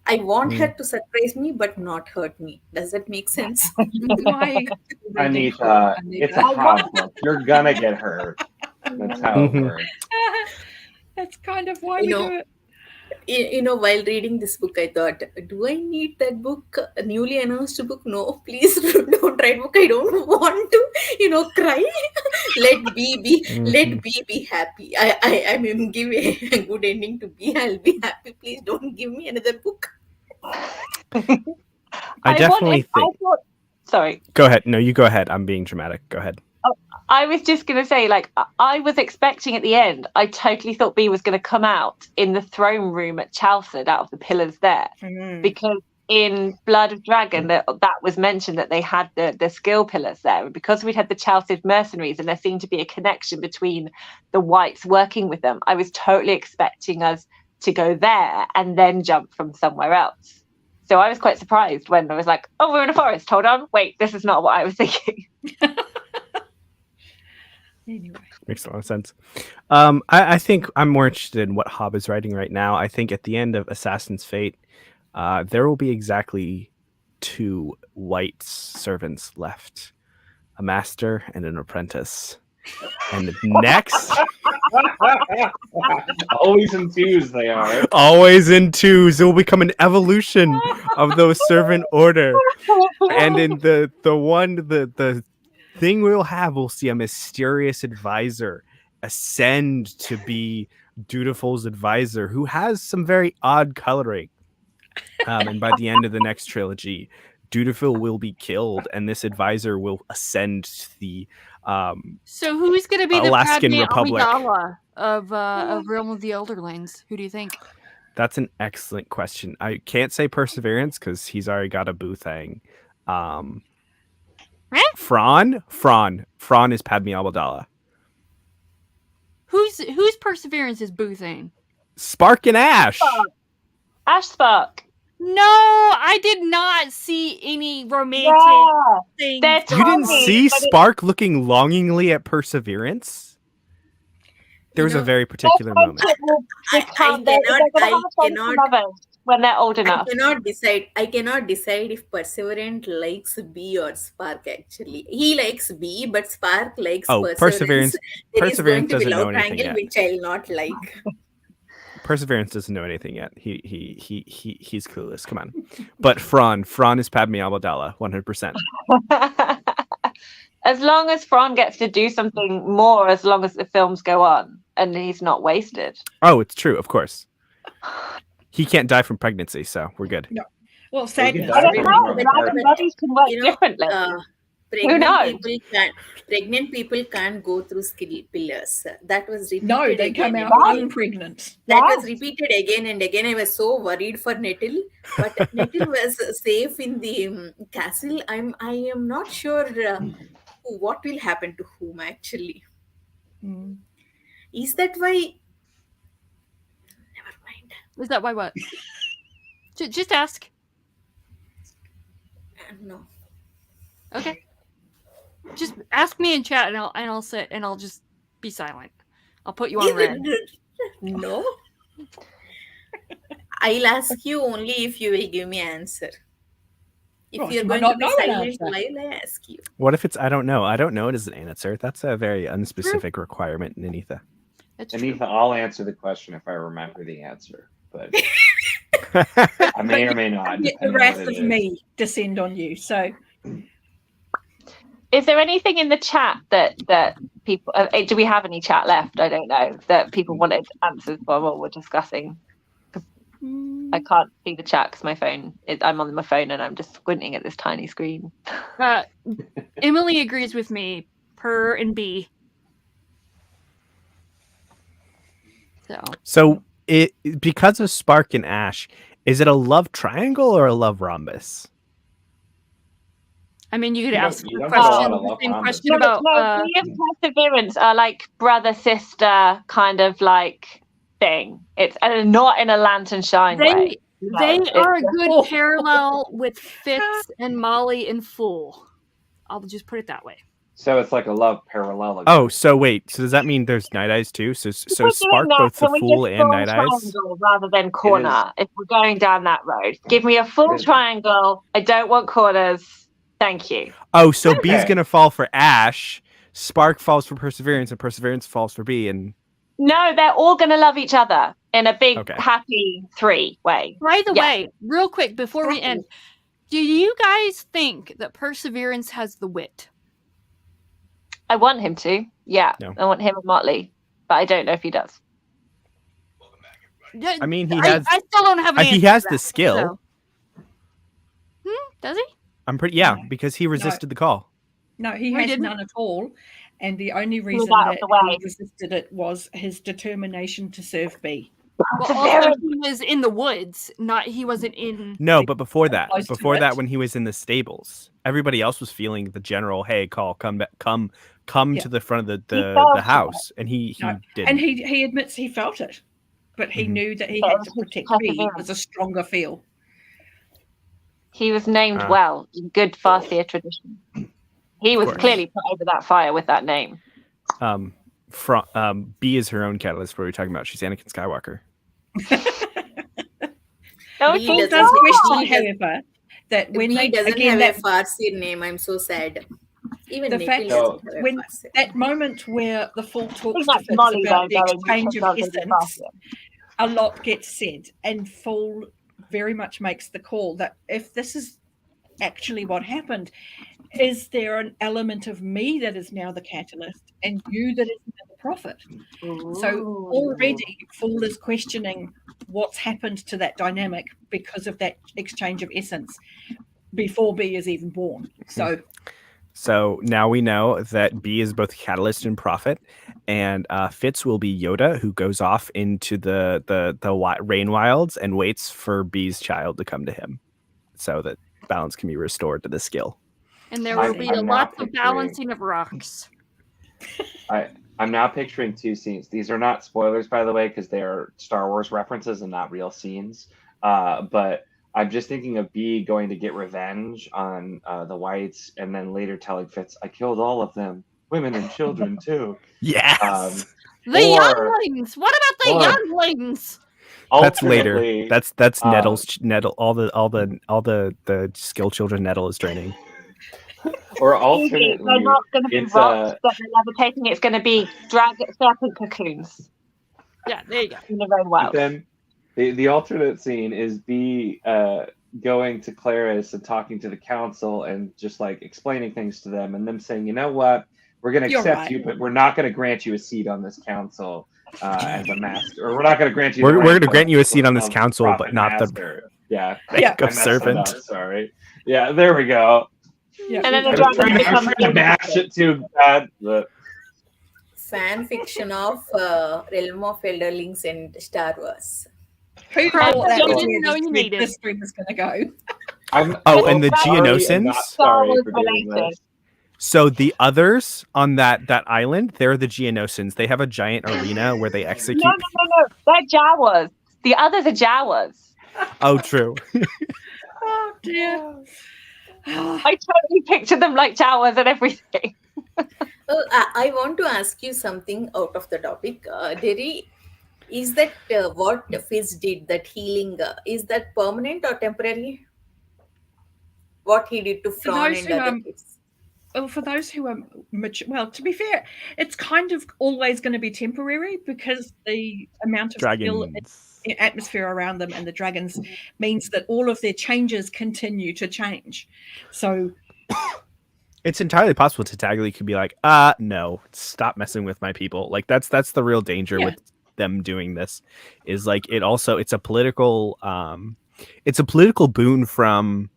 I want her to surprise me, but not hurt me. Does that make sense?
Why reading
Anita,
Hobb,
it's a
Anita?
hot book. You're gonna get hurt. That's how it
Mhm.
works.
That's kind of why
You
we
know,
do it.
while reading this book, I thought, do I need that book? A newly announced book? No, please don't write book. I don't want to, cry. Let
Mhm.
be happy. I mean, give a good ending to be. I'll be happy. Please don't give me another book.
I definitely think.
Sorry.
Go ahead. No, you go ahead. I'm being dramatic. Go ahead.
I was just going to say, like, I was expecting at the end, I totally thought B was going to come out in the throne room at Chalford out of the pillars there. Because in Blood of Dragon, that was mentioned that they had the skill pillars there. And because we'd had the Chalford mercenaries and there seemed to be a connection between the whites working with them, I was totally expecting us to go there and then jump from somewhere else. So I was quite surprised when I was like, oh, we're in a forest. Hold on. Wait, this is not what I was thinking.
Anyway.
Makes a lot of sense. I think I'm more interested in what Hobb is writing right now. I think at the end of Assassin's Fate, there will be exactly 2 white servants left, a master and an apprentice. And next,
Always in twos, they are.
always in 2s, it will become an evolution of those servant order. And in the thing we'll have, we'll see a mysterious advisor ascend to be Dutiful's advisor, who has some very odd coloring. And by the end of the next trilogy, Dutiful will be killed, and this advisor will ascend to the
So who's going to be the
Alaskan
Padme
Republic.
Amidala of Realm of the Elderlings? Who do you think?
That's an excellent question. I can't say Perseverance because he's already got a Boothang. Fron is Padme Amidala.
Whose Perseverance is Boothane?
Spark and Ash.
Ash Spark.
No, I did not see any romantic things.
They're
You didn't
tiny,
see
but
Spark looking longingly at Perseverance? There was a very particular moment.
When they're old enough.
I cannot decide if Perseverant likes B or Spark. Actually, he likes B, but Spark likes Perseverance. There is going to be
doesn't know
love
anything
triangle,
yet.
which I'll not like.
Perseverance doesn't know anything yet. He's clueless. Come on. But Fron is Padme Amidala, 100%.
As long as Fron gets to do something more, as long as the films go on, and he's not wasted.
Oh, it's true, of course. He can't die from pregnancy, so we're good.
No. Well, sadness.
I don't know. Dragon bodies can work differently. Who knows?
Pregnant people can't go through skill pillars. That was repeated.
No, they come
again
out
and again.
unpregnant.
That was repeated again and again. I was so worried for Nettle, but Nettle was safe in the castle. I am not sure what will happen to whom actually. Is that why? Never mind.
Is that why what? Just ask.
No.
Okay. Just ask me in chat, and I'll sit and I'll just be silent. I'll put you on red.
No. I'll ask you only if you will give me answer. If you're going to be silent, why will I ask you?
What if it's I don't know? I don't know it is an answer. That's a very unspecific requirement in Anita.
Anita, I'll answer the question if I remember the answer, but I may or may not.
The wrath of me descend on you. So,
is there anything in the chat that people? Do we have any chat left? I don't know that people wanted answers for what we're discussing. I can't see the chat because my phone. I'm on my phone and I'm just squinting at this tiny screen.
Emily agrees with me. Per and B.
So it because of Spark and Ash, is it a love triangle or a love rhombus?
I mean, you could
You don't-
ask
you
the
don't get a lot
question,
of
the
love
same
bombs.
question about.
No, Bee and Perseverance are like brother sister kind of like thing. It's not in a lantern shine way.
They
No,
are a
it's-
good parallel with Fitz and Molly in Fool. I'll just put it that way.
So it's like a love parallelogram.
Oh, so wait. So does that mean there's Night Eyes too? So
If we're doing
Spark
that,
both the
can we
Fool
just
and
go
Night Eyes?
triangle rather than corner? If we're going down that road, give me a full triangle. I don't want corners. Thank you.
Oh, so B's
Okay.
gonna fall for Ash, Spark falls for Perseverance, and Perseverance falls for B. And
No, they're all going to love each other in a big,
Okay.
happy three way.
By the
Yeah.
way, real quick before we end, do you guys think that Perseverance has the wit?
I want him to. Yeah,
No.
I want him and Motley, but I don't know if he does.
I mean, he has.
I still don't have an
He
answer
has
to
the
that,
skill.
so. Does he?
I'm pretty. Yeah,
No.
because he resisted the call.
No, he
We
has
didn't.
none at all. And the only reason
out of
that
the way.
he resisted it was his determination to serve B.
Well, also he was in the woods. He wasn't in.
No, but before that,
Close to
before
it.
that, when he was in the stables, everybody else was feeling the general, "Hey, call, come back, come
Yeah.
to the front of
felt
the
it.
house," and he
No,
didn't.
And he admits he felt it, but he
Mhm.
knew that he
Yeah,
had
it
to
was
protect B. It
perseverance.
was a stronger feel.
He was named
Ah.
well in good Farseer tradition. He was
course.
clearly put over that fire with that name.
B is her own catalyst. What are we talking about? She's Anakin Skywalker.
No,
He
he's
doesn't-
Does
not.
question,
he does-
however, that when
B
they
doesn't
again
have
that
a Farsi name. I'm so sad. Even
the
Nikhil
fact
doesn't
that
have a
when
Farsi.
that moment where the Fool
I think
talks to
that's
Fitz
Molly
about the
though, going
exchange of
because of the
essence,
Farseer.
a lot gets said, and Fool very much makes the call that if this is actually what happened, is there an element of me that is now the catalyst and you that is now the prophet? So already Fool is questioning what's happened to that dynamic because of that exchange of essence before B is even born.
So now we know that B is both catalyst and prophet, and Fitz will be Yoda, who goes off into the rain wilds and waits for B's child to come to him, so that balance can be restored to the skill.
And there
I'm-
will be
I'm
a
now
lot of
picturing-
balancing of rocks.
I'm now picturing two scenes. These are not spoilers, by the way, because they are Star Wars references and not real scenes. But I'm just thinking of B going to get revenge on the whites, and then later telling Fitz, "I killed all of them, women and children too."
Yes,
The
Or-
younglings! What about the
or-
younglings?
that's later.
Ultimately,
That's
um,
Nettle. All the skill children Nettle is training.
or
They're
alternately,
not going to be
it's,
rocks that they're levitating. It's going to be serpent cocoons
Yeah, there you go.
in the rain
but
wild.
then the alternate scene is B going to Clarice and talking to the council and just like explaining things to them, and them saying, "You know what? We're going to
You're
accept
right.
you, but we're not going to grant you a seat on this council as a master, or we're not going to grant you.
We're
the
going
rank
to grant you a
of-
seat on this
of
council,
prophet
but not the
master." Yeah,
Yeah.
rank
I
of
messed it
servant.
up, sorry. Yeah, there we go.
Yeah,
And then
we
the
don't-
dragon
I'm
becomes
trying to mash it too bad, but
Fan fiction of Realm of Elderlings and Star Wars.
Who
Crap,
thought that
you
was
didn't know
where
you
this,
needed.
this stream was going to go?
I'm
Oh, and the
sorry and
Geonosians?
not sorry for doing
Related.
this.
So the others on that island, they're the Geonosians. They have a giant arena where they execute.
No. They're Jawas. The others are Jawas.
Oh, true.
Oh dear.
I totally picture them like Jawas and everything.
Oh, I want to ask you something out of the topic. Derri, is that what Fizz did, that healing, is that permanent or temporary? What he did to Fran
those
and
who,
other kids?
Well, for those who are mature, well, to be fair, it's kind of always going to be temporary because the amount of skill
Dragons.
in atmosphere around them and the dragons means that all of their changes continue to change. So
It's entirely possible Tatagli could be like, no, stop messing with my people. Like that's the real danger
Yeah.
with them doing this is like it's a political boon from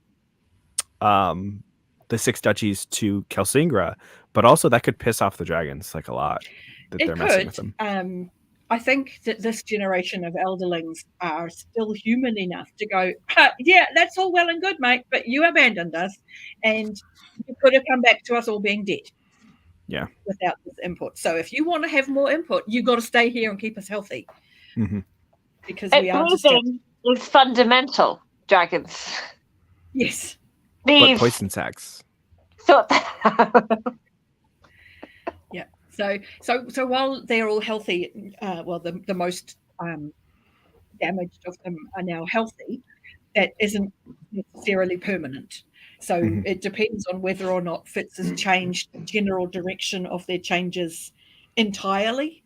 the Six Duchies to Kelsingra, but also that could piss off the dragons like a lot that
It
they're messing with
could.
them.
I think that this generation of elderlings are still human enough to go, yeah, that's all well and good, mate, but you abandoned us, and you could have come back to us all being dead.
Yeah.
Without this input. So if you want to have more input, you've got to stay here and keep us healthy.
Mm-hmm.
Because we are
breathing is fundamental, dragons.
Yes.
But poison sacks.
So
yeah. So while they're all healthy, well, the most damaged of them are now healthy, that isn't necessarily permanent. So it depends on whether or not Fitz has changed the general direction of their changes entirely,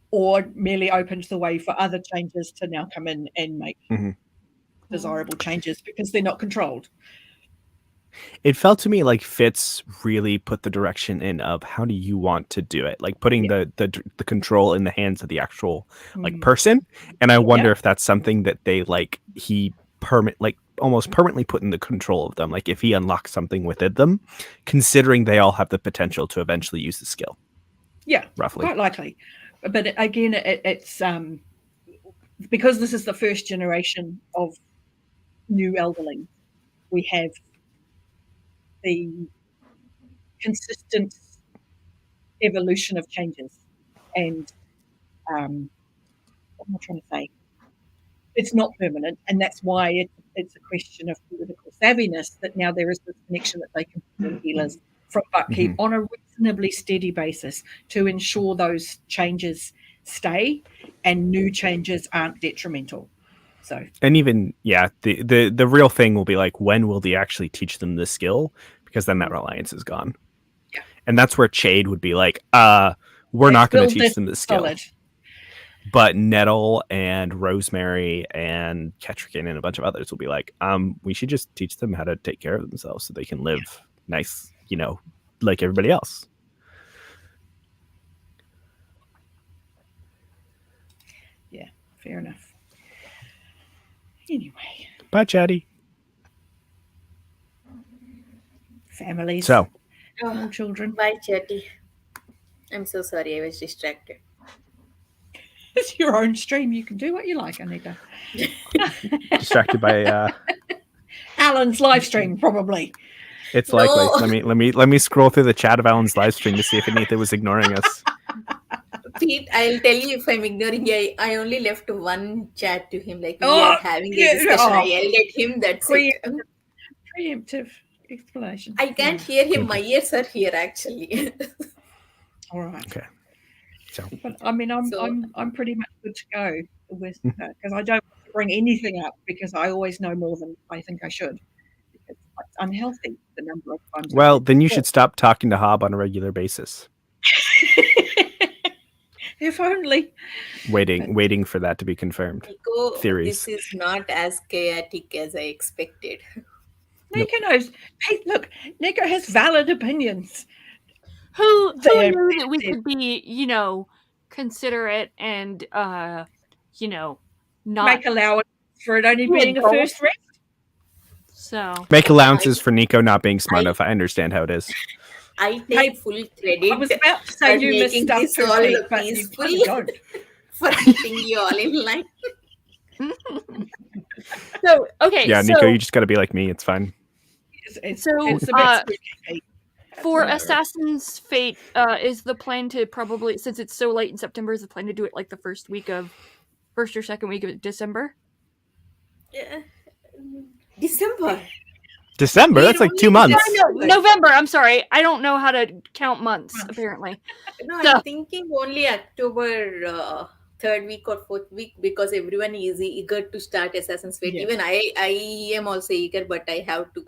or merely opened the way for other changes to now come in and make desirable changes because they're not controlled.
It felt to me like Fitz really put the direction in of how do you want to do it, like putting the control in the hands of the actual like person. And I wonder if that's something that they like he almost permanently put in the control of them. Like if he unlocks something within them, considering they all have the potential to eventually use the skill.
Yeah,
roughly,
quite likely. But again, it's because this is the first generation of new elderlings. We have the consistent evolution of changes, and what am I trying to say? It's not permanent, and that's why it's a question of political savviness that now there is this connection that they can put healers from Buckkeep on a reasonably steady basis to ensure those changes stay and new changes aren't detrimental. So,
and even the real thing will be like, when will they actually teach them the skill? Because then that reliance is gone.
Yeah.
And that's where Chade would be like, we're not going to teach them the skill. Solid. But Nettle and Rosemary and Ketrican and a bunch of others will be like, we should just teach them how to take care of themselves so they can live nice, like everybody else.
Yeah, fair enough. Anyway.
Bye, Chattie.
Families.
So.
Small children.
Bye, Chattie. I'm so sorry, I was distracted.
It's your own stream. You can do what you like, Anita.
Distracted by
Alan's live stream, probably.
It's likely. Let me scroll through the chat of Alan's live stream to see if Anita was ignoring us.
Pete, I'll tell you if I'm ignoring you. I only left one chat to him. Like, we are having a discussion. I yelled at him. That's it.
Preemptive explanation.
I can't hear him. My ears are here, actually.
All right.
Okay. So,
but I mean, I'm pretty much good to go with that because I don't bring anything up because I always know more than I think I should. Because it's unhealthy the number of times.
Well, then you should stop talking to Hobb on a regular basis.
If only.
Waiting for that to be confirmed.
Nico,
theories.
This is not as chaotic as I expected.
Nico knows. Hey, look, Nico has valid opinions.
Who knew that we could be, considerate and, not
make allowance for it only being a first rest?
So
make allowances for Nico not being smart enough. I understand how it is.
I take full credit.
I was about to say you missed stuff too, but
peaceful
you don't.
For keeping you all in line.
So okay,
yeah, Nico, you just got to be like me. It's fine.
It's a bit spooky.
For Assassin's Fate, is the plan to probably, since it's so late in September, is the plan to do it like the first or second week of December?
Yeah. December.
That's like 2 months.
No, November. I'm sorry. I don't know how to count months, apparently.
No, I'm thinking only October 3rd week or 4th week because everyone is eager to start Assassin's Fate. Yes. Even I am also eager, but I have to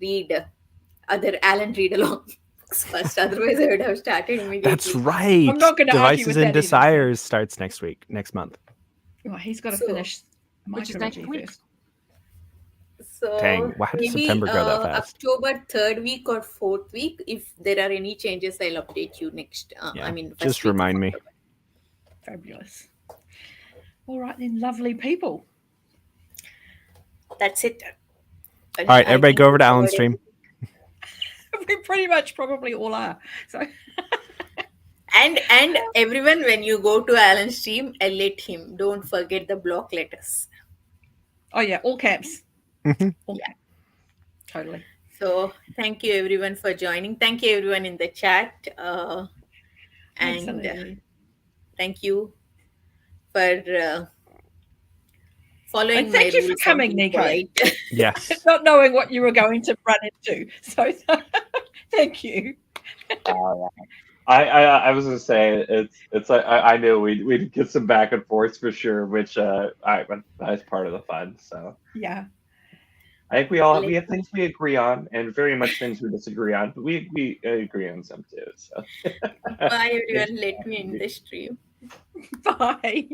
read other Alan read-along first. Otherwise, I would have started immediately.
That's right.
I'm not going to argue
Devices
with
and
that
Desires starts next month.
Well, he's got to finish
which is next week.
First.
So
dang, why did September go that fast?
October 3rd week or 4th week. If there are any changes, I'll update you next.
Just remind me.
Fabulous. All right then, lovely people.
That's it.
All right, everybody
think
go over
we
to Alan's
covered
stream.
We pretty much probably all are. So
and everyone, when you go to Alan's stream, let him. Don't forget the block letters.
oh yeah, all caps.
Mhm.
All
Yeah.
caps. Totally.
So thank you everyone for joining. Thank you everyone in the chat. And
Absolutely.
thank you for following
And
my
thank you for
rules on
coming,
being
Nico.
polite.
Yes.
Not knowing what you were going to run into. So thank you.
I was gonna say it's like I knew we'd get some back and forth for sure, which that's part of the fun. So
Yeah.
I think we have things we agree on, and very much things we disagree on, but we agree on some too. So
Bye everyone. Let me in the stream.
Bye.